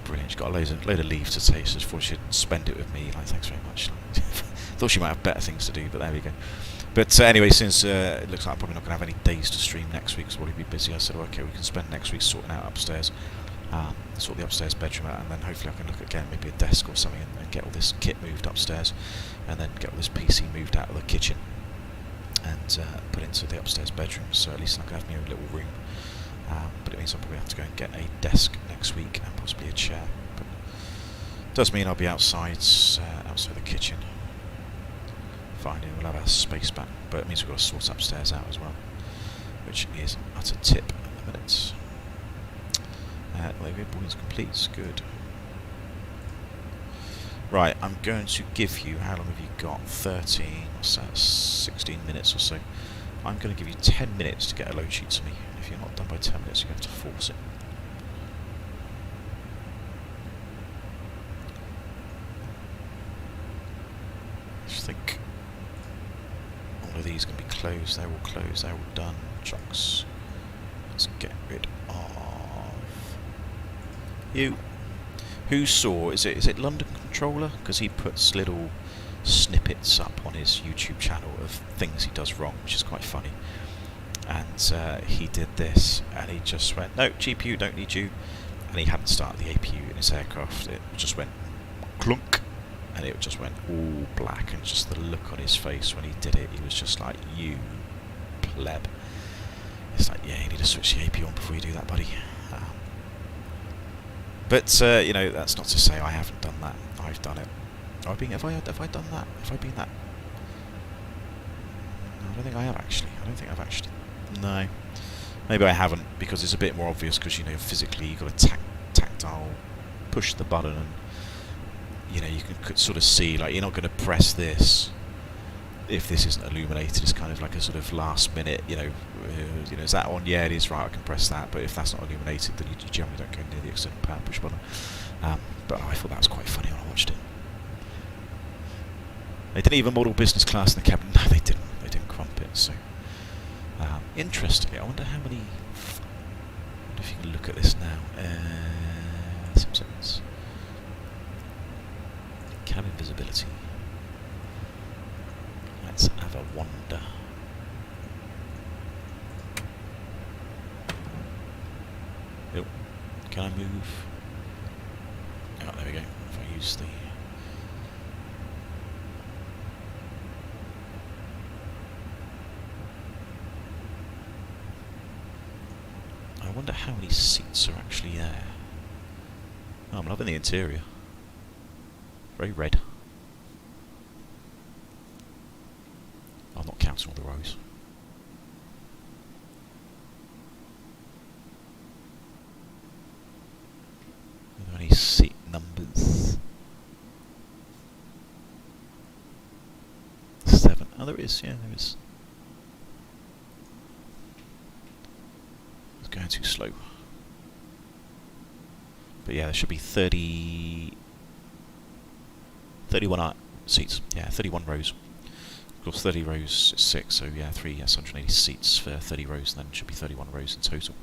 Brilliant. She's got a load of leave to take, so thought she'd spend it with me. Like, thanks very much. Thought she might have better things to do, but there we go. But anyway, since it looks like I'm probably not going to have any days to stream next week, so we'll be busy, I said, oh, okay, we can spend next week sorting out upstairs, sort the upstairs bedroom out, and then hopefully I can look at getting maybe a desk or something and get all this kit moved upstairs, and then get all this PC moved out of the kitchen and put into the upstairs bedroom, so at least I can have my own little room. But it means I'll probably have to go and get a desk next week and possibly a chair. But it does mean I'll be outside the kitchen. Fine, we'll have our space back, but it means we've got to sort upstairs out as well, which is at a tip at the minute. Boarding's complete, good. Right, I'm going to give you, how long have you got? 13, what's that, 16 minutes or so. I'm going to give you 10 minutes to get a load sheet to me. If you're not done by 10 minutes, you have to force it. I just think all of these are going to be closed. They're all closed. They're all done. Chucks. Let's get rid of you. Who saw? Is it London Controller? Because he puts little snippets up on his YouTube channel of things he does wrong, which is quite funny. And he did this, and he just went, no, GPU, don't need you. And he hadn't started the APU in his aircraft. It just went clunk, and it just went all black. And just the look on his face when he did it, he was just like, you pleb. It's like, yeah, you need to switch the APU on before you do that, buddy. But you know, that's not to say I haven't done that. I've done it. Have I done that? Have I been that? No, I don't think I have actually. No, maybe I haven't, because it's a bit more obvious, because you know physically you've got to tactile push the button, and you know you can sort of see, like, you're not going to press this if this isn't illuminated, it's kind of like a sort of last minute, is that on? Yeah, it is, right, I can press that. But if that's not illuminated, then you generally don't go near the external power push button. But I thought that was quite funny when I watched it. They didn't even model business class in the cabin. No, they didn't. They didn't crump it. So, interestingly, I wonder how many. I wonder if you can look at this now. Some seconds. Cabin visibility. Let's have a wander. Oh, can I move? Oh, there we go. If I use the. I wonder how many seats are actually there. Oh, I'm loving the interior. Very red. I'm not counting all the rows. Are there any seat numbers? 7. Oh, there is. Yeah, there is. It's going too slow. But yeah, there should be 31 seats. Yeah, 31 rows. Of course, 30 rows is 6, so yeah, 180 seats for 30 rows, and then should be 31 rows in total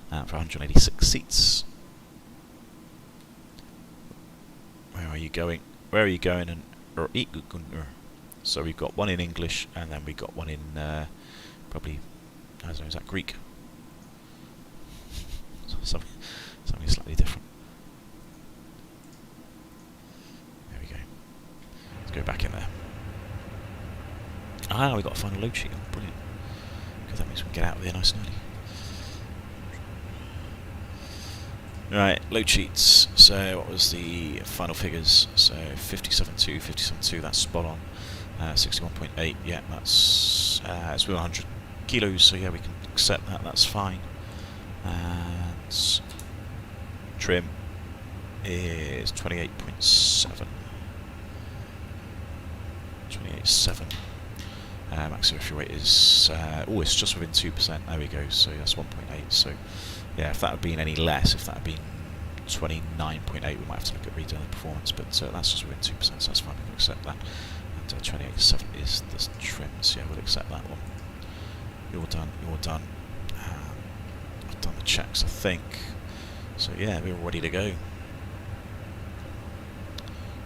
for 186 seats. Where are you going? Where are you going? And so we've got one in English, and then we've got one in probably, I don't know, is that Greek? Something slightly different. There we go. Let's go back in there. Ah, we got a final load sheet. Brilliant. Because that means we can get out of there nice and early. Right, load sheets. So what was the final figures? So 57.2, 57.2, that's spot on. 61.8, yeah, that's it's 100 kilos, so yeah, we can accept that, that's fine. And trim is 28.7. 28.7. Maximum fuel weight is it's just within 2%. There we go. So that's 1.8. So yeah, if that had been any less, if that had been 29.8, we might have to look at redoing the performance. But that's just within 2%, so that's fine. We can accept that. And 28.7 is the trim. So yeah, we'll accept that one. You're done. You're done. I've done the checks, I think. So yeah, we're ready to go.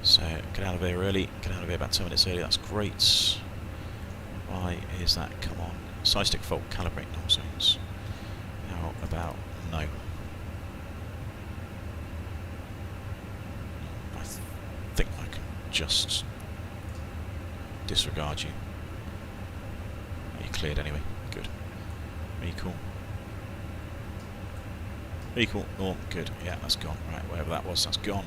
So get out of here early. Get out of here about 10 minutes early. That's great. Why is that? Come on. Side stick fault, calibrate null zones. How about no? I think I can just disregard you. Are you cleared anyway? Good. Recall. Recall. Oh, good. Yeah, that's gone. Right, whatever that was, that's gone.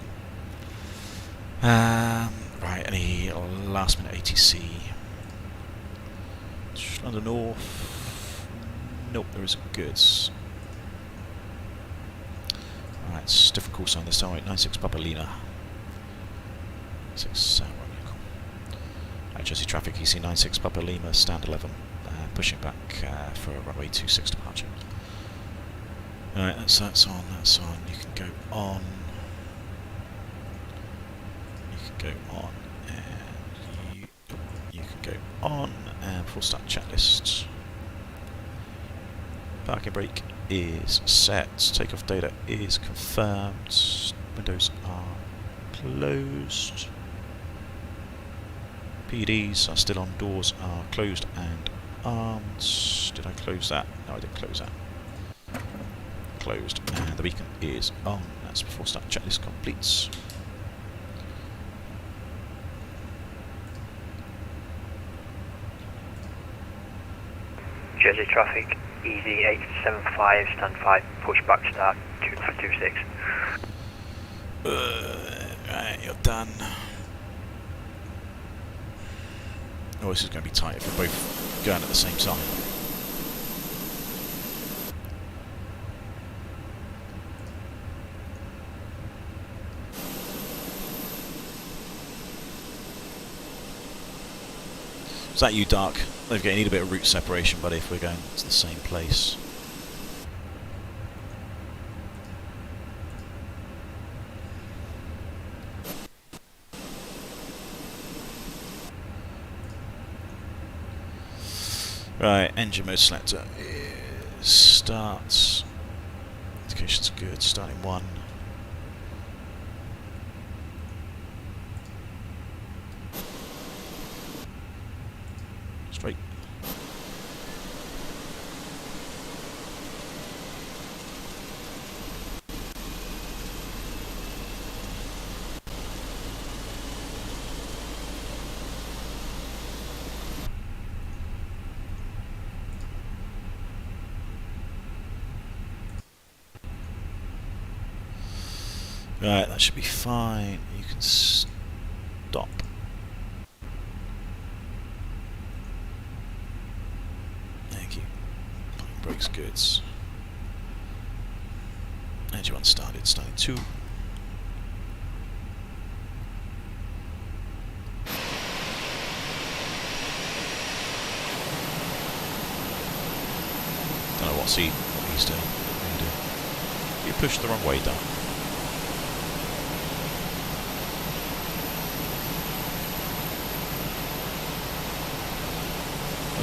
Right, any last minute ATC? London North. Nope, there isn't goods. Alright, it's a different call sign this time. 96 Papa Lima. 6 Jersey traffic, EC 96 Papa Lima, stand 11. Pushing back for a runway 26 departure. Alright, that's on, that's on. You can go on. You can go on. And you can go on. And full start checklist. Parking brake is set. Takeoff data is confirmed. Windows are closed. PDs are still on. Doors are closed and armed. Did I close that? No, I didn't close that. Closed. And the beacon is on. That's before start checklist completes. Jersey traffic, easy 875, stand 5, push back start, 26. Right, you're done. Oh, this is going to be tight if we're both going at the same time. Is that you, Dark? They've got, you need a bit of route separation, buddy, if we're going to the same place. Right, engine mode selector is starts. Indication's good, starting 1. Straight. Right, that should be fine. You can stop. Thank you. Brakes goods. Engine 1 started, starting 2. Don't know what he's doing. What are you doing? You pushed the wrong way down.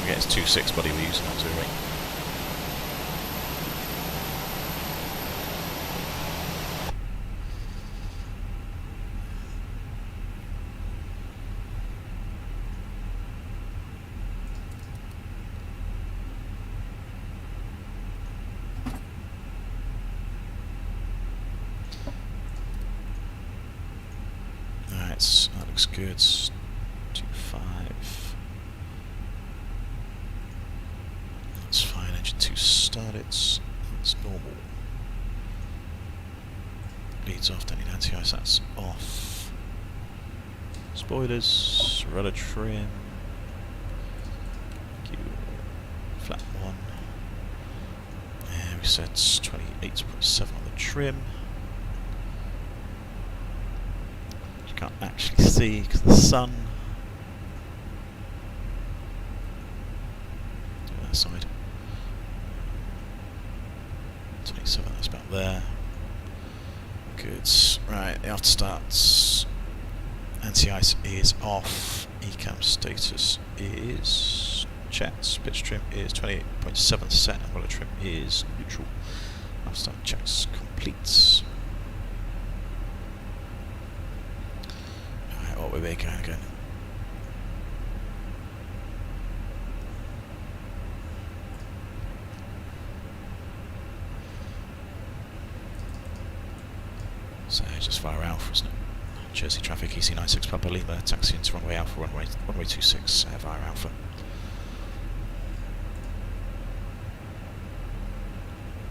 Okay, it's 2.6, buddy, we're using that too, right? Alright, that looks good. 2.5. That's fine, engine 2 started. It's normal. Leads off, don't need anti-ice, that's off. Spoilers, rudder trim. Thank you. Flat 1. And we set 28.7 on the trim. You can't actually see because of the sun. Do that side. 27, that's about there. Good. Right, the after starts. Anti-ice is off. ECAM status is checked. Pitch trim is 28.7 set. And rudder trim is neutral. After start checks complete. Alright, what we're going again. So just via Alpha, isn't it? Jersey traffic, EC96 Papa Lima, taxi into runway Alpha, runway 26 via Alpha.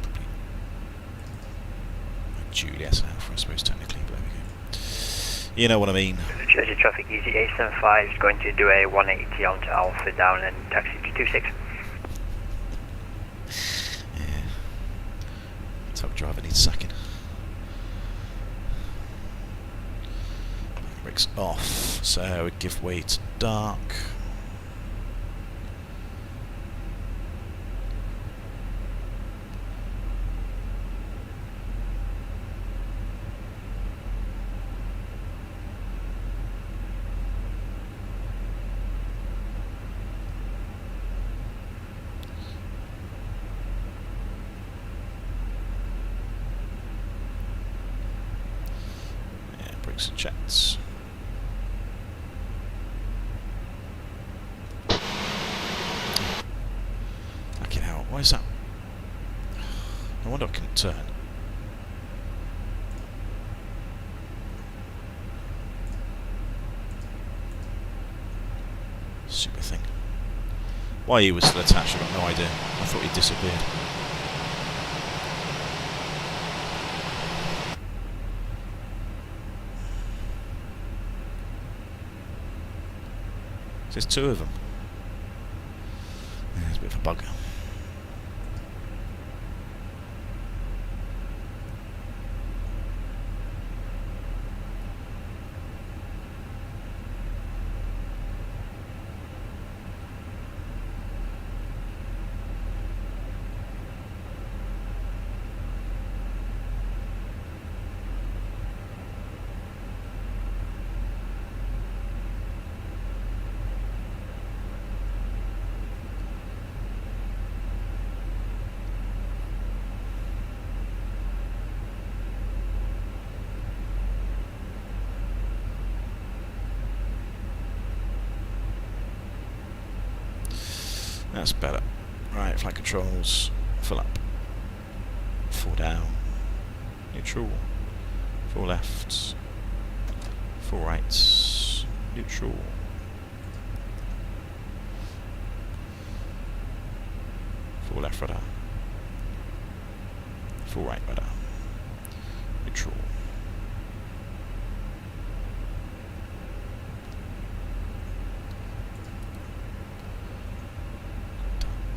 Probably Juliet Alpha, I suppose, technically, but there we go. You know what I mean. Jersey traffic, EC875 is going to do a 180 onto Alpha down and taxi to 26. Yeah. Tug driver needs sacking. Brakes off, so we give way to dark. Yeah, brakes are checked. Why is that? I wonder if I can turn. Super thing. Why he was still attached, I've got no idea. I thought he disappeared. There's 2 of them. Yeah, there's a bit of a bug. That's better. Right, flight controls, full up. 4 down. Neutral. 4 left. 4 right. Neutral. 4 left rudder. 4 right rudder. Neutral.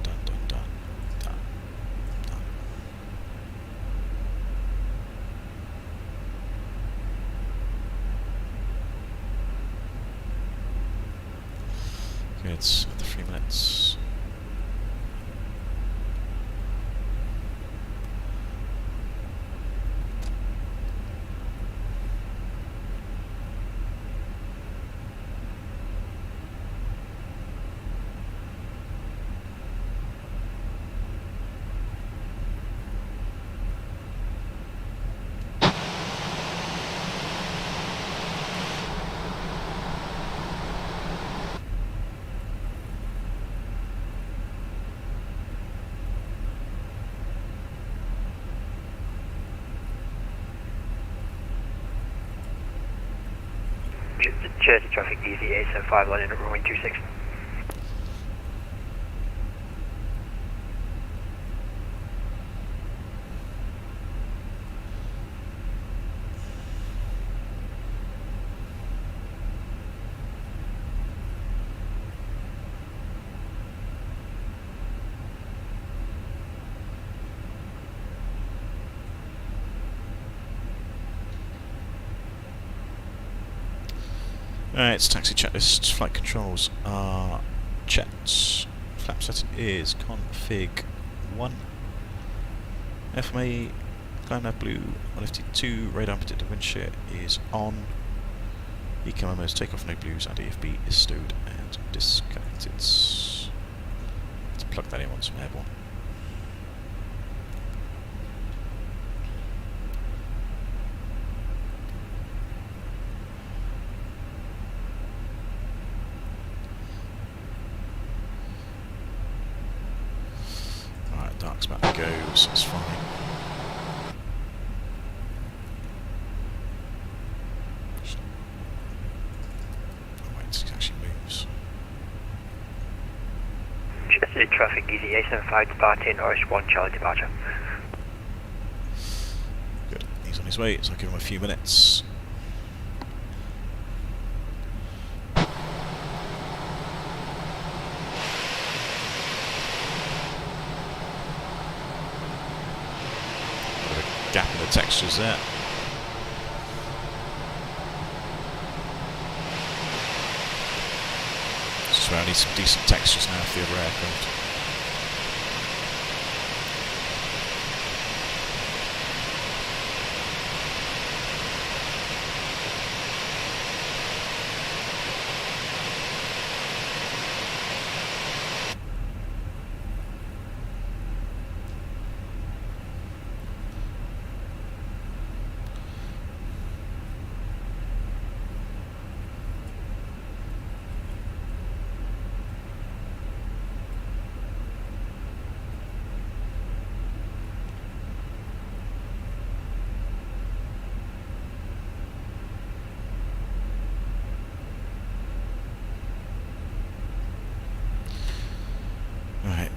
Done, done, done, done, done, done. Good, after 3 minutes. Jersey traffic, easy 875, landing at runway 26. Alright, it's taxi checklist. Flight controls are checked. Flap setting is config 1. FMA, climb nav blue, 152, radar predicted wind shear is on. ECMMO's takeoff no blues and EFB is stowed and disconnected. Let's plug that in once we're airborne. Dark's back goes, it's fine. Oh wait, it actually moves. Jersey traffic, easy 875, departing, RS1 Charlie departure. Good, he's on his way, so I'll give him a few minutes. Gap in the textures there. This is where I need some decent textures now for the other aircraft.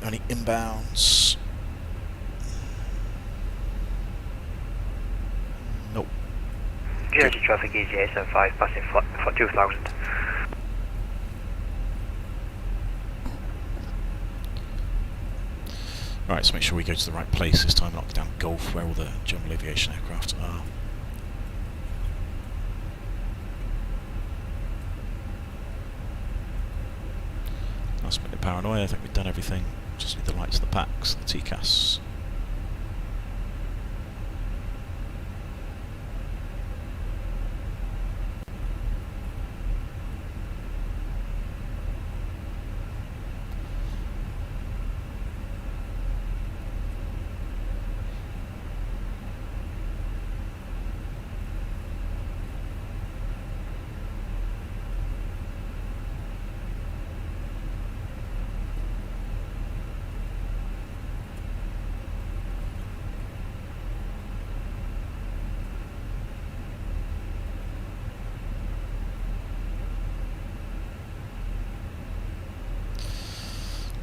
Any inbounds? Nope. Jersey traffic, easy 875, passing for 2000. Right, so make sure we go to the right place this time, not down Gulf where all the general aviation aircraft are. Last minute paranoia, I think we've done everything. Just need the lights, the packs, the TCAS.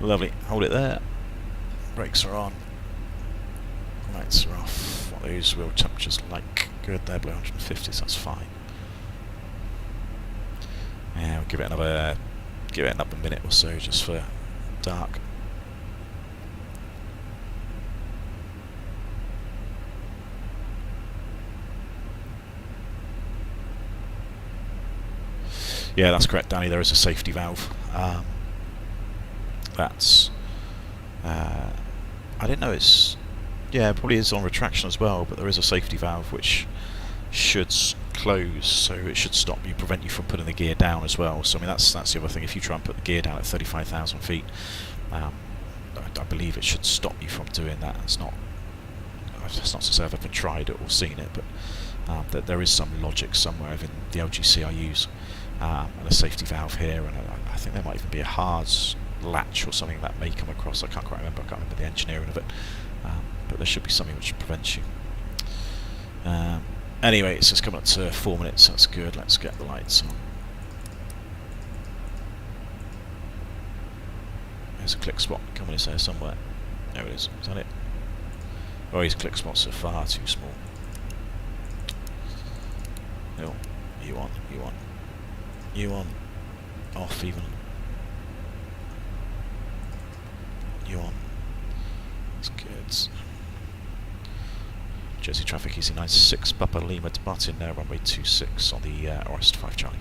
Lovely. Hold it there. Brakes are on. Lights are off. What are those wheel temperatures like? Good, they're below 150, so that's fine. Yeah, we'll give it another minute or so just for dark. Yeah, that's correct, Danny. There is a safety valve. That's I didn't know it's. Yeah, it probably is on retraction as well, but there is a safety valve which should close, so it should stop you, prevent you from putting the gear down as well. So I mean, that's the other thing. If you try and put the gear down at 35,000 feet, I believe it should stop you from doing that. It's not to say I've ever tried it or seen it, but that there is some logic somewhere in the LGC I use, and a safety valve here, and I think there might even be a hard latch or something that may come across. I can't quite remember. I can't remember the engineering of it, but there should be something which prevents you. Anyway, it's just coming up to 4 minutes. That's good. Let's get the lights on. There's a click spot coming in there somewhere. There it is. Is that it? Oh, these click spots are far too small. No, you on, you on, you on, off even. You on. That's good. Jersey traffic easy 96, Papa Lima departing now, runway 26 on the Orest 5 Charlie.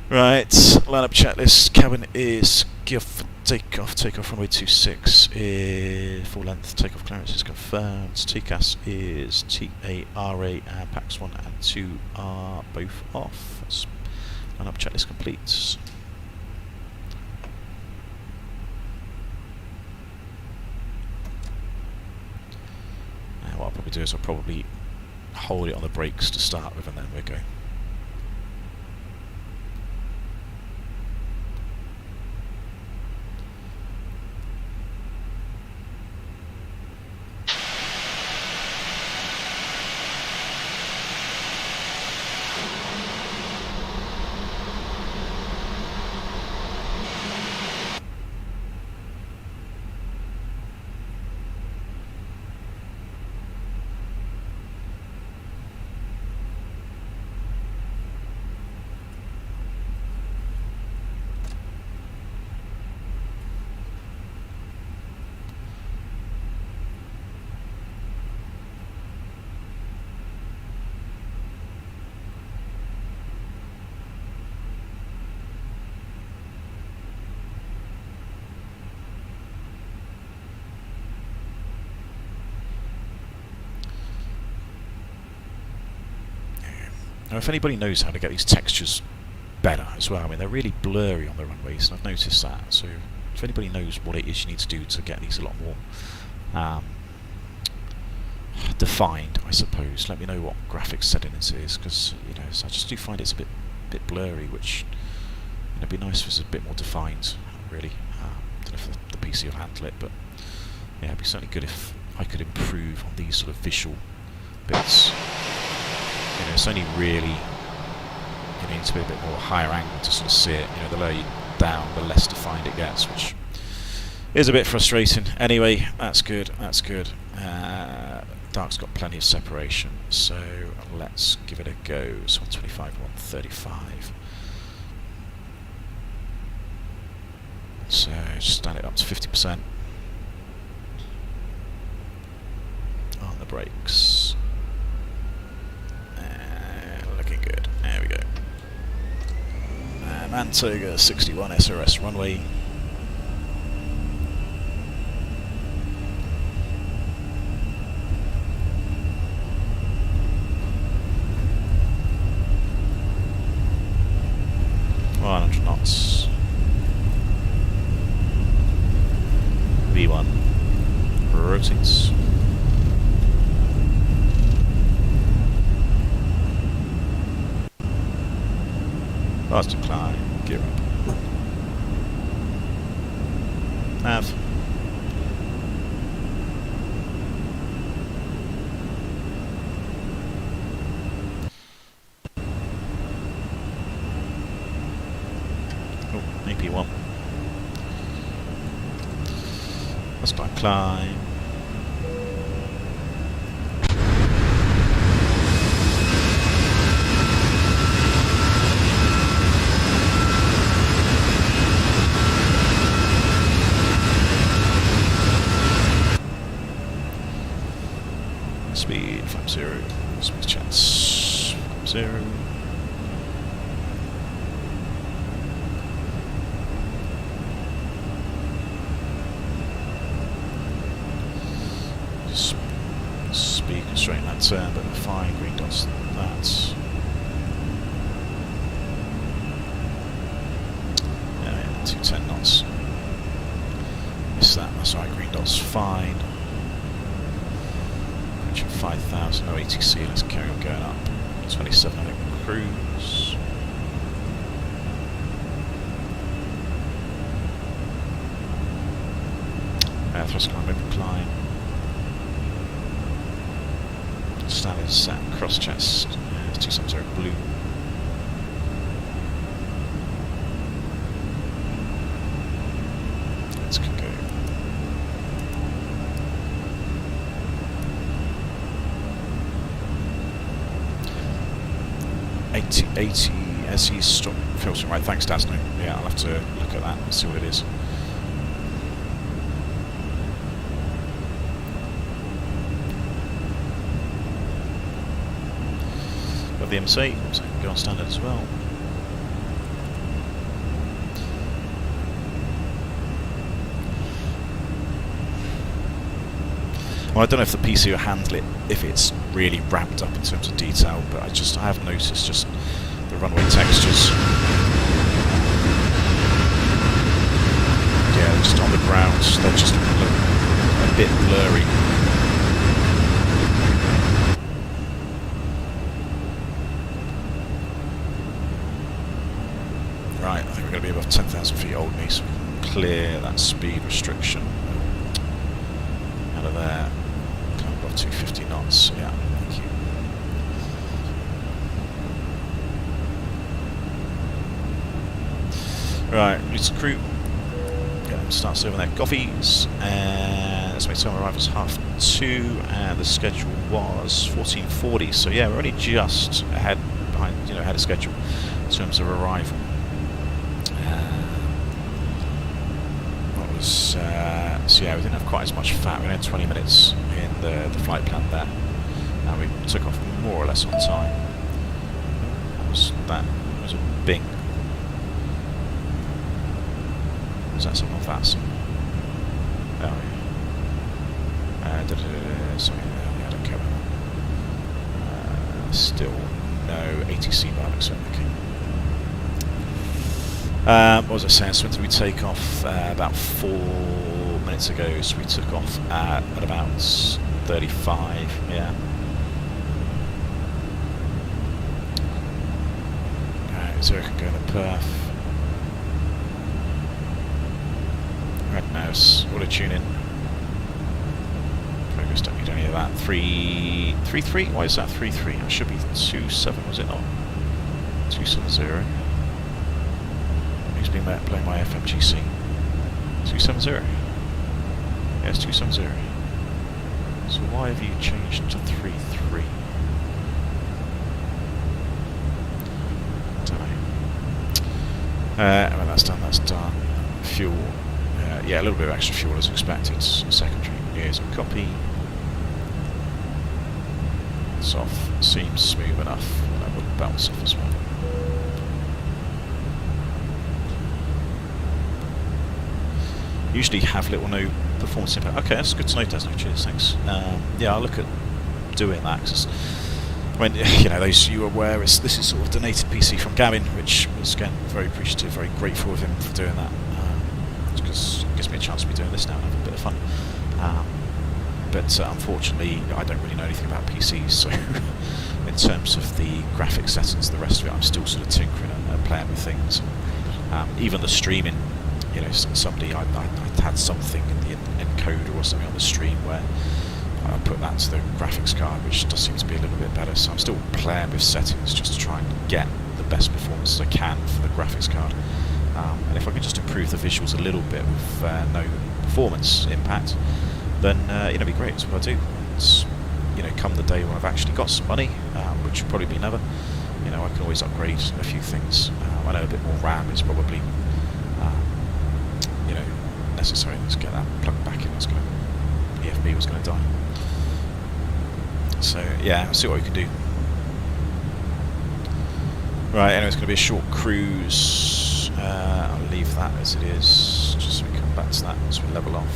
Right, lineup checklist. Cabin is gear for takeoff runway 26 is full length, takeoff clearance is confirmed. TCAS is TARA and PAX 1 and 2 are both off. That's lineup checklist complete. What I'll probably do is I'll probably hold it on the brakes to start with, and then we'll go. Now, if anybody knows how to get these textures better as well, I mean, they're really blurry on the runways, and I've noticed that. So, if anybody knows what it is you need to do to get these a lot more defined, I suppose, let me know what graphics settings it is, because so I just do find it's a bit blurry, which it'd be nice if it was a bit more defined. Really, I don't know if the PC will handle it, but yeah, it'd be certainly good if I could improve on these sort of visual bits. It's only really you need to be a bit more higher angle to sort of see it. The lower you down, the less defined it gets, which is a bit frustrating. Anyway, that's good. That's good. Dark's got plenty of separation, so let's give it a go. So 125, 135. So just stand it up to 50% on the brakes. Looking good. There we go. Mantoga 61 SRS runway. Knots. V1 rotates. Fast decline, gear up. Nav. Oh, AP1. Let's climb. Speed 50. Speed chance 50. Speed constraint that turn, but fine. Green dots that. Yeah, 210 knots. Missed that. That's right. Green dots fine. 5,000, no ATC, let's carry on going up. 2700 cruise. Thrust climb, open climb. Standard set, cross chest, 270 blue. Let's go. 80 SE stop filtering, right, thanks Dasno. Yeah, I'll have to look at that and see what it is. Got the MC, so I can go on standard as well. Well, I don't know if the PC will handle it if it's really ramped up in terms of detail, but I have noticed just the runway textures. Yeah, just on the ground, they're just look a bit blurry. Right, I think we're going to be above 10,000 feet old knee, so we can clear that speed restriction out of there. 250 knots, yeah, thank you. Right, release the crew. Get them start serving their coffees, and let's make time arrivals 2:30, and the schedule was 14:40. So yeah, we're only just ahead of schedule in terms of arrival. So yeah, we didn't have quite as much fat. We only had 20 minutes in the flight plan there, and we took off more or less on time. That was a bing. Was that something like that? Oh yeah. Sorry, I don't care. Still no ATC bar, looks like. Okay. What was I saying? So when did we take off? About 4 minutes ago, so we took off at about 35, yeah. Alright, Zurich can go to Perth. Red nose, auto tune in. Progress, don't need any of that. 3-3? Why is that 3-3? It should be 2-7, was it not? 270. Who's been playing my FMGC? 270. Yes, 270. So why have you changed to 3-3? Don't know. Well, that's done. Fuel. Yeah, a little bit of extra fuel as expected. Secondary. Here's a copy. It's off. Seems smooth enough. That will bounce off as well. Usually have little no performance impact. Okay, that's good to know, Desno. Cheers, thanks. Yeah, I'll look at doing that. Cause when those you were aware, this is sort of donated PC from Gavin, which was again very appreciative, very grateful of him for doing that. Because it gives me a chance to be doing this now and have a bit of fun. But unfortunately, I don't really know anything about PCs, so in terms of the graphic settings, the rest of it, I'm still sort of tinkering and playing with things. Even the streaming. Somebody I had something in the encoder or something on the stream where I put that to the graphics card, which does seem to be a little bit better. So I'm still playing with settings just to try and get the best performance I can for the graphics card. And if I can just improve the visuals a little bit with no performance impact, then it'd be great. That's what I do. It's, come the day when I've actually got some money, which will probably be never. I can always upgrade a few things. I know a bit more RAM is probably, necessary. Let's get that plugged back in. EFB was going to die. So yeah, I'll see what we can do. Right, anyway, it's going to be a short cruise. I'll leave that as it is, just so we come back to that once we level off.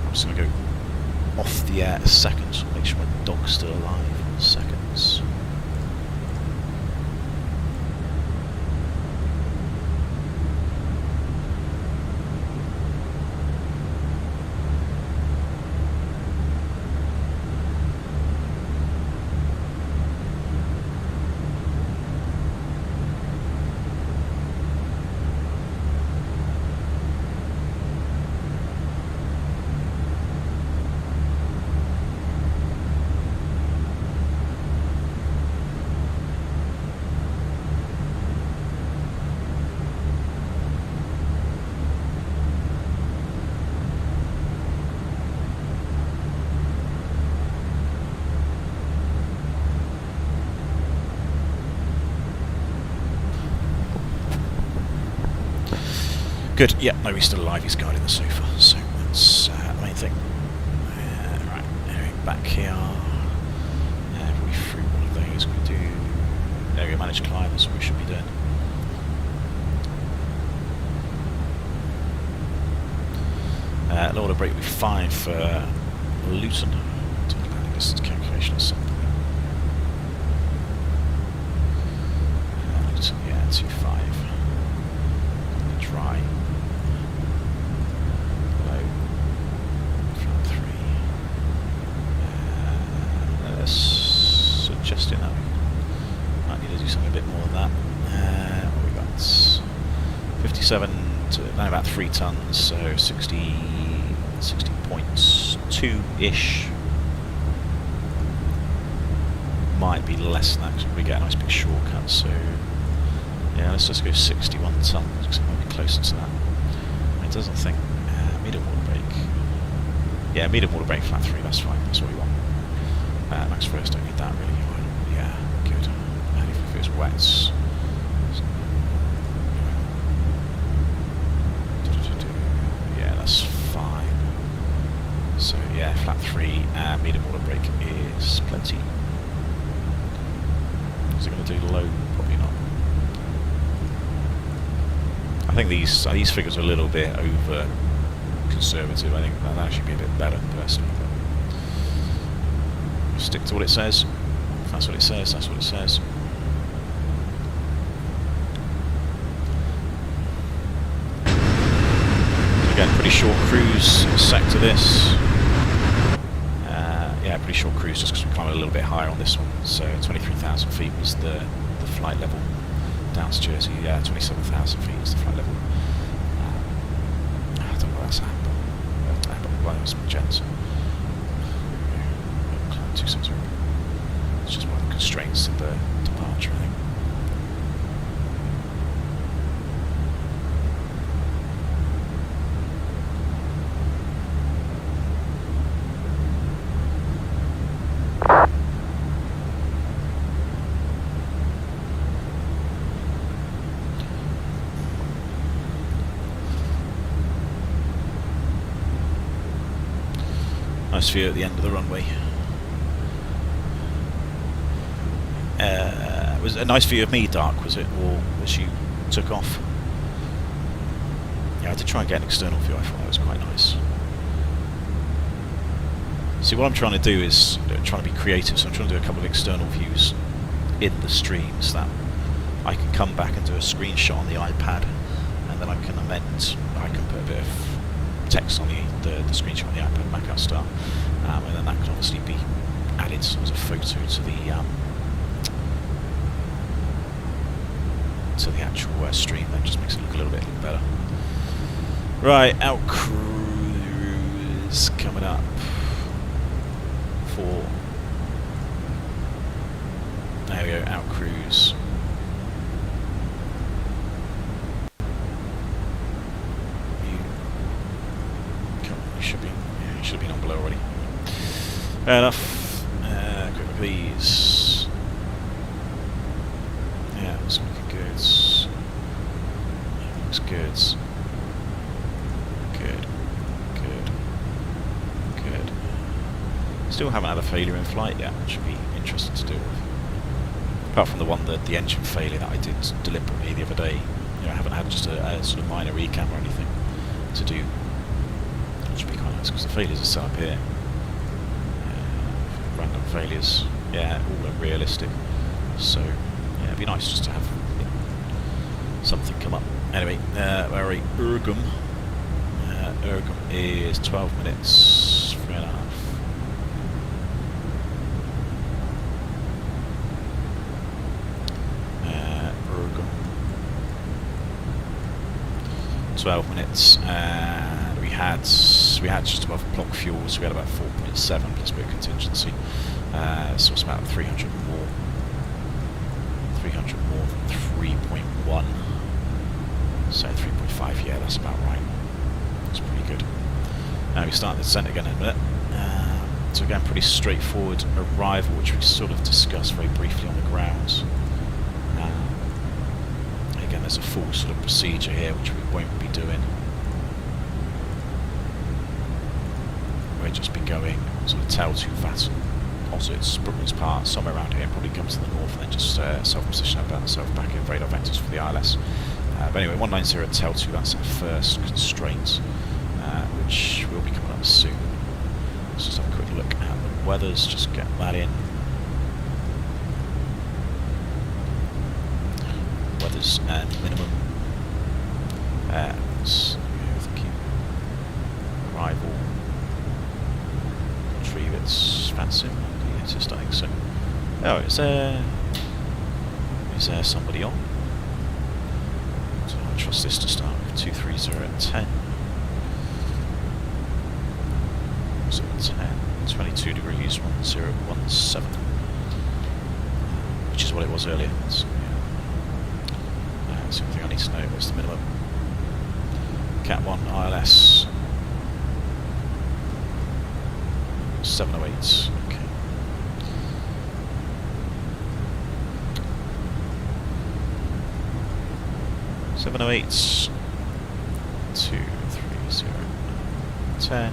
I'm just going to go off the air a second, make sure my dog's still alive. Seconds. Good, yeah, no, he's still alive, he's guarding the sofa, so that's the main thing. Right, anyway, back here. We through one of those, we do area managed climb, that's what we should be doing. Lower break will be 5 for Luton. Do the landing distance calculation or something. Luton, yeah, 2.5. Dry. Suggesting that we might need to do something a bit more than that. What we got? 57 to now about 3 tons, so 60.2-ish. Might be less than that because we get a nice big shortcut. So yeah, let's just go 61 tons because it might be closer to that. It doesn't think medium water brake. Yeah, medium water brake flat 3. That's fine. That's what we want. Max first, don't need that really. Yeah, good. And if it was wets. Yeah, that's fine. So yeah, flat 3 and medium water brake is plenty. Is it going to do low? Probably not. I think these figures are a little bit over conservative. I think that'll actually be a bit better personally. Stick to what it says. If that's what it says, that's what it says. Again, pretty short cruise sector this. Yeah, pretty short cruise just because we climbed a little bit higher on this one. So 23,000 feet was the flight level down to Jersey. Yeah, 27,000 feet is the flight level. I don't know what that's at, but it's magenta. 260. It's just one of the constraints of the departure, I think. Nice view at the end of the runway. Was it a nice view of me, Dark, was it, or as you took off? Yeah, I did try and get an external view, I thought that was quite nice. See, what I'm trying to do is trying to be creative, so I'm trying to do a couple of external views in the stream so that I can come back and do a screenshot on the iPad, and then I can amend, I can put a bit of text on the screenshot on the iPad, back out start, and then that can obviously be added as a photo to the actual stream. That just makes it look a little bit better. Right, out cruise coming up for. There we go, out cruise. should be. Yeah, you should have been on below already. Fair enough. Quick look at these. Yeah, looks looking good. Yeah, looks good. Good. Good. Good. Still haven't had a failure in flight yet, which would be interesting to deal with. Apart from the engine failure that I did deliberately the other day. You know, I haven't had just a sort of minor recap or anything to do, which would be quite nice because the failures are set up here. Random failures, yeah, all unrealistic. So, yeah, it'd be nice just to have something come up. Anyway, where are we? Urgum. Urgum is 12 minutes, 3.5. Urgum. 12 minutes, and we had just above block fuel, so we had about 4.7 plus a bit of contingency. So it's about 300 more than 3.1. So 3.5, yeah, that's about right. That's pretty good. Now we start the descent again in a minute. So again, pretty straightforward arrival, which we sort of discussed very briefly on the ground. Again, there's a full sort of procedure here, which we won't be doing. We'll just be going sort of tail to Vatten, Ossets, Brooklands Park, somewhere around here, probably come to the north and then just self-position about ourselves back in radar vectors for the ILS. But anyway, 190 at tail 2, that's our first constraint, which will be coming up soon. Let's just have a quick look at the weathers, just get that in. Weathers and minimum. Thinking arrival. Retrieve its fancy. It's just, I think so. Oh, is there somebody on? So I'll trust this to start with 230 at 10. So 10, 22 degrees, 1017. Which is what it was earlier. So, yeah. That's the only thing I need to know. What's the minimum? Cat 1 ILS 708. Okay. Seven oh 8, 230, 10,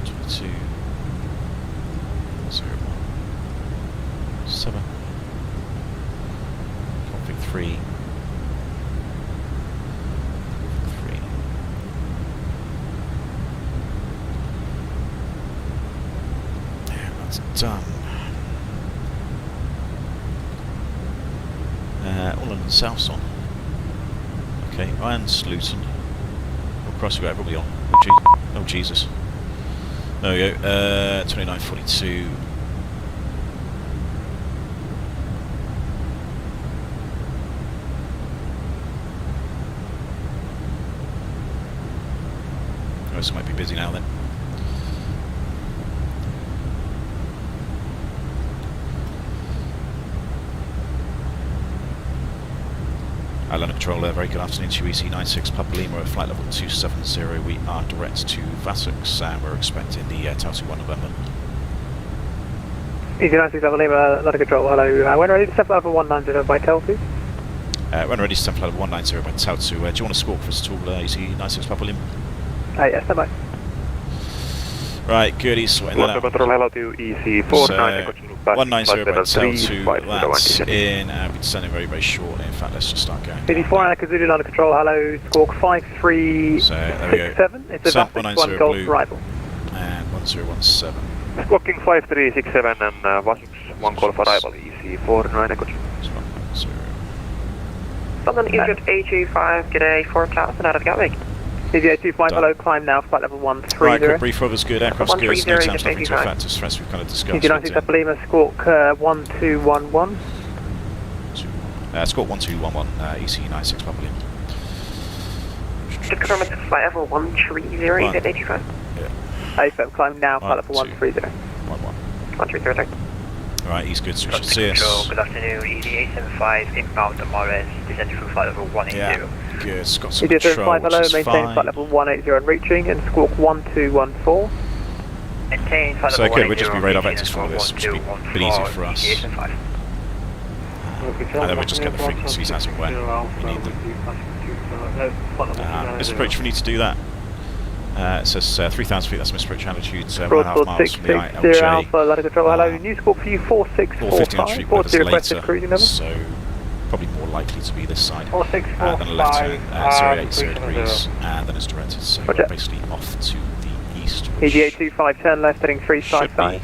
22, 01, 7, config 3, 3. Yeah, that's done. All in the south's on. Okay, Ryan's Luton. Oh, cross we go, probably on. Oh, Jesus. There we go. 2942. Oh, this might be busy now then. London Control, very good afternoon to you, EC96 Papa Lima at flight level 270. We are direct to Vassux and we're expecting the tail 1 November. EC96 Papa Lima, London Control, hello. When ready to step level 190 by tail 2? When ready to step level 190 by tail 2. Do you want to squawk for us at all, EC96 Papa Lima? Yes, stand by. Right, good, he's sorting that out. Control, hello to EC49. 190 by tail 2, that's in, and we're descending very, very shortly. In fact, let's just start going. EC4 and Kazulu London Control, hello, squawk 5367. So, there we go. It's a Vassux 1 Golf arrival. And 1017. Squawking 5367 and Vassux 1 Golf arrival, EC49 Control. London Egypt A25, g'day, 4 class and out of Gatwick. CG825, hello, climb now, flight level 130. Right, quick brief of us, good, aircraft's good, no time stopping to effect, as stress we've kind of discussed. CG96 Papa Lima, squawk 1211. Squawk 1211, EC96 Papa Lima. To confirm it's flight level 130, is it 85? Yeah. AFM, climb now, flight level 130. 130. Right, he's good, so we should see us. Good afternoon, ED875 inbound MRS, descending through flight level 180. Yeah. good. It's got some EJ control, 5, which hello, is maintain fine. flight level 180 and reaching, and squawk 1214. Maintain flight So level good, we'll just be 180, radar reaching vectors for all this, which will be a bit 1214, easier for us. ETA 5. And then we'll just get the frequencies as and when we need them. Missed approach, we need to do that. It says 3,000 feet, that's missed approach altitude, 1.5 Broadboard miles from the 660 Alpha, ILJ. ladder control, hello, new squawk for you 4645, what's your requested cruising number? So probably more likely to be this side 4645, than a left turn, 080 degrees, and then it's directed, so Roger. we're basically off to the east, which EG 825, turn left heading should be 355.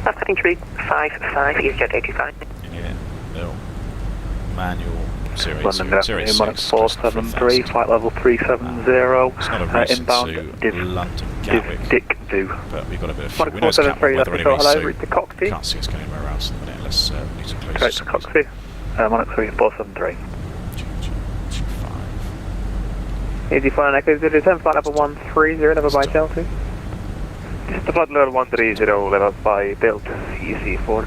Left heading 355, EasyJet 825. in here. No. Manual 080, London Luton 086, 473, flight level 370, It's not a race inbound to London Gatwick, Dick do. but we've got a bit of we know it's 1473, Gatwick left weather control, anyway, hello, so route to Coxey. can't see us going anywhere else in the minute unless Newton closes. Correct, to Coxey. Monarch 3, 473. 225. Easy flying echo 010, flight level 130, level by Delta. Just the flight level 130, level by build, EC 4,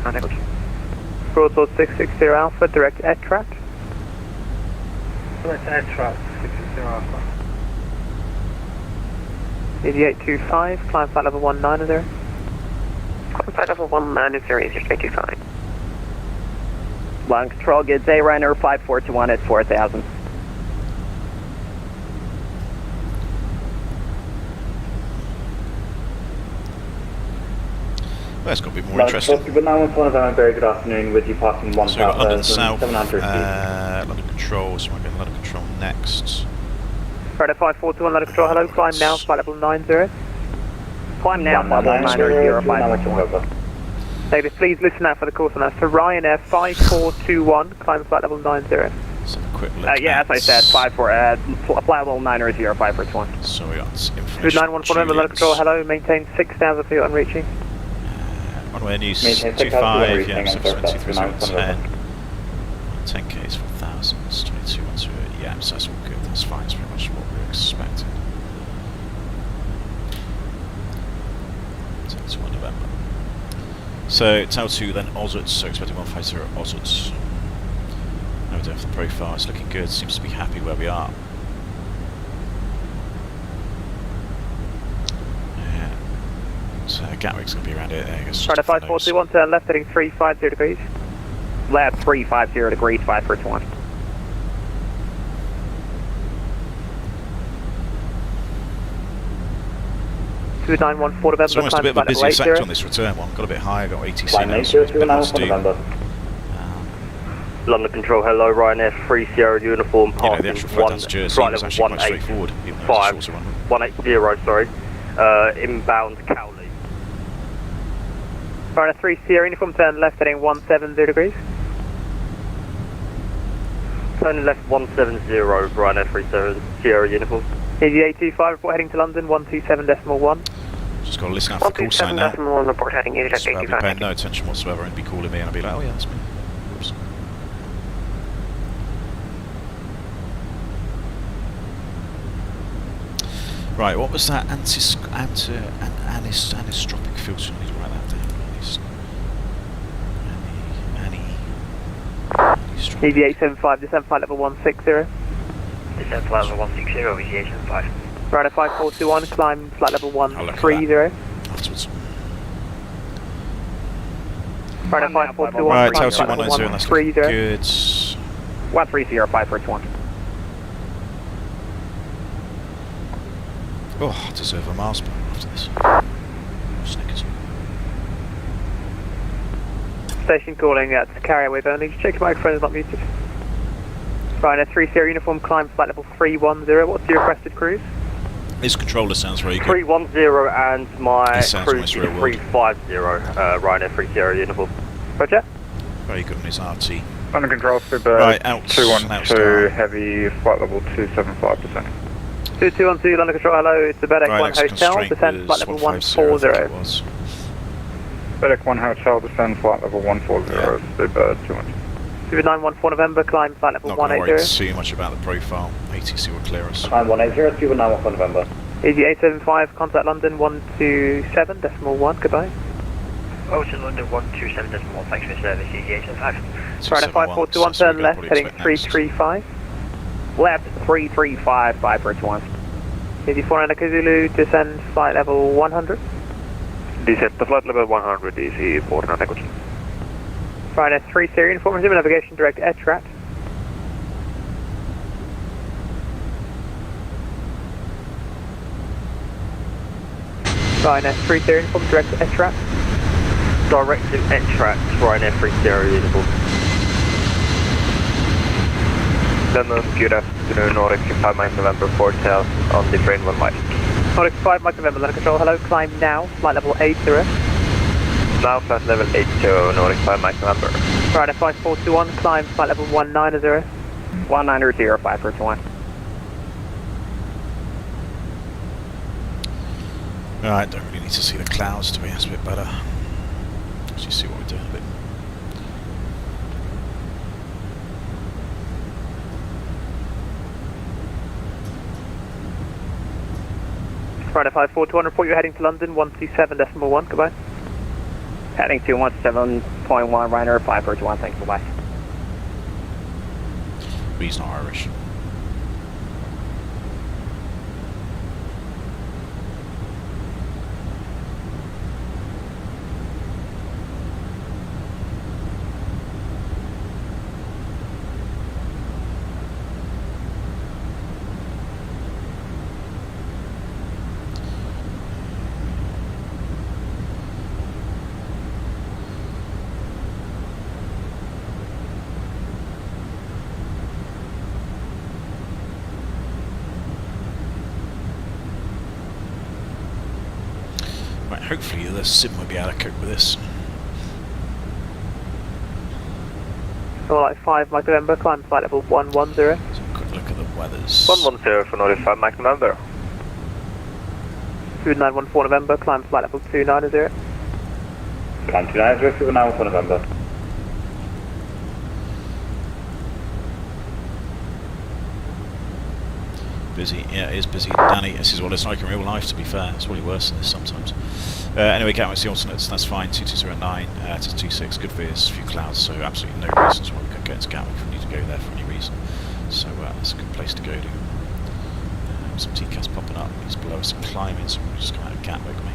Broadboard 660 Alpha, direct air track. Direct air track, 660 Alpha. EG 825, climb flight level 190. Climb flight level 190, EasyJet 825. Line control, good day, Ryanair 5421 at 4,000. Well, it's got to be more interesting. Good afternoon, with you passing So we've got London South, London Control, so we're going London Control next. Radar 541, ladder control, hello, climb now, flight level 90. Climb now, flight level 905. Ladies, please listen out for the course on that. So Ryanair 5421, climb flight level 90. Let's have a quick look. Yeah, as I said, flight level 90541. So we got information. Good 914, remember ladder control, hello, maintain 6,000 feet on reaching. Runway news Maintain 25, yeah, 6,000 723, 10k is 4,000, 22, 1, yeah, so that's all good, that's fine, it's pretty much what we were expecting. 1 November. So, Tower 2 then Ozots, so expecting 150 Ozots. No doubt for the profile, it's looking good, seems to be happy where we are. So Gatwick's going to be around here. There you go. Radar 541, turn left heading 350 degrees. Left 350 degrees, 541. Two 914 November, It's almost a climb bit of a flight level busier sector 80. on this return one. Got a bit higher, got ATC Line now, so it's a bit more to do. London Control, hello, Ryanair 3 Sierra Uniform, You know, the passing actual flight down to Jersey was actually quite straightforward, even though it's a shorter runway. 180, sorry. Inbound Cowley. Radar 3 Sierra Uniform, turn left heading 170 degrees. Turning left 170, Ryanair 37 Sierra Uniform. EG 825, report heading to London 127.1. Just got to listen out for the call sign now. 127.1, report heading EasyJet So I'll be 825. paying no attention whatsoever and be calling me and I'll be like, oh yeah, that's me. Oops. Right, what was that anisotropic filter? I need to write that down. EG 875, descend flight level 160. Descent flight level 160, EasyJet 875. Radar 5421, climb flight level I'll look at 130. afterwards. Radar 541, Right, climb Tower flight level 2 190, that's looking 130. good. 130, 541. Oh, I deserve a Mars bar after this. Snickers. Station calling to carrier wave only. Just check your microphone is not muted. Ryanair 3 Sierra Uniform, climb flight level 310. What's your requested cruise? This controller sounds very good. 310 and my This sounds cruise nice, is real world. 350, Ryanair 3 Sierra Uniform. Roger. Very good on his RT. London Control, Super Right, out. 212, heavy, flight level 275%. 2212 London Control, hello, it's the Bedeck Right, 1 next Hotel, constraint descend was flight level 150, I think it 140. was. Bedeck 1 Hotel, descend flight level 140, Super 200. Super 914 November, climb flight level Not going to worry 180. too much about the profile. ATC will clear us. Climb 180, Super 914 November. EG 875, contact London 127.1, goodbye. Ocean London 127.1, thanks for your service, EasyJet 875. Radar 5421, turn left, heading 335. left 335, 5 Easy 490 Zulu, descend flight level 100. Descend to flight level 100, easy 490. Ryanair 3 Sierra Uniform, resume navigation direct ETRAT. Ryanair 3 Sierra Uniform, direct ETRAT. Directive ETRAT, Ryanair 3 Sierra Uniform. London, good afternoon, Nordic 5 Mike November 4 tails on the brain 1 Mike. Nordic 5 Mike November, London Control, hello, climb now, flight level 80. Now flight level 82, Nordic 5 Mike November. Ryanair 5421, climb flight level 190. 190, 5 Alright, don't really need to see the clouds to be honest, a bit better. Let's just see what we're doing a bit. Ryanair 5421, report you're heading to London, 127.1, goodbye. Heading to 127.1, Ryanair 5 thanks, bye-bye. But he's not Irish. Right, hopefully the sim will be able to cope with this. All right, 5 Mike November, climb flight level 110. So a quick look at the weathers. 110 for Nordic 5 Mike November. 2914 November, climb flight level 290. Climb 290, 2914 November. Busy, yeah, it is busy. Danny, this is what it's like in real life, to be fair. It's probably worse than this sometimes. Anyway, Gatwick's the alternates, that's fine. 2209 to 26, good for this, a few clouds, so absolutely no reasons why we couldn't get to Gatwick if we need to go there for any reason. So that's a good place to go to. Some TCAS popping up, it's below us and climbing, so we'll just come out of Gatwick maybe.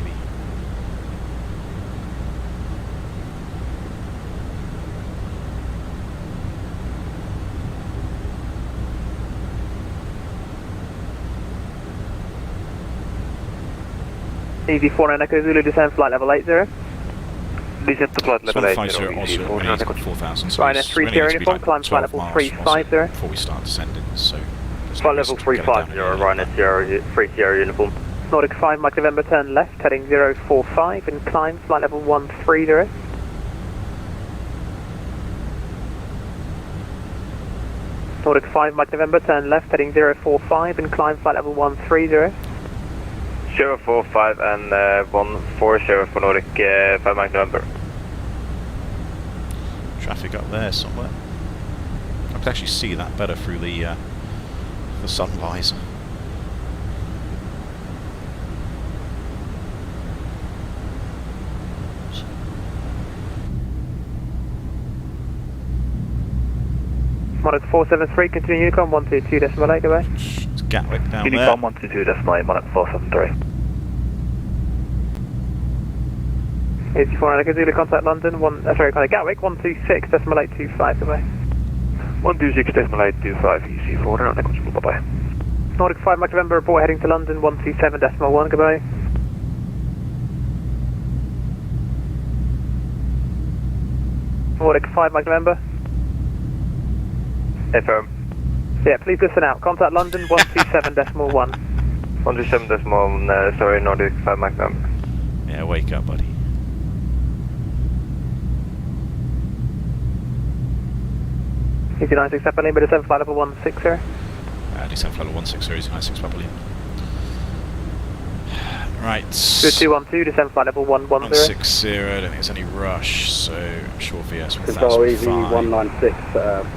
Easy 49 Echo Zulu, descend flight level 80. Descend to flight level 80, 150 easy also, we need to go 4,000, so Ryanair it's 3 really Sierra needs to be Uniform, like climb flight 12 level miles 350. before we start descending, so... there's Flight no level reason to get it down 350, any Ryanair Sierra 3 Sierra Uniform. Nordic 5 Mike November, turn left, heading 045 and climb flight level 130. Nordic 5 Mike November, turn left, heading 045 and climb flight level 130. 045 and 140 for Nordic 5 Mike November. Traffic up there somewhere. I can actually see that better through the sun visor. Monarch 473, continue Unicom 122.8, goodbye. It's Gatwick down there. Unicom 122.8, Monarch 473. Easy 49 Zulu, contact London, contact Gatwick 126.825, goodbye. 126.825, easy 400, bye-bye. Nordic 5 Mike November, report heading to London 127.1, goodbye. Nordic 5 Mike November. Affirm. Yeah, please listen out. Contact London 127.1. 127.1, sorry, Nordic 5 Mike November. Yeah, wake up, buddy. Easy 96 Papa Lima, descend flight level 160. Descent flight level 160, easy 96 Papa Lima. Right. Good 212, descend flight level 110. 160, I don't think there's any rush, so I'm sure VS 1005. Control easy 196,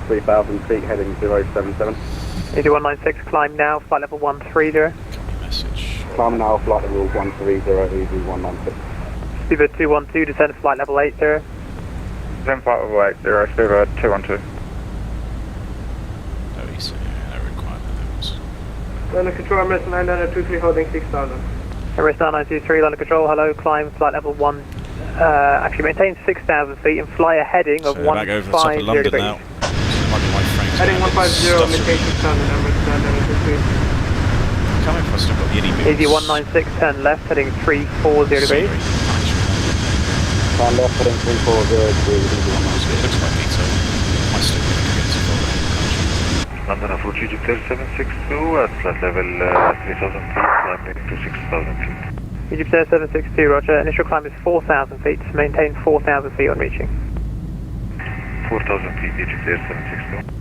3,000 feet heading 077. Easy 196, climb now, flight level 130. Copy message. Climb now, flight level 130, easy 196. Speedbird 212, descend flight level 80. Descend flight level 80, Speedbird 212. No, easy, no required. London Control, Emirates 9923 holding 6000. Emirates 9923, London Control, hello, climb flight level 1. Actually maintain 6,000 feet and fly a heading of 150 back over the top of London degrees. now. Heading 150, maintain 6,000, Emirates 9923. Coming for, still got the EDB. Easy 196, turn left, heading 340 degrees. Turn left, heading 340 degrees. It looks like me, so I still think I get to follow. London approach Egypt Air 762 at flight level 3,000 feet, climbing to 6,000 feet. Egypt Air 762, roger. Initial climb is 4,000 feet. Maintain 4,000 feet on reaching. 4,000 feet, Egypt Air 762.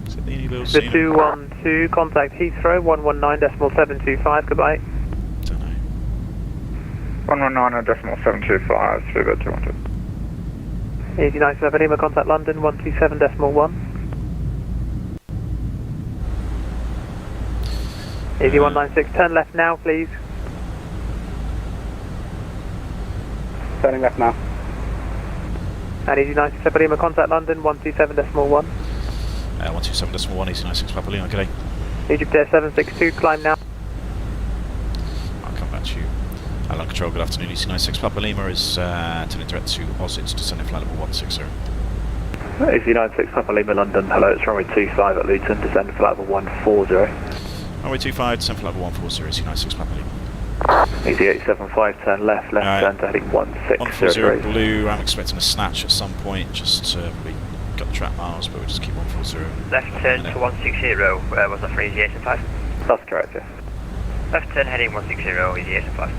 Is it the little The 212, contact Heathrow, 119.725, goodbye. Don't know. 119.725, 3,200. Easy 97 Lima, contact London, 127.1. Easy 196, turn left now, please. Turning left now. And Easy 97 Lima, contact London, 127.1. 127.1, Easy 96 Papa Lima, okay. Egypt Air 762, climb now. I'll come back to you. London Control, good afternoon. Easy 96 Papa Lima is turning direct to Oz, descending flight level 160. Easy 96 Papa Lima, London, hello, it's runway 25 at Luton, descending flight level 140. Runway 25, descend flight level 140, Easy 96 Papa Lima. Easy 875, turn left, turn to heading 160 140 blue, I'm expecting a snatch at some point, just we got the track miles, but we'll just keep 140. Left turn to 160, was that for Easy 875? That's correct, yes. Left turn heading 160, Easy 875.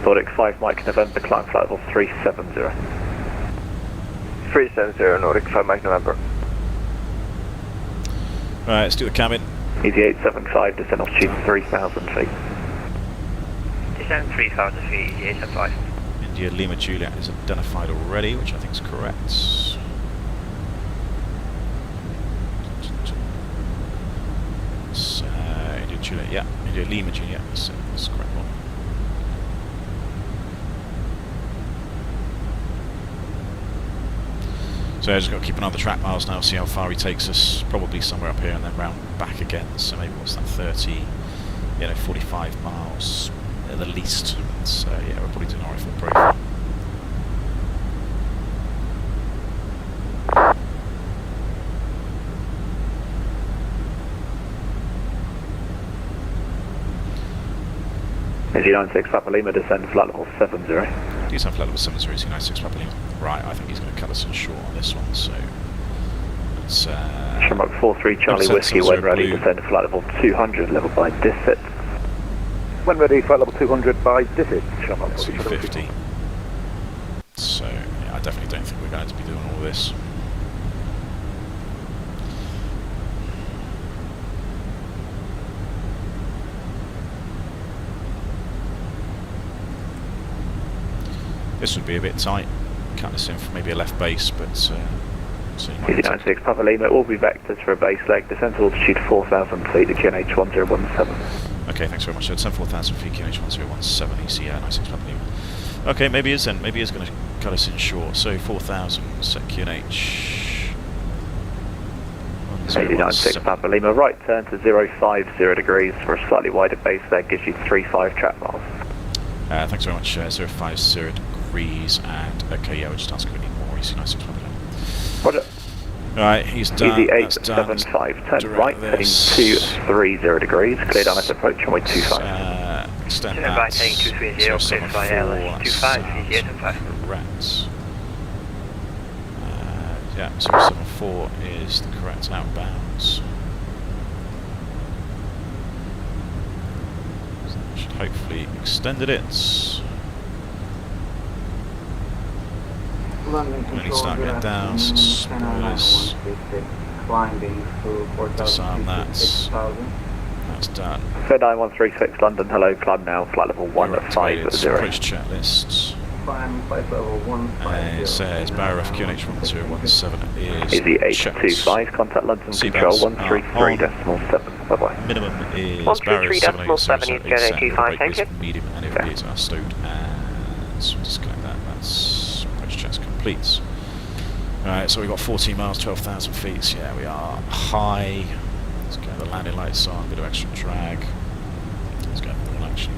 Nordic 5 Mike November, climb flight level 370. 370, Nordic 5 Mike November. Right, let's do the cabin. Easy 875, descend altitude 3,000 feet. Descend 3,000 feet, Easy 875. India Lima Juliet is identified already, which I think is correct. It's India Juliet, yeah, India Lima Juliet, that's the correct one. So I just got to keep an eye on the track miles now, see how far he takes us, probably somewhere up here and then round back again, so maybe what's that, 45 miles at the least. So yeah, we're probably doing alright for the profile. Easy 96 Papa Lima, descend flight level 70. Descend flight level 70, Easy 96 Papa Lima. Right, I think he's going to cut us in short on this one, so let's Shamrock 43 Charlie Whiskey, when ready, descend flight level 200, level by Disset. When ready, flight level 200 by Disset. Shamrock 250. So yeah, I definitely don't think we're going to be doing all this. This would be a bit tight. Cut this in for maybe a left base, but so you might Easy 96 Papa Lima, all be vectors for a base leg, descent to altitude 4,000 feet to QNH 1017. Okay, thanks very much. So it's 4,000 feet, QNH 1017, EC 96 Papa Lima. Okay, maybe he is then. Maybe he is going to cut us in short. So 4,000, set QNH. 96 Papa Lima, right turn to 050 degrees for a slightly wider base leg, gives you 35 track miles. Thanks very much, 050 degrees, and okay, yeah, we're just asking if we need more, EC 96 Papa Lima. Roger. Right, he's done. Easy 875, turn right, heading 230 degrees, cleared on us approach runway 25. Extend Turn that. right heading 230, cleared by LS 25, Easy 875. Correct. Yeah, 074 is the correct outbounds. So that should hopefully extended it. London Control, start getting down, spoilers. Climbing to 4,000 Disarm that. 6,000. That's done. Fair 9136 London, hello, climb now, flight level 150. Approach checklist. Climb flight level 150. It says barrier F QNH 1017 is Easy checked. 825, contact London Seatbelts Control 133.7, bye bye. Minimum is 133.7, you get a Q5, thank you. Medium and aviators are stowed, and so we'll disconnect that. That's approach checks complete. Right, so we've got 14 miles, 12,000 feet. So yeah, we are high. Let's get the landing lights on, a bit of extra drag. Let's go more actually.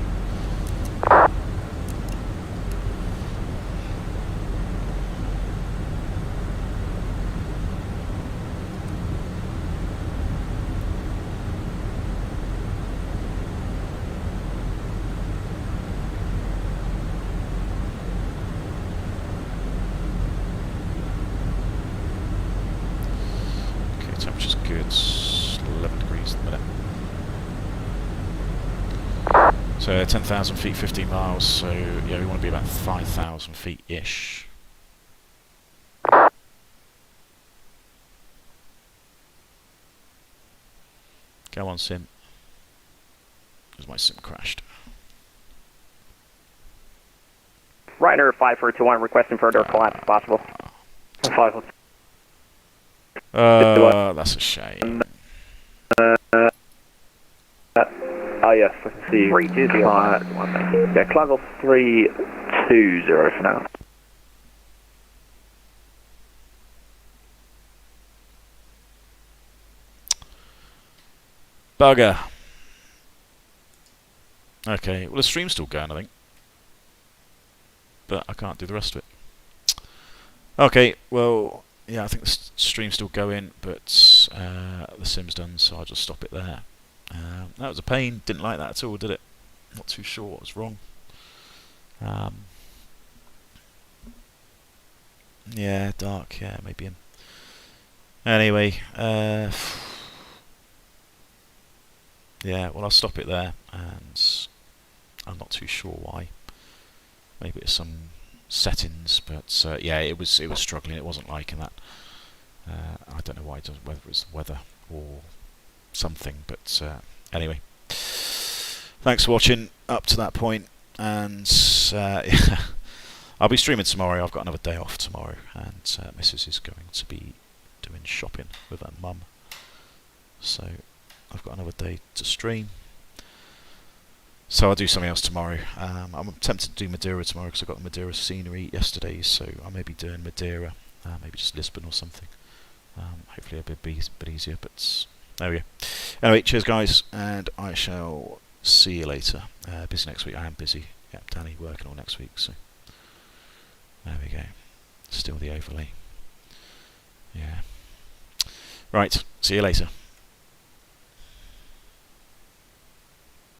Temperature's good, 11 degrees at the minute. So 10,000 feet, 15 miles, so yeah, we want to be about 5,000 feet-ish. Go on, sim. Because my sim crashed. Ryder 5421 requesting further collapse if possible. 5. That's a shame. Oh yes, I can see. 320. Yeah, Cloud 320 for now. Bugger. Okay, well the stream's still going, I think. But I can't do the rest of it. Okay, well, yeah, I think the stream's still going, but the sim's done, so I'll just stop it there. That was a pain. Didn't like that at all, did it? Not too sure what was wrong. Yeah, dark. Yeah, maybe him. Anyway, yeah. Well, I'll stop it there, and I'm not too sure why. Maybe it's some settings, but yeah, it was struggling. It wasn't liking that. I don't know why it doesn't. Whether it's the weather or something, but anyway. Thanks for watching up to that point, and yeah, I'll be streaming tomorrow. I've got another day off tomorrow, and Mrs. is going to be doing shopping with her mum, so I've got another day to stream. So I'll do something else tomorrow. I'm tempted to do Madeira tomorrow because I got the Madeira scenery yesterday, so I may be doing Madeira, maybe just Lisbon or something. Hopefully a bit easier, but there we go. Anyway, cheers guys, and I shall see you later. Busy next week. I am busy. Yep, Danny working all next week, so there we go. Still the overlay. Yeah. Right, see you later.